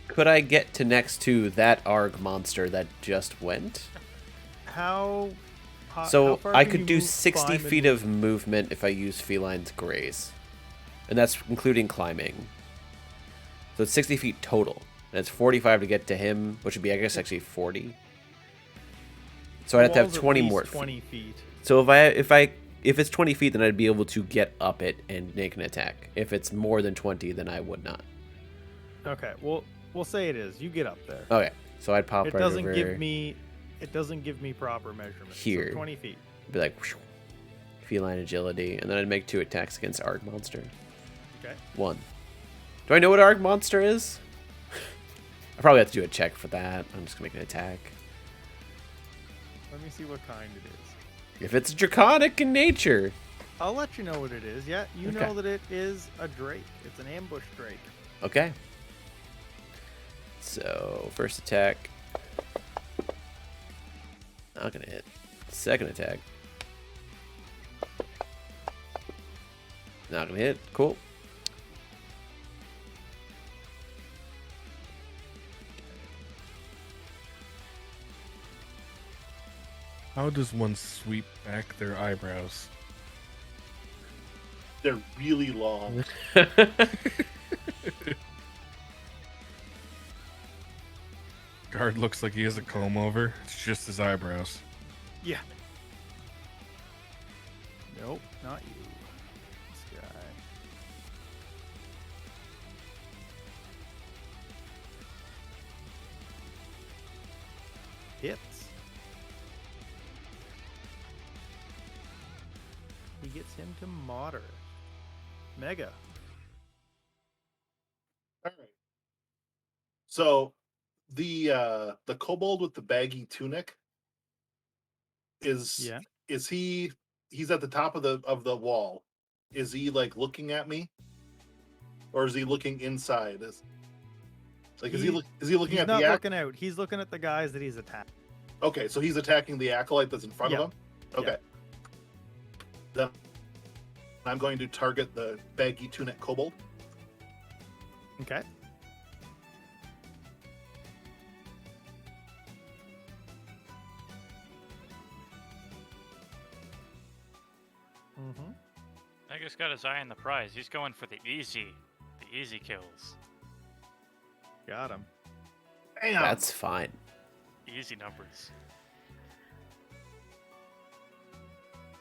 Could I get to next to that Arg monster that just went? How So far I can could you do move, 60 climb, and- feet of movement if I use Feline's Grace. And that's including climbing. So it's 60 feet total. And it's 45 to get to him, which would be, I guess, actually 40. So I'd have to have walls at 20 least more 20 feet. So if it's 20 feet, then I'd be able to get up it and make an attack. If it's more than 20, then I would not. Okay, well, we'll say it is. You get up there. Okay, so I'd pop It right doesn't over give me. It doesn't give me proper measurements. Here. So 20 feet. Be like, whew, feline agility, and then I'd make 2 attacks against Arg Monster. Okay. 1. Do I know what Arg Monster is? I probably have to do a check for that. I'm just gonna make an attack. Let me see what kind it is. If it's draconic in nature. I'll let you know what it is. Yeah, you Okay. know that it is a drake. It's an ambush drake. Okay. So, first attack. Not gonna hit. Second attack. Not gonna hit. Cool. How does one sweep back their eyebrows? They're really long. Guard looks like he has a comb over. It's just his eyebrows. Yeah. Nope, not you. This guy. Hits. He gets him to moderate. Mega. All right. So the kobold with the baggy tunic is Yeah. he's at the top of the wall. Is he like looking at me? Or is he looking inside? Is he looking He's at not the looking out. He's looking at the guys that he's attacked. Okay, so he's attacking the acolyte that's in front Yeah. of him? Okay. Then I'm going to target the baggy tunic kobold. Okay. Mm-hmm. Mega's got his eye on the prize. He's going for the easy kills. Got him. Bam! That's fine. Easy numbers.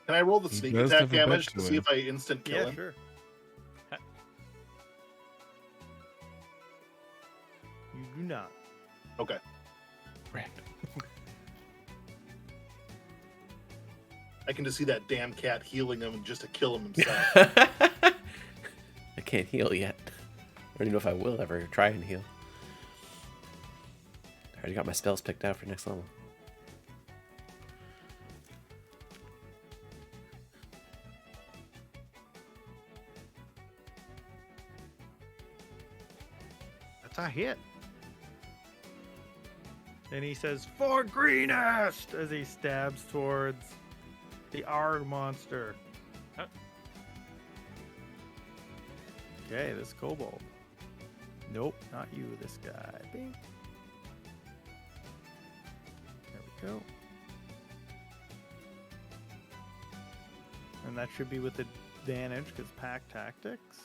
Can I roll the He sneak does attack have a bit damage to to see him. if I instant kill Yeah, him? sure. You do not. Okay. I can just see that damn cat healing him just to kill him himself. I can't heal yet. I don't even know if I will ever try and heal. I already got my spells picked out for next level. That's a hit. And he says, "For greenest!" as he stabs towards the Arg monster. Huh. Okay, this kobold. Nope, not you, this guy. Bing. There we go. And that should be with advantage because pack tactics.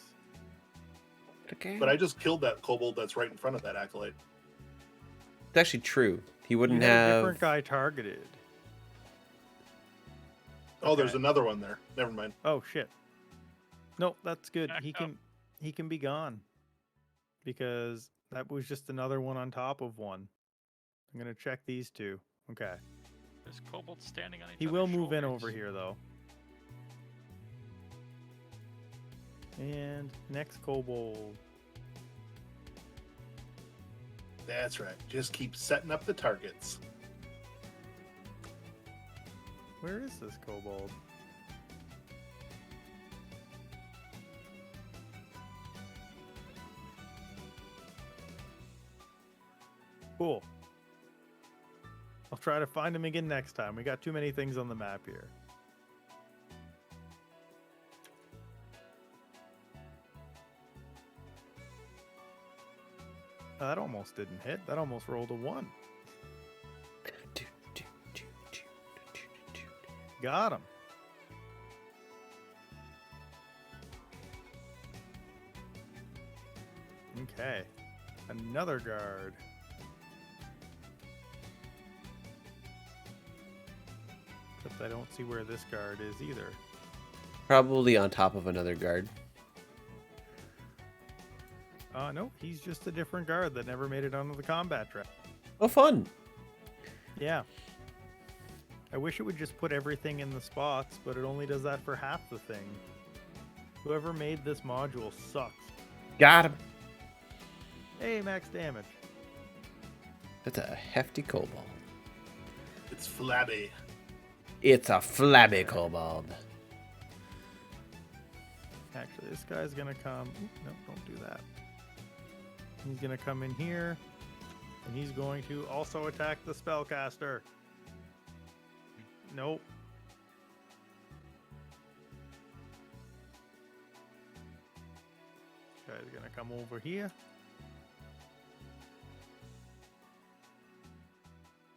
Okay. But I just killed that kobold that's right in front of that acolyte. It's actually true. He You wouldn't had a have. different guy targeted. Oh, there's Okay. another one there. Never mind. Oh shit. No, that's good. Back He up. can be gone. Because that was just another one on top of one. I'm gonna check these two. Okay. There's kobolds standing on each He other's will move in shoulders. over here though. And next kobold. That's right. Just keep setting up the targets. Where is this kobold? Cool. I'll try to find him again next time. We got too many things on the map here. That almost didn't hit. That almost rolled a 1. Got him. Okay. Another guard. Except I don't see where this guard is either. Probably on top of another guard. No, he's just a different guard that never made it onto the combat track. Oh, fun. Yeah. I wish it would just put everything in the spots, but it only does that for half the thing. Whoever made this module sucks. Got him. Hey, max damage. That's a hefty kobold. It's flabby. It's a flabby kobold. Actually, this guy's gonna come. No, don't do that. He's gonna come in here, and he's going to also attack the spellcaster. Nope. Guy's gonna come over here.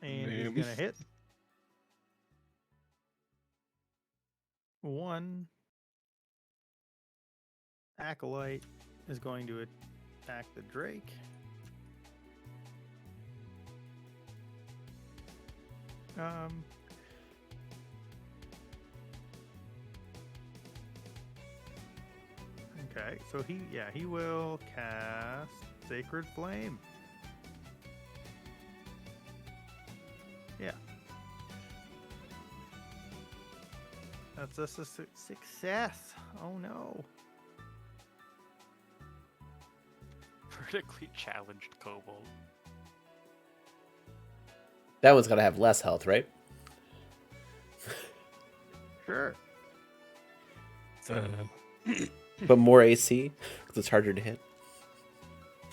And he's Names. gonna hit. One. Acolyte is going to attack the Drake. Okay, so he will cast Sacred Flame. Yeah. That's a success. Oh no. Vertically challenged kobold. That one's gotta have less health, right? Sure. But more AC, because it's harder to hit.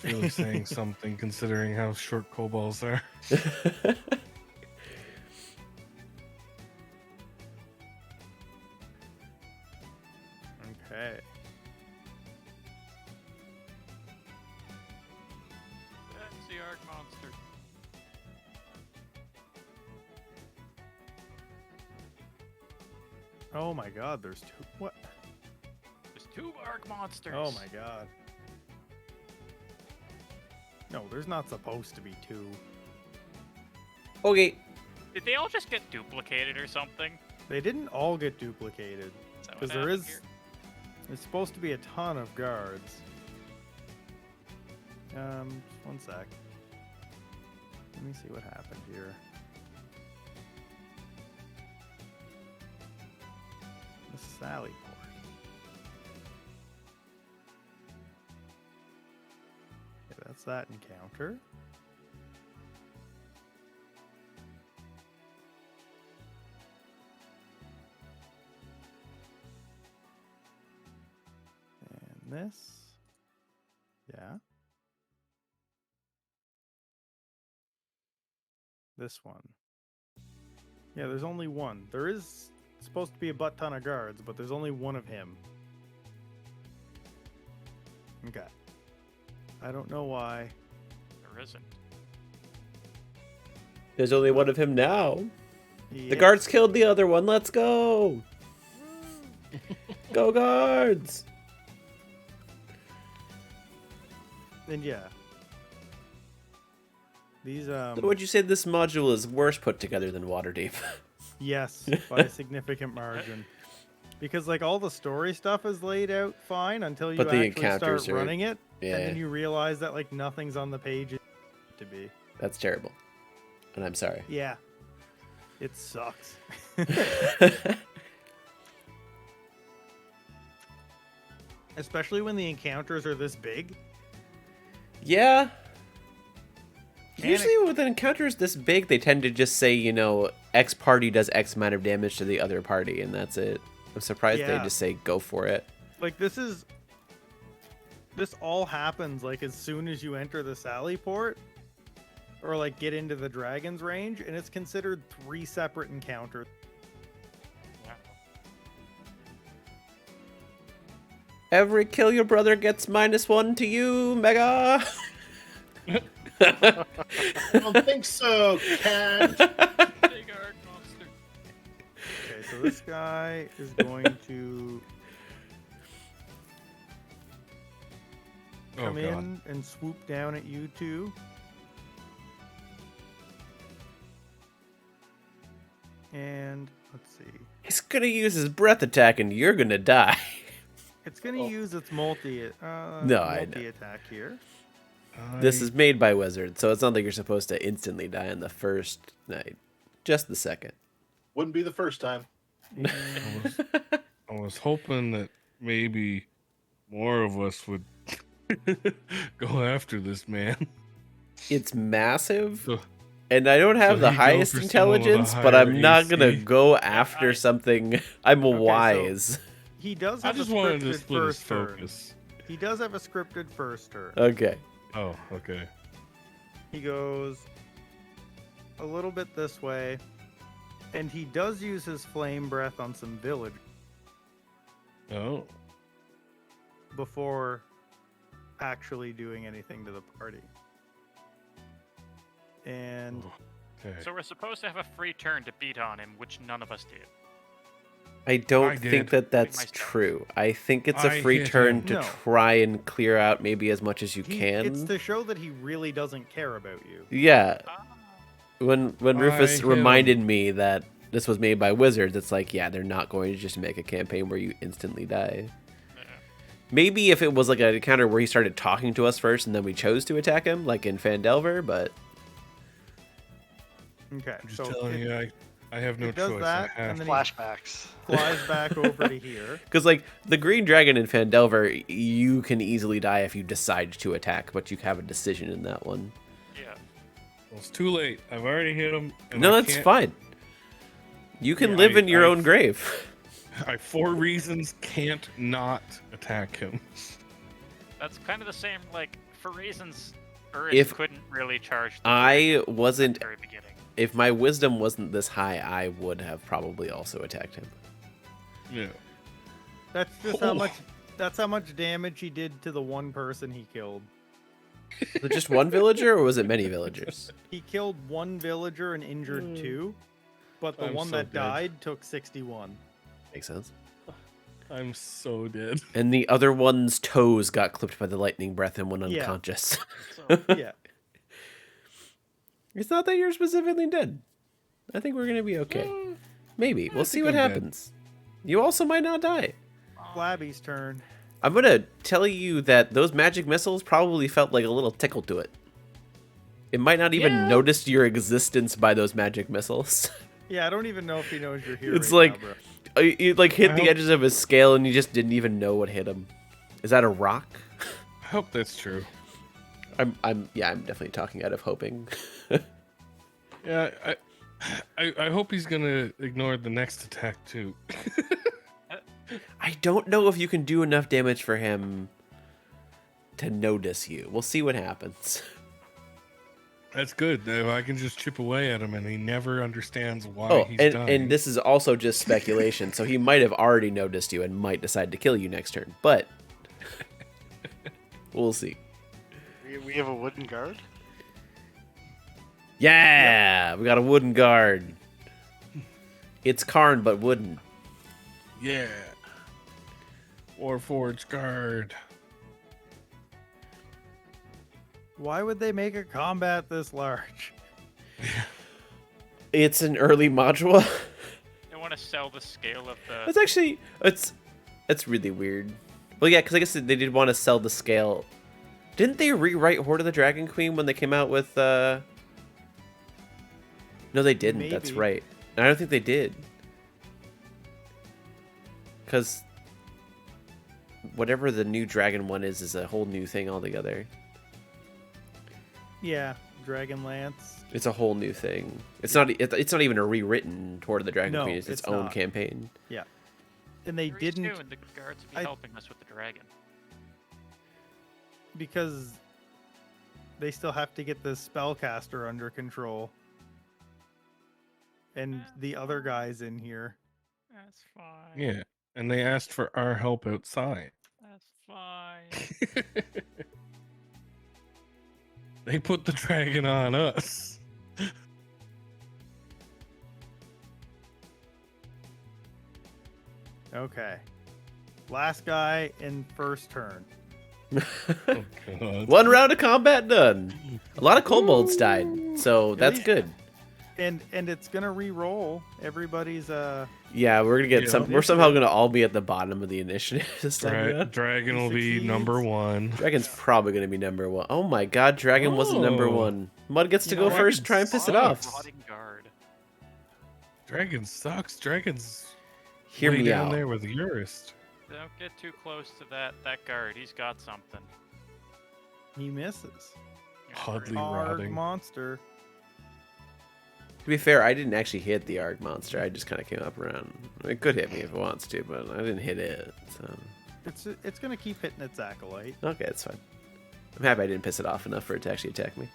Really saying something considering how short kobolds are. Okay. That's the Arc Monster. Oh my god, there's two. What? There's 2 Arc Monsters. Oh my god. No, there's not supposed to be 2. Okay. Did they all just get duplicated or something? They didn't all get duplicated. Is that what Because there happened is. here? There's supposed to be a ton of guards. Just one sec. Let me see what happened here. The Sally Port. Okay, that's that encounter. And this. Yeah. This one. Yeah, there's only one. There is supposed to be a butt ton of guards, but there's only one of him. Okay. I don't know why. There isn't. There's only one of him now. The Yep. guards killed the other one. Let's go. Go guards. And yeah. These So would you say this module is worse put together than Waterdeep? yes, by a significant margin. Because like all the story stuff is laid out fine until you But the actually encounters start are- running it, Yeah, and then you realize that like nothing's on the page to be. that's terrible. And I'm sorry. Yeah. It sucks. Especially when the encounters are this big. Yeah. And Usually with encounters this big, they tend to just say, you know, X party does X amount of damage to the other party, and that's it. I'm surprised they Yeah. just say go for it. Like this all happens like as soon as you enter the Sally port or like get into the dragon's range, and it's considered 3 separate encounters. Yeah. Every kill your brother gets -1 to you, Mega. I don't think so, cat. Big Arc Monster. Okay, so this guy is going to Oh come god. in and swoop down at you two. And let's see. He's gonna use his breath attack, and you're gonna die. It's going to use its multi I know. attack here. This is made by Wizards, so it's not like you're supposed to instantly die on the first night. Just the second. Wouldn't be the first time. I was hoping that maybe more of us would go after this man. It's massive, So, and I don't have so the he'd go highest for someone with a intelligence, but higher I'm not gonna AC. go after I- something. I'm Okay, so- wise. He does I have just a wanted to scripted split his first turn. focus. He does have a scripted first turn. Okay. Oh, okay. He goes a little bit this way, and he does use his flame breath on some village Oh, before actually doing anything to the party. And okay. So we're supposed to have a free turn to beat on him, which none of us did. I don't I think did. that that's Myself. true. I think it's a I free hit turn him. to No. try and clear out maybe as much as you can. it's to show that he really doesn't care about you. Yeah. Ah. When I Rufus hit reminded him. me that this was made by wizards, it's like, yeah, they're not going to just make a campaign where you instantly die. Yeah. Maybe if it was like an encounter where he started talking to us first and then we chose to attack him, like in Fandelver, but Okay, I'm just so telling it you, I have no it does choice. that, I have and then Flashbacks. flies back over to here. because like the green dragon in Fandelver, you can easily die if you decide to attack, but you have a decision in that one. Yeah. Well, it's too late. I've already hit him. and No, I that's can't- fine. You can Yeah, live in your I- own grave. I, for reasons, can't not attack him. That's kind of the same, like, for reasons Urus If couldn't really charge the I at wasn't, the very beginning. if my wisdom wasn't this high, I would have probably also attacked him. Yeah. That's just Oh. how much. That's how much damage he did to the one person he killed. Was it just one villager, or was it many villagers? He killed one villager and injured two, but the I'm one so that dead. died took 61. Makes sense. I'm so dead. And the other one's toes got clipped by the lightning breath and went Yeah. unconscious. So, Yeah. It's not that you're specifically dead. I think we're gonna be okay. Maybe. We'll see think what I'm dead. happens. You also might not die. Flabby's turn. I'm gonna tell you that those magic missiles probably felt like a little tickle to it. It might not even Yeah. notice your existence by those magic missiles. Yeah, I don't even know if he knows you're here. It's right like- now, bro. You like hit I the hope- edges of his scale and you just didn't even know what hit him. Is that a rock? I hope that's true. I'm definitely talking out of hoping. Yeah, I hope he's gonna ignore the next attack too. I don't know if you can do enough damage for him to notice you. We'll see what happens. That's good. If I can just chip away at him and he never understands why Oh, he's and, dying. and this is also just speculation, so he might have already noticed you and might decide to kill you next turn, but we'll see. We have a wooden guard. Yeah, we got a wooden guard. It's Karn, but wooden. Yeah. Warforged guard. Why would they make a combat this large? It's an early module. they want to sell the scale of the. That's actually it's really weird. Well, yeah, because I guess they did want to sell the scale. Didn't they rewrite Hoard of the Dragon Queen when they came out with? No, they didn't. That's Maybe. right. I don't think they did. Because whatever the new dragon one is a whole new thing altogether. Yeah, Dragonlance. It's a whole new thing. It's not. It's not even a rewritten Hoard of the Dragon No, Queen. It's its it's own not. campaign. And they Grease too, didn't and the guards would be I- helping us with the dragon. because they still have to get the spellcaster under control. And the other guys in here. That's fine. Yeah. And they asked for our help outside. That's fine. They put the dragon on us. Okay. Last guy in first turn. Oh, God. One round of combat done. A lot of kobolds died, so that's least- good. And it's gonna re-roll. Everybody's Yeah, we're gonna get Yeah. some. We're somehow gonna all be at the bottom of the initiative this time. around. Dragon will be Succeeds. number one. Dragon's probably gonna be number one. Oh my god, Dragon wasn't number Oh. one. Mud gets to You go know what? first. Try and piss it off. Rotting guard. Dragon sucks. Dragon's Hear way me down out. there with Urist. Don't get too close to that guard. He's got something. He misses. Oddly Arg rotting. monster. To be fair, I didn't actually hit the Arg monster. I just kind of came up around. It could hit me if it wants to, but I didn't hit it. So It's gonna keep hitting its acolyte. okay, it's fine. I'm happy I didn't piss it off enough for it to actually attack me.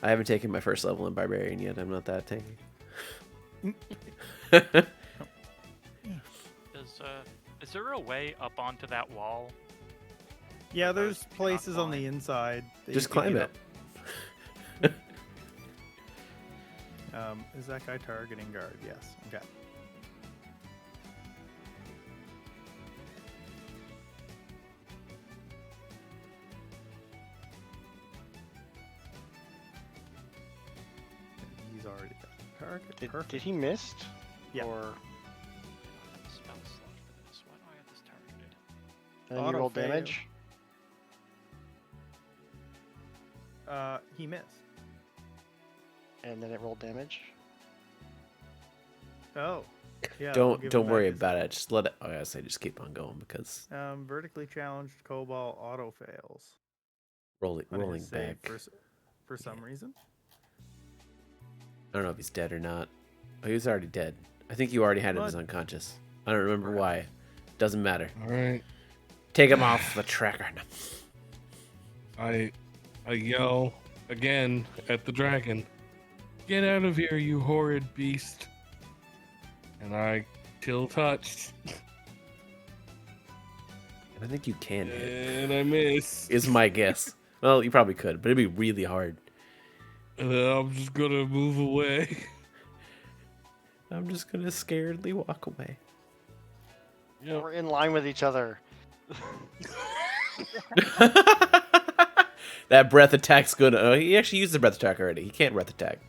I haven't taken my first level in Barbarian yet. I'm not that tanky. Is there a way up onto that wall? Yeah, Are those there's not places on the fine? inside. that Just you can climb get it. up. Is that guy targeting guard? Yes. Okay. He's already got the target. Perfect. Did he miss? Yeah. Or Spell slot for this. Why do I have this targeted? and then you Auto roll fail. damage? He missed. And then it rolled damage? Oh. Yeah. I'll give Don't him worry back his- about it. Just let it. Oh, I say just keep on going because Vertically challenged Cobalt auto fails. rolling on his save back. for some reason. I don't know if he's dead or not. Oh, he was already dead. I think you already had him as What? unconscious. I don't remember why. Doesn't matter. All right. Take him off the tracker. I yell again at the dragon. Get out of here, you horrid beast. And I kill touch. And I think you can hit. And I miss. Is my guess. Well, you probably could, but it'd be really hard. And then I'm just gonna move away. I'm just gonna scaredly walk away. Yep. We're in line with each other. That breath attack's good. Oh, he actually used the breath attack already. He can't breath attack.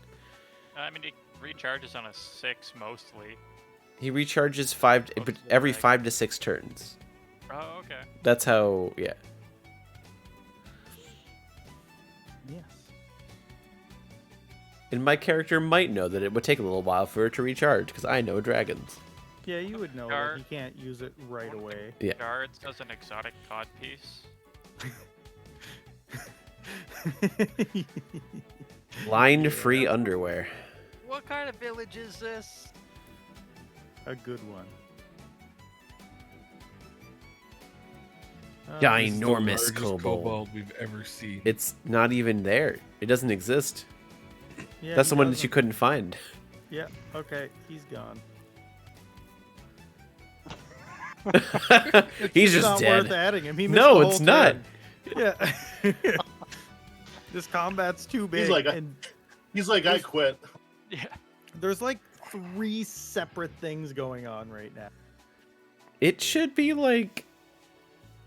I mean, it recharges on a 6 mostly. He recharges every 5 to 6 turns. Oh, okay. That's how. Yeah. Yes. And my character might know that it would take a little while for it to recharge because I know dragons. Yeah, you would know that Guard. he can't use it right away. Yeah. Guards does an exotic cod piece. Line-free underwear. What kind of village is this? A good one. Giant. This is the Enormous largest kobold. we've ever seen. It's not even there. It doesn't exist. Yeah, That's he the one that you doesn't- couldn't find. Yeah. Okay, he's gone. He's It's just not dead. worth adding him. He missed No, the it's whole not. turn. Yeah. This combat's too big. like a- and He's like, I quit. Yeah. there's like 3 separate things going on right now. It should be like,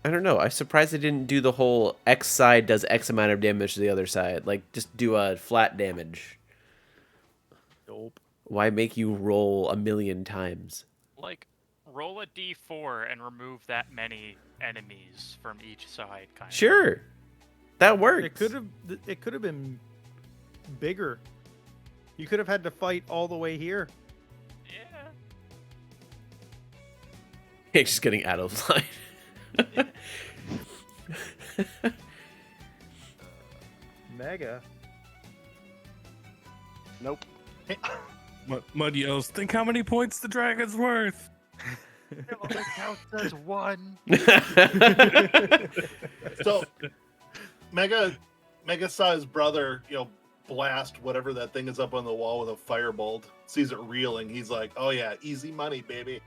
I don't know. I'm surprised they didn't do the whole X side does X amount of damage to the other side. Like, just do a flat damage. Dope. Why make you roll a million times? Like, roll a d4 and remove that many enemies from each side, kind of. Sure, that works. It could have been bigger. You could have had to fight all the way here. Yeah. It's just getting out of line. Mega. Nope. Mud yells, think how many points the dragon's worth. It only counts as 1. So, Mega saw his brother, blast whatever that thing is up on the wall with a firebolt. Sees it reeling. He's like, "Oh yeah, easy money, baby."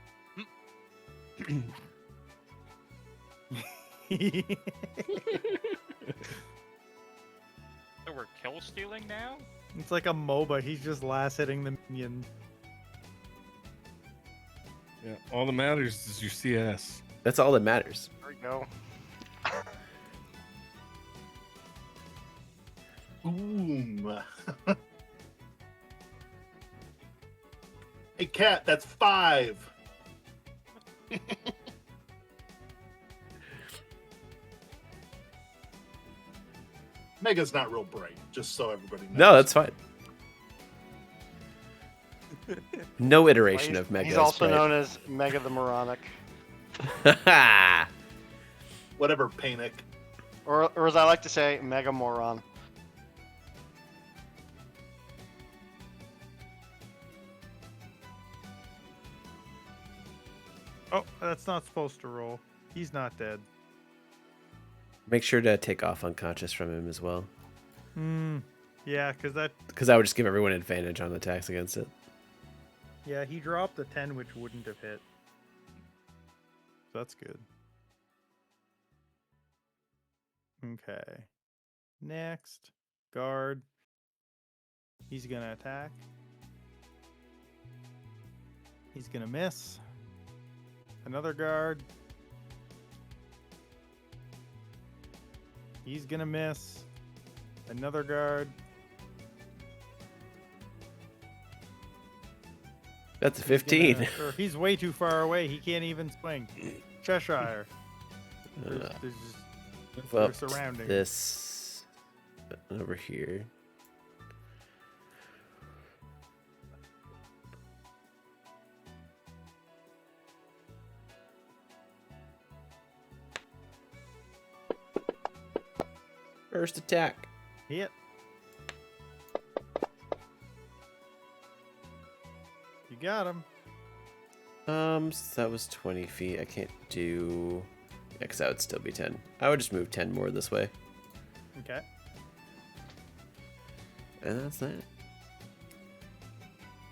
So we're kill stealing now? It's like a MOBA. He's just last hitting the minion. Yeah, all that matters is your CS. That's all that matters. There we go. Boom. Hey, Cat, that's 5. Mega's not real bright, just so everybody knows. No, that's fine. No iteration of Mega. He's also known as Mega the Moronic. Whatever, Panic. Or as I like to say, Mega Moron. Oh, that's not supposed to roll. He's not dead. Make sure to take off unconscious from him as well. Yeah, because that. Because I would just give everyone advantage on attacks against it. Yeah, he dropped a 10, which wouldn't have hit. So that's good. Okay. Next. Guard. He's going to attack. He's going to miss. Another guard. He's going to miss. Another guard. That's a 15. He's way too far away. He can't even swing. Cheshire. There's just, Well, they're surrounding. this over here. First attack. Hit. You got him. So that was 20 feet. I can't do... Yeah, because that would still be 10. I would just move 10 more this way. Okay. And that's that.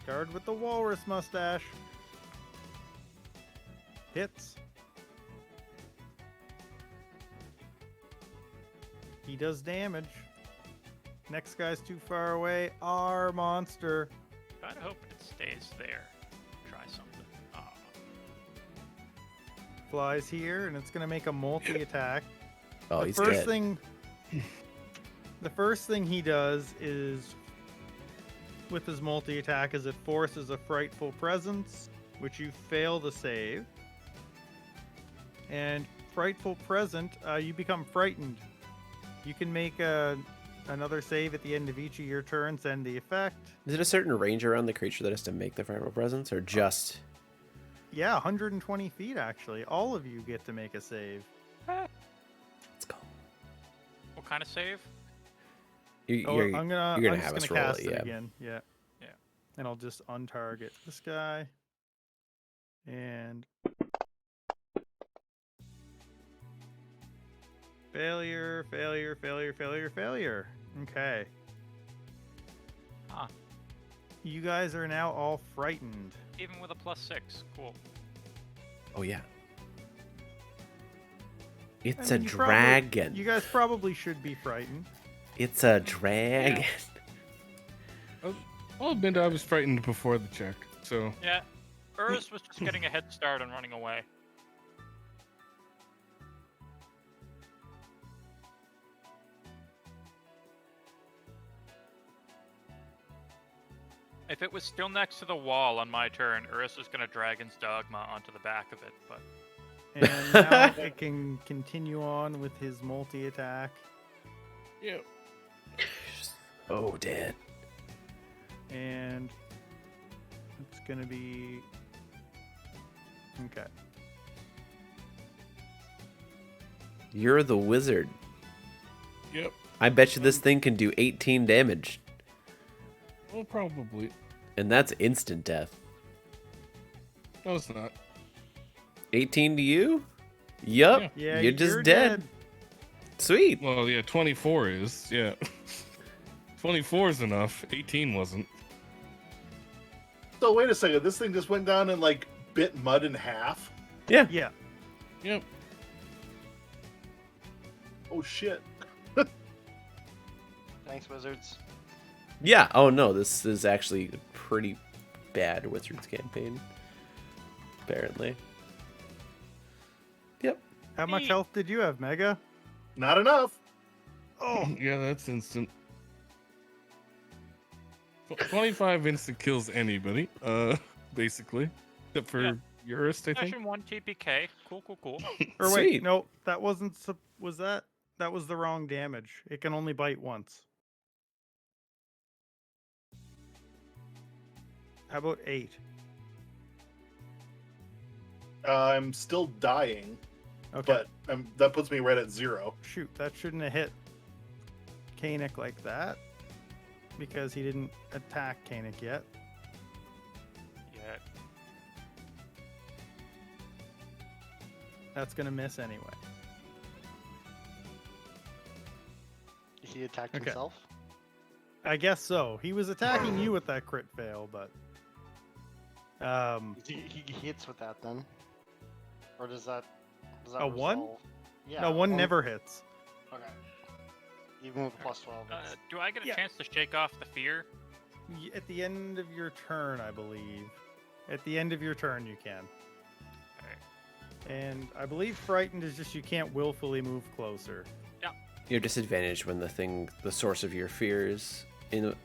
Guard with the walrus mustache. Hits. He does damage. Next guy's too far away. Our monster. Kinda hoping it stays there. Try something. Aw. Flies here, and it's gonna make a multi-attack. Oh, the he's first dead. thing the first thing he does is with his multi-attack is it forces a frightful presence, which you fail to save. And frightful present, you become frightened. You can make another save at the end of each of your turns and the effect. Is it a certain range around the creature that has to make the frightful presence, or just... Yeah, 120 feet actually. All of you get to make a save. Let's go. What kind of save? You're I'm gonna just have us gonna roll cast it, it yeah. again. Yeah. Yeah. And I'll just untarget this guy. And failure, failure, failure, failure, failure. Okay. Huh. You guys are now all frightened. Even with a +6. Cool. Oh, yeah. It's I a mean, dragon. You guys probably should be frightened. It's a dragon. I'll admit I was frightened before the check, so... Yeah. Urus was just getting a head start on running away. If it was still next to the wall on my turn, Urus was gonna Dragon's Dogma onto the back of it, but And now it can continue on with his multi-attack. Yeah. Oh, dead. And it's gonna be okay. You're the wizard. Yep. I bet you this thing can do 18 damage. Well, probably. And that's instant death. No, it's not. 18 to you? Yup. Yeah, you're just dead. Sweet. Well, yeah, 24 is. Yeah. 24 is enough. 18 wasn't. So wait a second, this thing just went down and like bit mud in half. Yeah. Yeah. Yep. Oh shit. Thanks, wizards. Yeah. Oh, no. This is actually a pretty bad Wizards campaign. Apparently. Yep. How much health did you have, Mega? Not enough. Oh, Yeah, that's instant. 25 instant kills anybody, basically. Except for Yeah. Eurist, I think. Session 1 TPK. Cool, cool, cool. or Sweet. wait, no, that wasn't. Was that? That was the wrong damage. It can only bite once. How about 8? I'm still dying, Okay. but that puts me right at 0. Shoot, that shouldn't have hit Kanik like that because he didn't attack Kanik yet. Yeah. That's gonna miss anyway. He attacked Okay. himself. I guess so. He was attacking you with that crit fail, but He hits with that then, or does that A 1? resolve? Yeah. no, one never hits. Okay. Even with plus 12. It's... Do I get a Yeah. chance to shake off the fear? At the end of your turn, I believe. At the end of your turn, you can. Alright. And I believe frightened is just you can't willfully move closer. You're disadvantaged when the source of your fear is in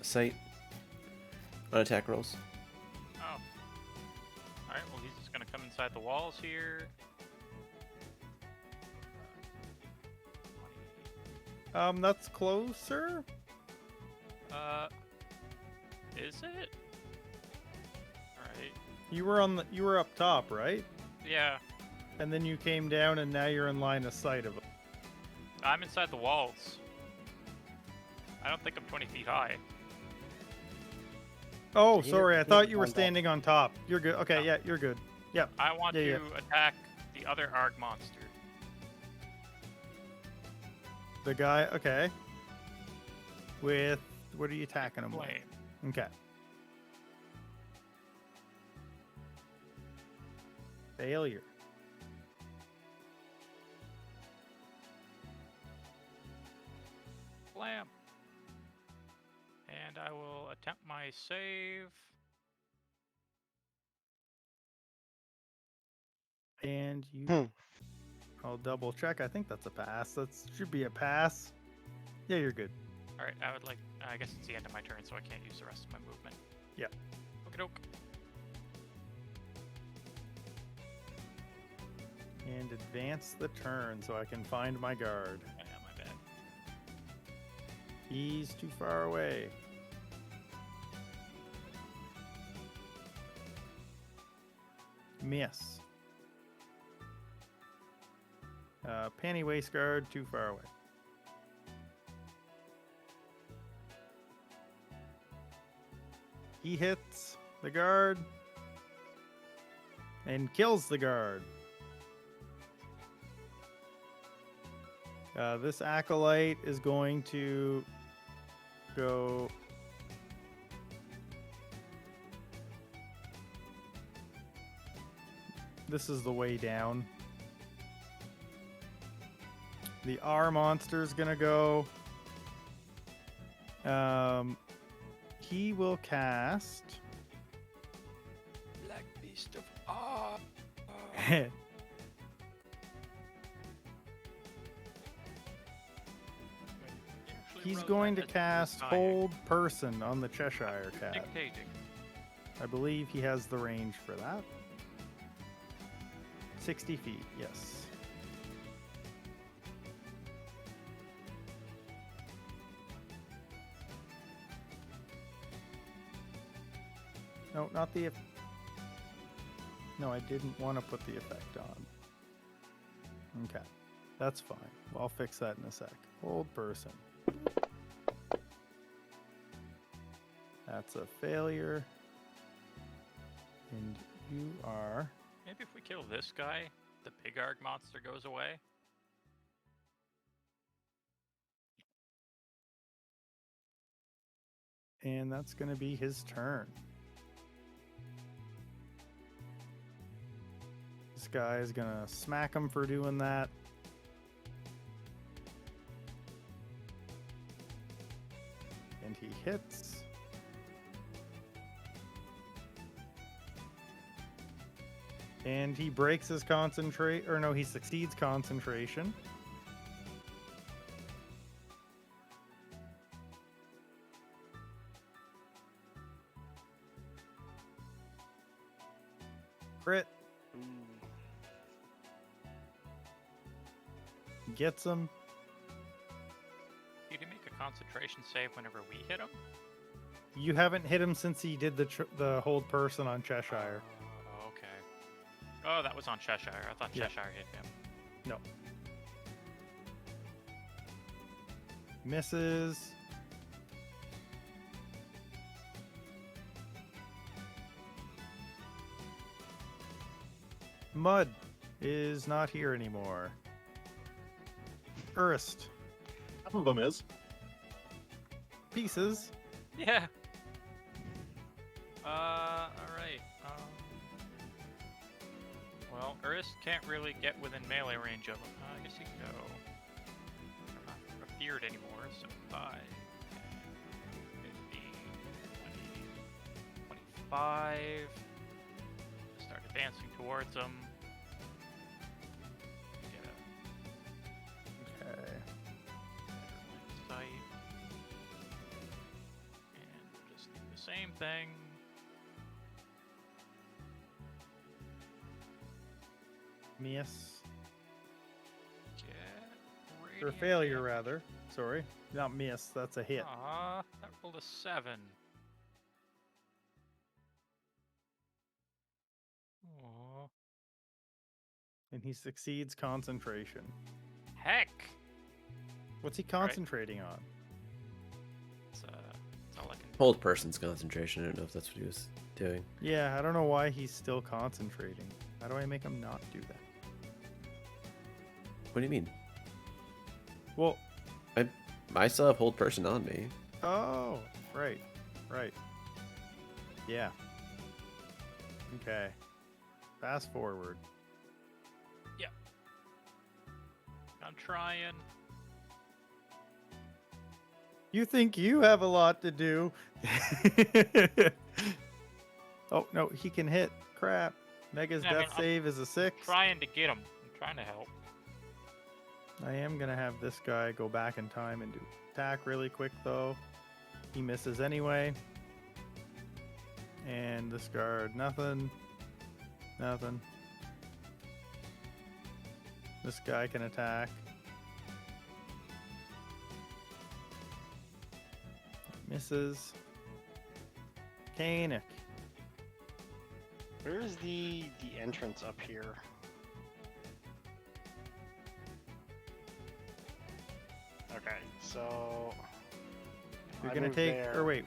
sight on attack rolls. Oh. Alright, well, he's just gonna come inside the walls here. That's closer. Is it? Alright. You were up top, right? Yeah, And then you came down, and now you're in line of sight of it. I'm inside the walls. I don't think I'm 20 feet high. Oh, He- sorry. I he thought you were climbed up. standing on top. You're good. Okay, No. yeah, you're good. Yep. I want Yeah, to attack the other Arg monster. The guy. Okay. With what are you attacking him with? Flame. Okay. Failure. Blam. And I will attempt my save. And you. Hmm. I'll double check. I think that's a pass. That should be a pass. Yeah, you're good. Alright, I guess it's the end of my turn, so I can't use the rest of my movement. Yeah. Okie doke. And advance the turn so I can find my guard. Yeah, my bad. He's too far away. Miss. Panty waist guard, too far away. He hits the guard and kills the guard. This acolyte is going to go. This is the way down. The R monster is gonna go. He will cast. Black Beast of Ah. He's going to cast Hold Person on the Cheshire Cat. Dictating. I believe he has the range for that. 60 feet, yes. No, not the. No, I didn't want to put the effect on. Okay, that's fine. Well, I'll fix that in a sec. Hold person. That's a failure. And you are. Maybe if we kill this guy, the big Arg monster goes away. And that's going to be his turn. This guy is going to smack him for doing that. And he hits. And he breaks his concentrate, or no, he succeeds concentration. Crit. Gets him. You can make a concentration save whenever we hit him. You haven't hit him since he did the hold person on Cheshire. Oh, okay. Oh, that was on Cheshire. I thought Yeah. Cheshire hit him. No. Misses. Mud is not here anymore. Urist. Half of them is. Pieces. Yeah. All right. Well, Urus can't really get within melee range of him. I guess he can go. I'm not feared anymore, so 5, 10, 15, 20, 25. Start advancing towards him. Get a Okay. better line of sight. And just do the same thing. Miss. Get Or radiant failure, damage. rather. Sorry. Not miss. That's a hit. That rolled a 7. Aw. And he succeeds concentration. Heck! What's he concentrating on? It's all I can do. Hold person's concentration. I don't know if that's what he was doing. Yeah, I don't know why he's still concentrating. How do I make him not do that? What do you mean? Well, I still have hold person on me. oh, right. Yeah. Okay. Fast forward. I'm trying. You think you have a lot to do? Oh, no, he can hit. Crap. Mega's Yeah, I mean, death I'm save is a 6. Trying to get him. I'm trying to help. I am going to have this guy go back in time and do attack really quick, though. He misses anyway. And this guard, nothing. Nothing. This guy can attack. Misses. Kanik. Where's the entrance up here? Okay, so You're I gonna move take, there. or wait.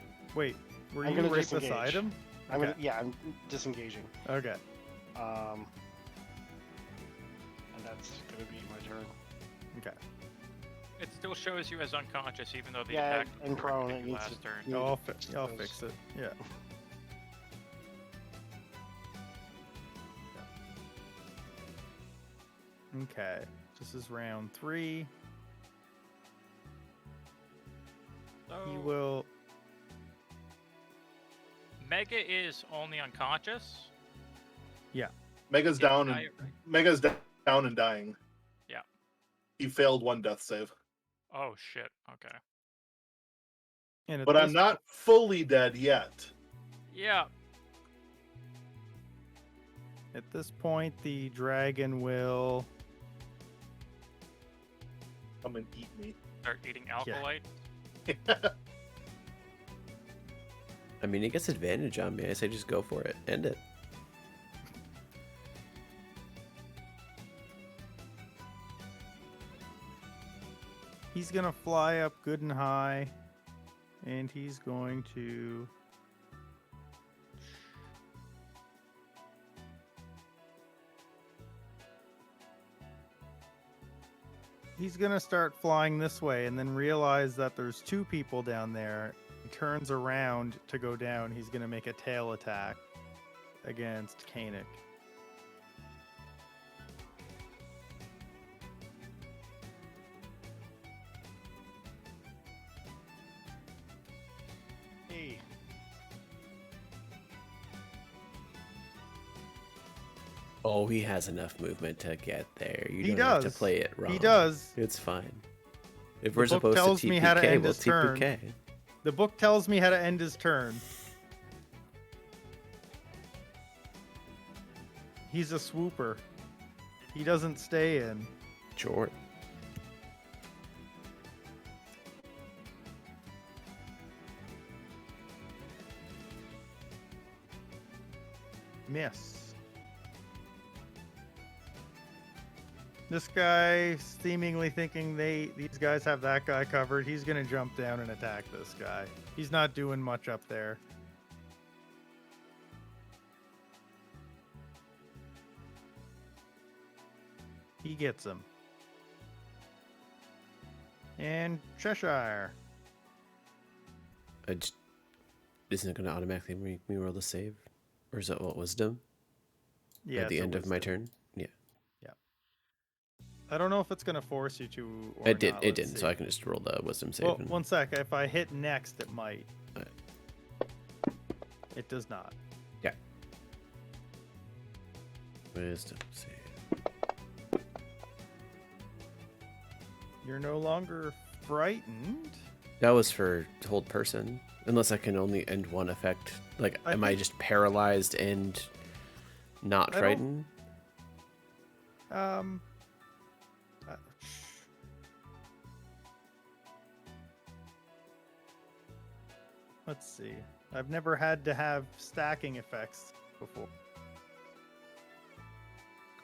Were I'm you gonna right beside disengage. him? I'm Okay. gonna, yeah, I'm disengaging. Okay. And that's gonna be my turn. Okay. It still shows you as unconscious, even though the Yeah, attack and was prone, directed it at you needs last to- turn. Yeah, No, I'll, fix I'll those. fix it. Yeah. Okay. This is round 3. So, He will. Mega is only unconscious. Mega's Yeah, down I- and Mega's down and dying. Yeah. He failed one death save. Oh shit. Okay. And at But I'm this- not fully dead yet. Yeah. At this point, the dragon will. Come and eat me. Start eating alkalite. I mean, he gets advantage on me. I say just go for it. End it. He's gonna fly up good and high, and he's going to. He's gonna start flying this way and then realize that there's 2 people down there. He turns around to go down. He's gonna make a tail attack against Kanik. Hey, Oh, he has enough movement to get there. You He don't have to does. play it wrong. He does. It's fine. If The we're book supposed tells to me TPK, how to end we'll his turn. TPK. The book tells me how to end his turn. He's a swooper. He doesn't stay in. Sure. Miss. This guy, seemingly thinking these guys have that guy covered, he's gonna jump down and attack this guy. He's not doing much up there. He gets him. And Cheshire. Isn't it going to automatically make me roll the save? Or is it what, wisdom? Yeah, At the it's a end of my wisdom. turn? Yeah. I don't know if it's gonna force you to or It did. not. It Let's didn't, see. so I can just roll the wisdom save. Well, and- one sec. If I hit next, it might. Alright. It does not. Wisdom save. You're no longer frightened. That was for hold person. Unless I can only end one effect. Like, I am I think- just paralyzed and not I don't- frightened? Uh, Let's see. I've never had to have stacking effects before.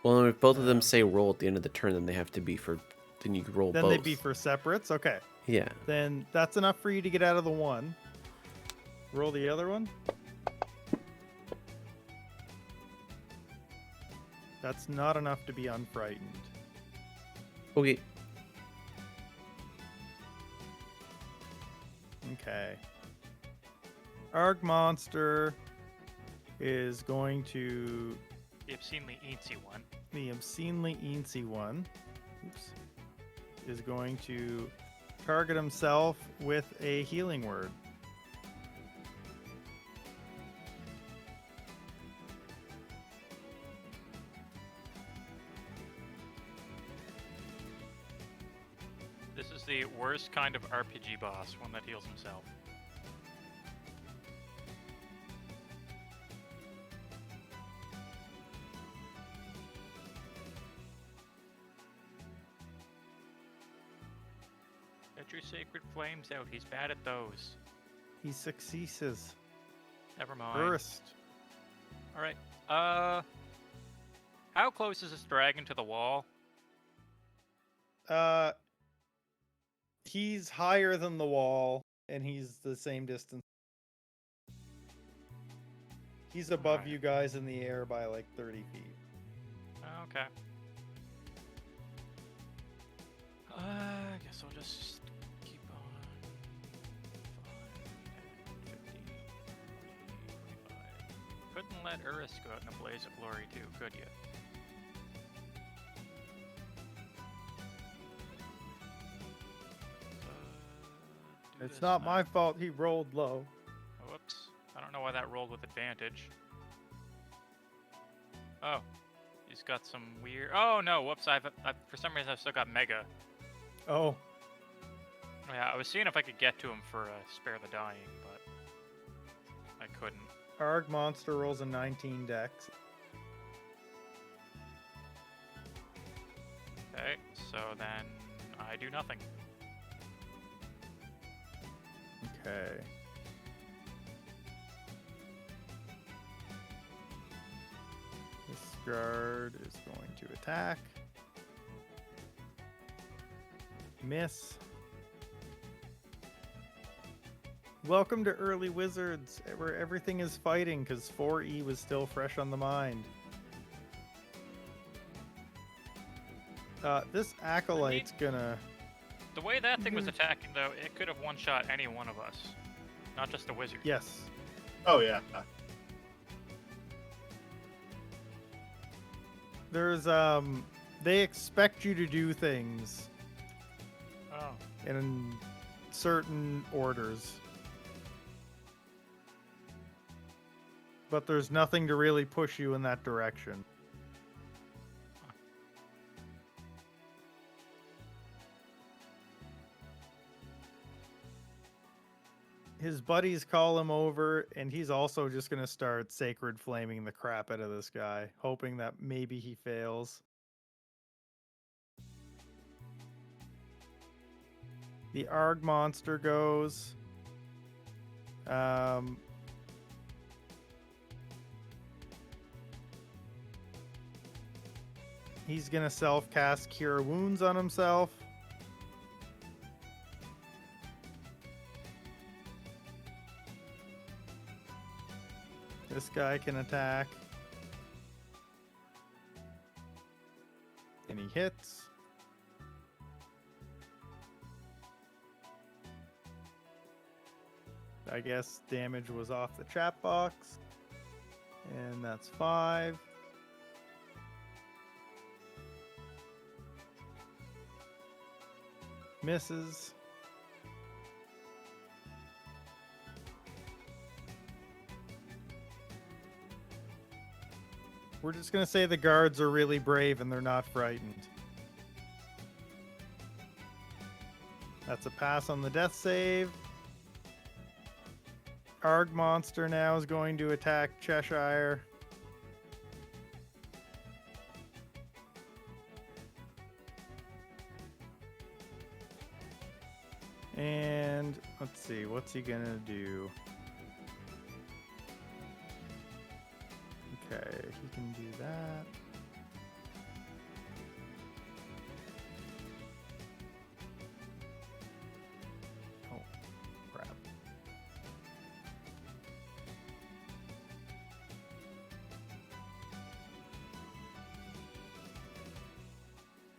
Well, if both of them Um, say roll at the end of the turn, then they have to be for. Then you could roll Then both. they'd be for separates. Okay. Yeah. Then that's enough for you to get out of the one. Roll the other one. That's not enough to be unfrightened. Okay. Okay. Arg Monster is going to The obscenely eensy one. the obscenely eensy one. Oops. Is going to target himself with a healing word. This is the worst kind of RPG boss, one that heals himself. Get your sacred flames out. He's bad at those. He succeeds. Never mind. Burst. All right. How close is this dragon to the wall? He's higher than the wall, and he's the same distance. He's above Alright. you guys in the air by like 30 feet. Okay. I guess I'll just keep on. 5, 10, 15, 20, 25. Couldn't let Urus go out in a blaze of glory too, could you? Do It's this not now. my fault he rolled low. Oh, whoops. I don't know why that rolled with advantage. Oh. He's got some weird... Oh, no. Whoops. I've for some reason, I've still got Mega. Oh, Oh, yeah, I was seeing if I could get to him for Spare the Dying, but I couldn't. Arg Monster rolls a 19 dex. Okay, so then I do nothing. Okay. This guard is going to attack. Miss. Welcome to Early Wizards, where everything is fighting because 4E was still fresh on the mind. This acolyte's gonna. The way that thing was Mhm. attacking, though, it could have one-shot any one of us. Not just the wizard. Yes. Oh yeah. There's they expect you to do things Oh. in certain orders. But there's nothing to really push you in that direction. His buddies call him over, and he's also just going to start sacred flaming the crap out of this guy, hoping that maybe he fails. The Arg Monster goes. He's gonna self-cast Cure Wounds on himself. This guy can attack. And he hits. I guess damage was off the chat box. And that's 5. Misses. We're just going to say the guards are really brave and they're not frightened. That's a pass on the death save. Arg monster now is going to attack Cheshire. And let's see, what's he gonna do? Okay, he can do that. Oh, crap.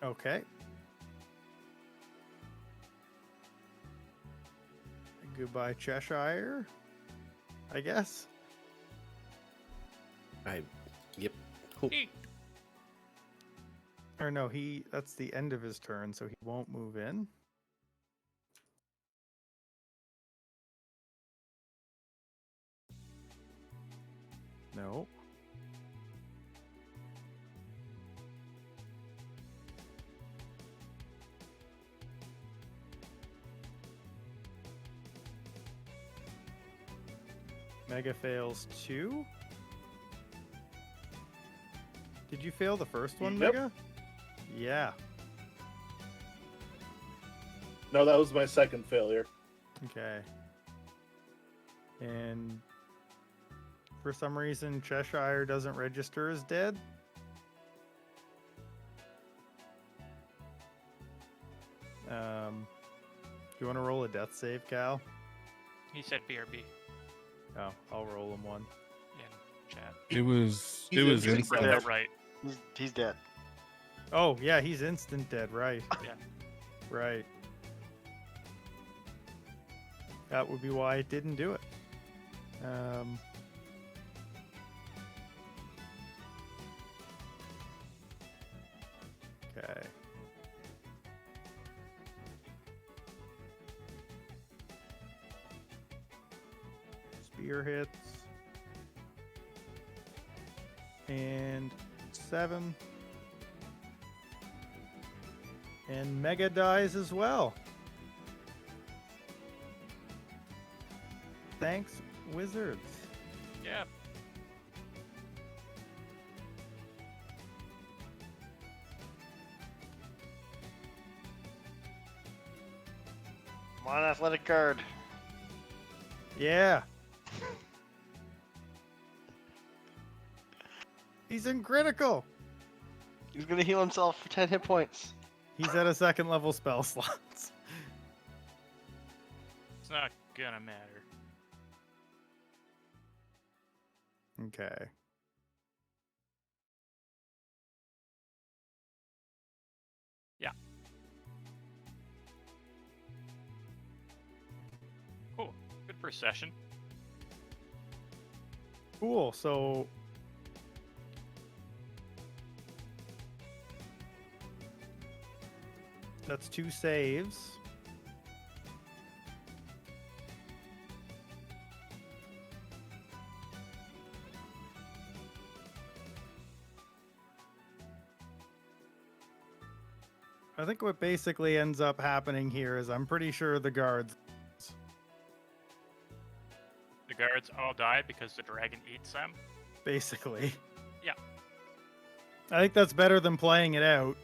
Okay. Goodbye, Cheshire, I guess. Yep. Cool. Or no, that's the end of his turn, so he won't move in. No. Mega fails 2. Did you fail the first one, Yep. Mega? Yeah. No, that was my second failure. Okay. And for some reason, Cheshire doesn't register as dead. Do you want to roll a death save, Cal? He said BRB Oh, I'll roll him one. in chat. It was He's instant. instant. Read Yeah. that right. He's dead. Oh, yeah, he's instant dead, right. Yeah. Right. That would be why it didn't do it. Okay. Spear hits. And 7. And Mega dies as well. Thanks, wizards. Yeah. Come on, athletic guard. Yeah. He's in critical. He's gonna heal himself for 10 hit points. He's at a second level spell slots. It's not gonna matter. Okay. Yeah. Cool. Good first session. Cool. So that's 2 saves. I think what basically ends up happening here is I'm pretty sure the guards. The guards all died because the dragon eats them. Basically. Yeah. I think that's better than playing it out.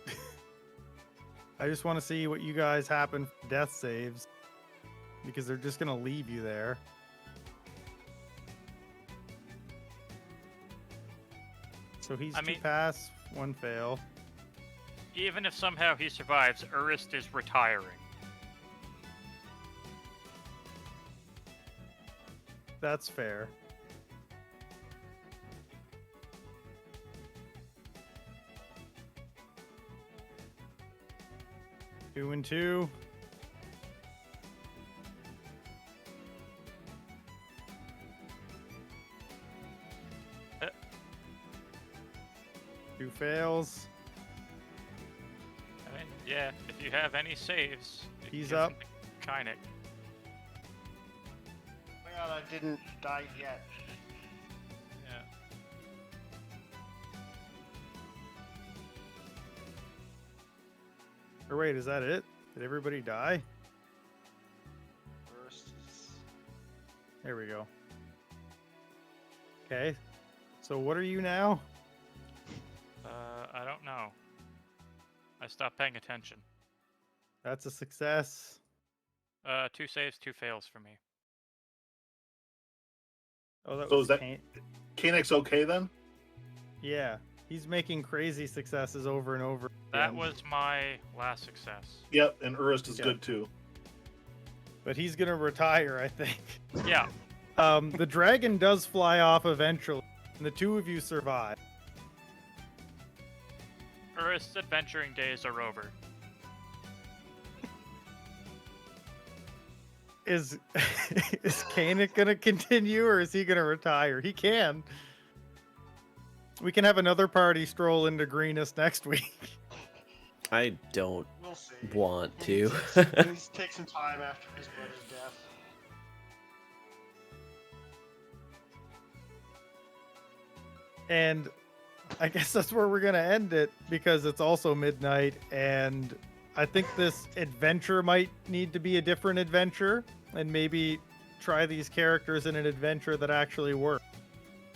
I just want to see what you guys happen for death saves. Because they're just going to leave you there. So he's 2 pass, 1 fail. even if somehow he survives, Urist is retiring. That's fair. Two and two. Two fails. I mean, yeah, if you have any saves, you can He's give up. them to Kynic. Oh my god, I didn't die yet. Yeah. Or wait, is that it? Did everybody die? First is... There we go. Okay. So what are you now? I don't know. I stopped paying attention. That's a success. 2 saves, 2 fails for me. Oh, that So was is that- Kane. Kanek's okay then? Yeah, he's making crazy successes over and over. That again. was my last success. Yep, and Urist is Yeah. good too. But he's gonna retire, I think. Yeah. The dragon does fly off eventually, and the two of you survive. Urist's adventuring days are over. Is is Kanik gonna continue, or is he gonna retire? He can. We can have another party stroll into Greenest next week. I don't We'll see. want He to. needs to take some time after his brother's death. And I guess that's where we're gonna end it, because it's also midnight, and I think this adventure might need to be a different adventure, and maybe try these characters in an adventure that actually works.